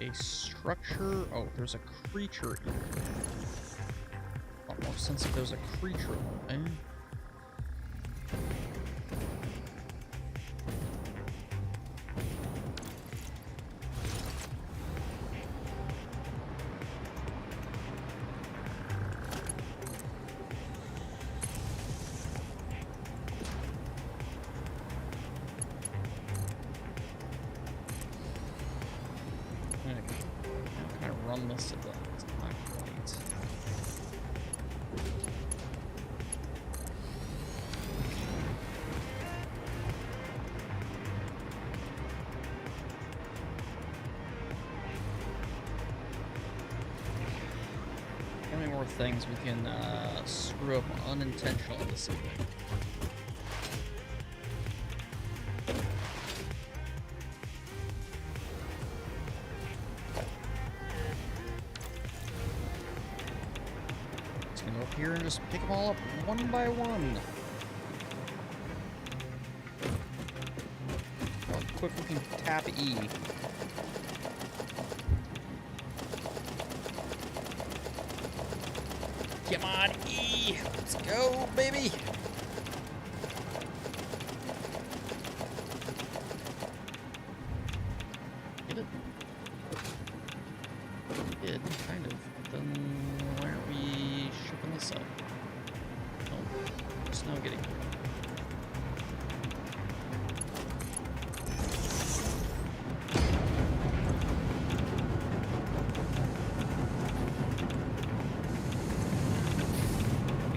A structure. Oh, there's a creature here. A lot more sense if there's a creature, eh? Run this at the time point. How many more things we can screw up unintentionally this evening? Here and just pick them all up one by one. How quick we can tap E. Come on, E. Let's go, baby. Get it? We did, kind of. Then why aren't we shipping this up? Oh, it's now getting here.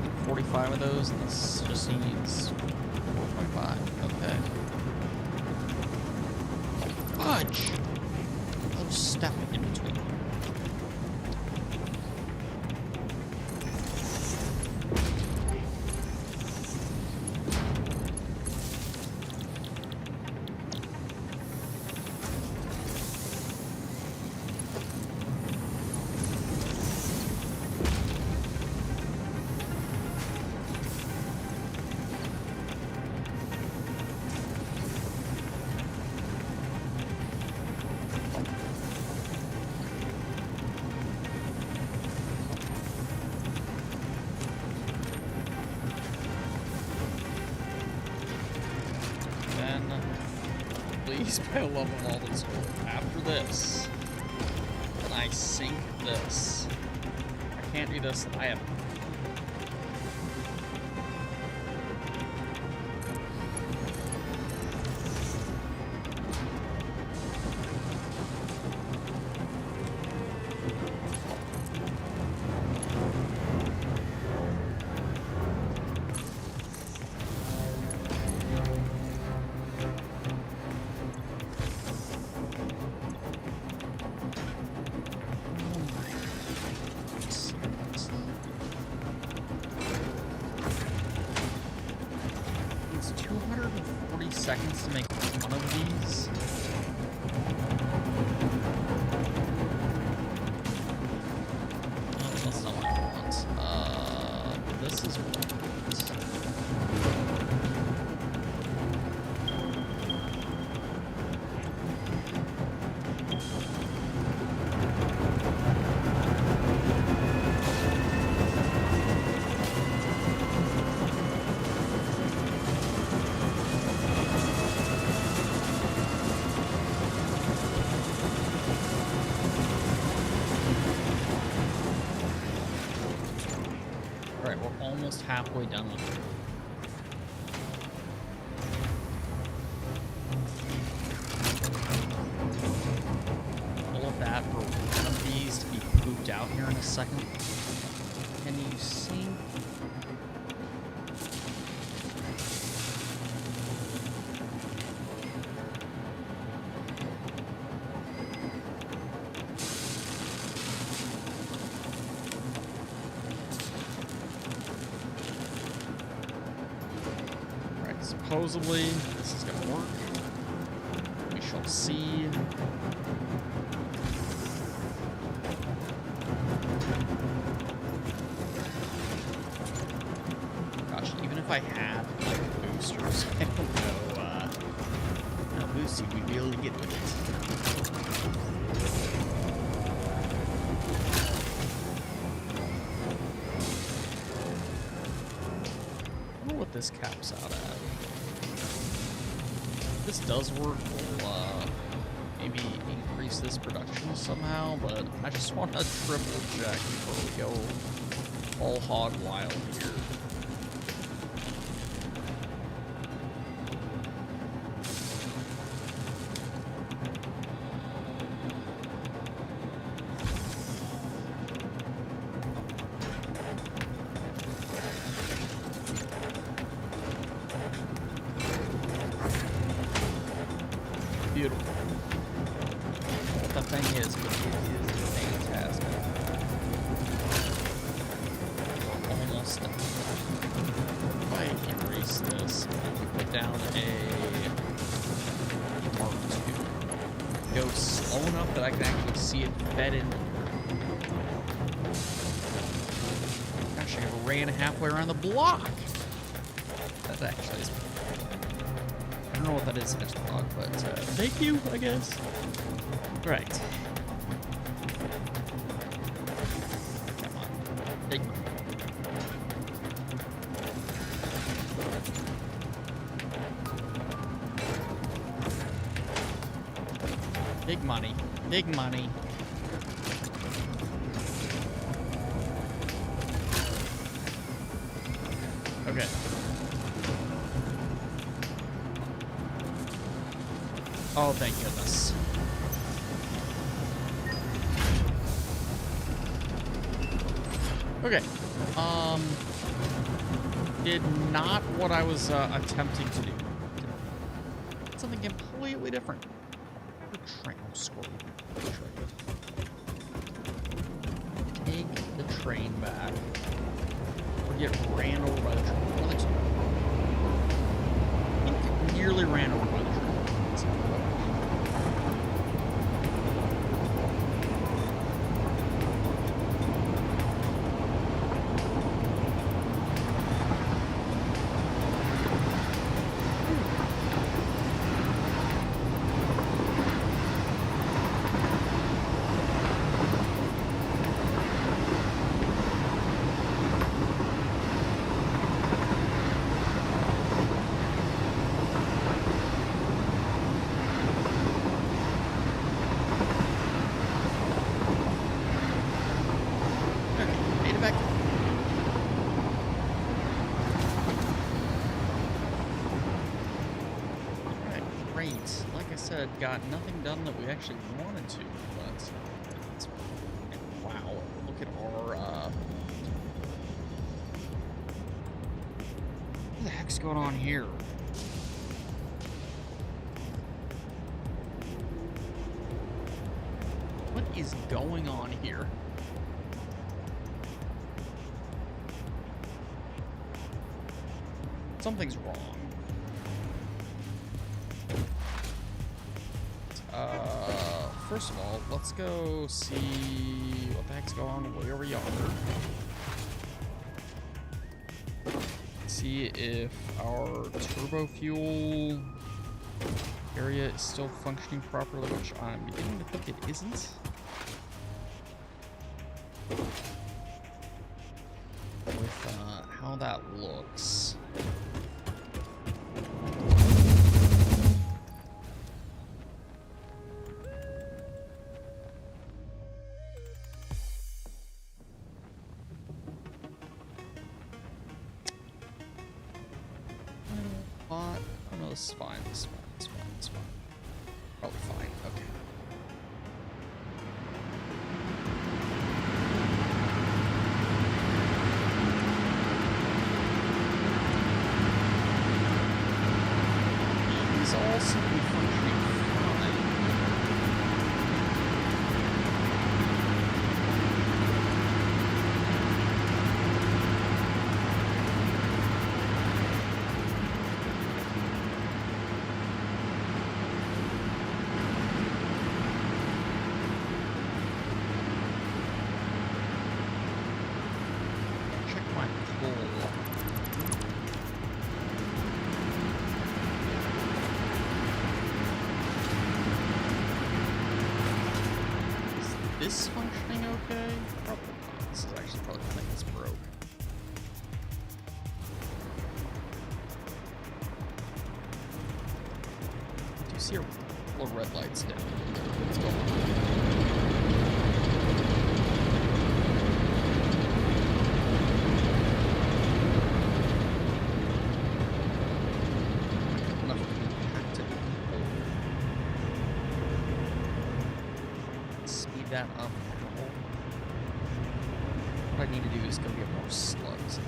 Get 45 of those, and this just needs 4.5. Okay. Fudge! I'm stepping in between. Please, by the love of all that's holy. After this, when I sink this, I can't do this. I have. seconds to make one of these. Oh, that's not what I want. This is what I want. Alright, we're almost halfway done with it. All of that for one of these to be pooped out here in a second. Can you see? Supposedly, this is going to work. We shall see. Gosh, even if I had like boosters, I don't know how boosty we'd be able to get with it. I wonder what this caps out at. If this does work, we'll maybe increase this production somehow, but I just want to triple check before we go all hog wild here. Beautiful. What the thing is, but it is fantastic. Almost done. If I erase this, we put down a Mark II. Go slow enough that I can actually see it fed in. Gosh, I ran halfway around the block. That actually is. I don't know what that is in this vlog, but thank you, I guess. Right. Come on. Big money. Big money. Big money. Okay. Oh, thank goodness. Okay. Did not what I was attempting to do. Something completely different. Train score. Take the train back. Or get ran over by the train. One of the two. I think nearly ran over by the train. Got nothing done that we actually wanted to, but it's, wow, look at our what the heck's going on here? What is going on here? Something's wrong. first of all, let's go see what the heck's going on way over yonder. See if our turbo fuel area is still functioning properly, which I'm beginning to think it isn't. With how that looks. Oh no, this is fine, this is fine, this is fine, this is fine. Probably fine, okay. These all seem to be functioning fine. Check my pull. Is this functioning okay? Probably not. This is actually probably the thing that's broke. Do you see a little red lights down? What's going on? Enough compacted speed that up now. What I need to do is go get more slugs.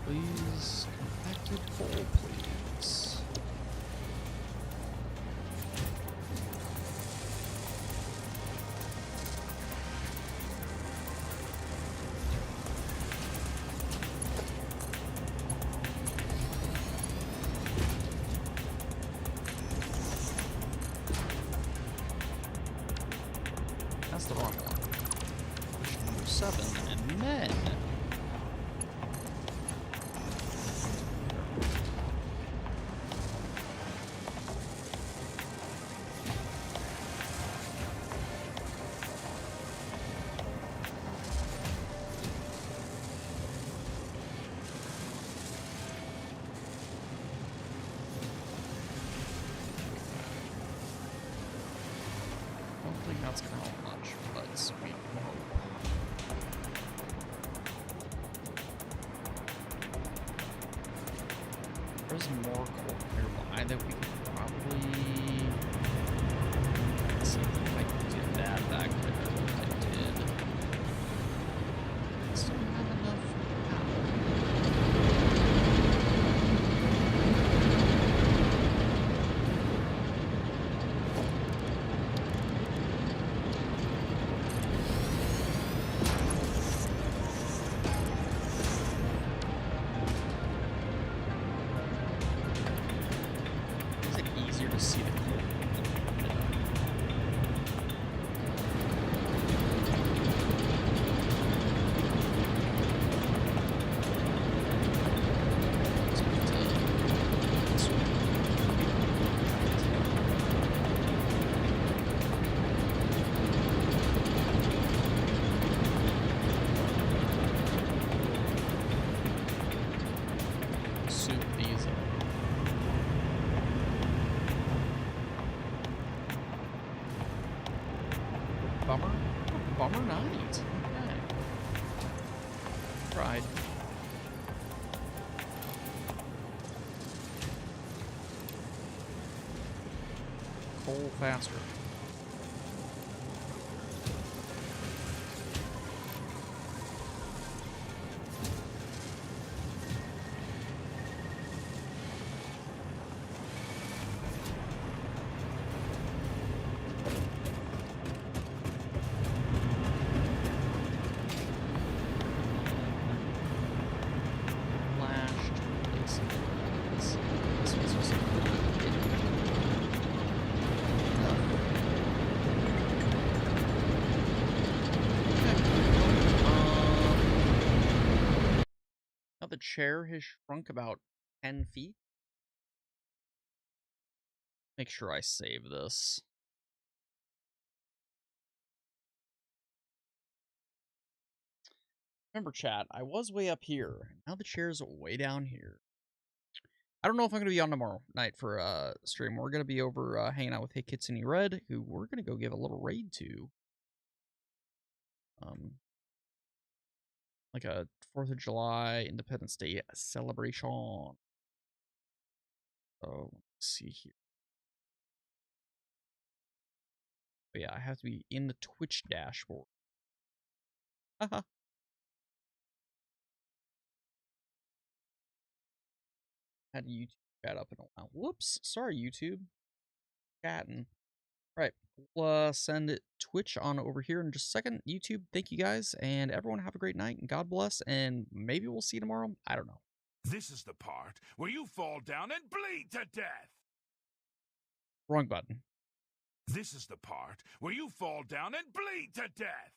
Please, compacted coal, please. That's the wrong one. Question number 7, and men. I don't think that's gonna help much, but sweet hope. There's more coal nearby that we could probably see if I can do that back there. I did. I still don't have enough bummer. Bummer night. Okay. Tried. Coal faster. The chair has shrunk about 10 feet. Make sure I save this. Remember, chat, I was way up here. Now the chair's way down here. I don't know if I'm going to be on tomorrow night for stream. We're going to be over hanging out with Hey Kitsune Red, who we're going to go give a little raid to. Like a 4th of July Independence Day celebration. So, let's see here. But yeah, I have to be in the Twitch dashboard. Haha. Had YouTube chat up in a while. Whoops. Sorry, YouTube. Chatting. Right. We'll send it Twitch on over here in just a second. YouTube, thank you guys. And everyone have a great night. And God bless. And maybe we'll see you tomorrow. I don't know. This is the part where you fall down and bleed to death. Wrong button. This is the part where you fall down and bleed to death.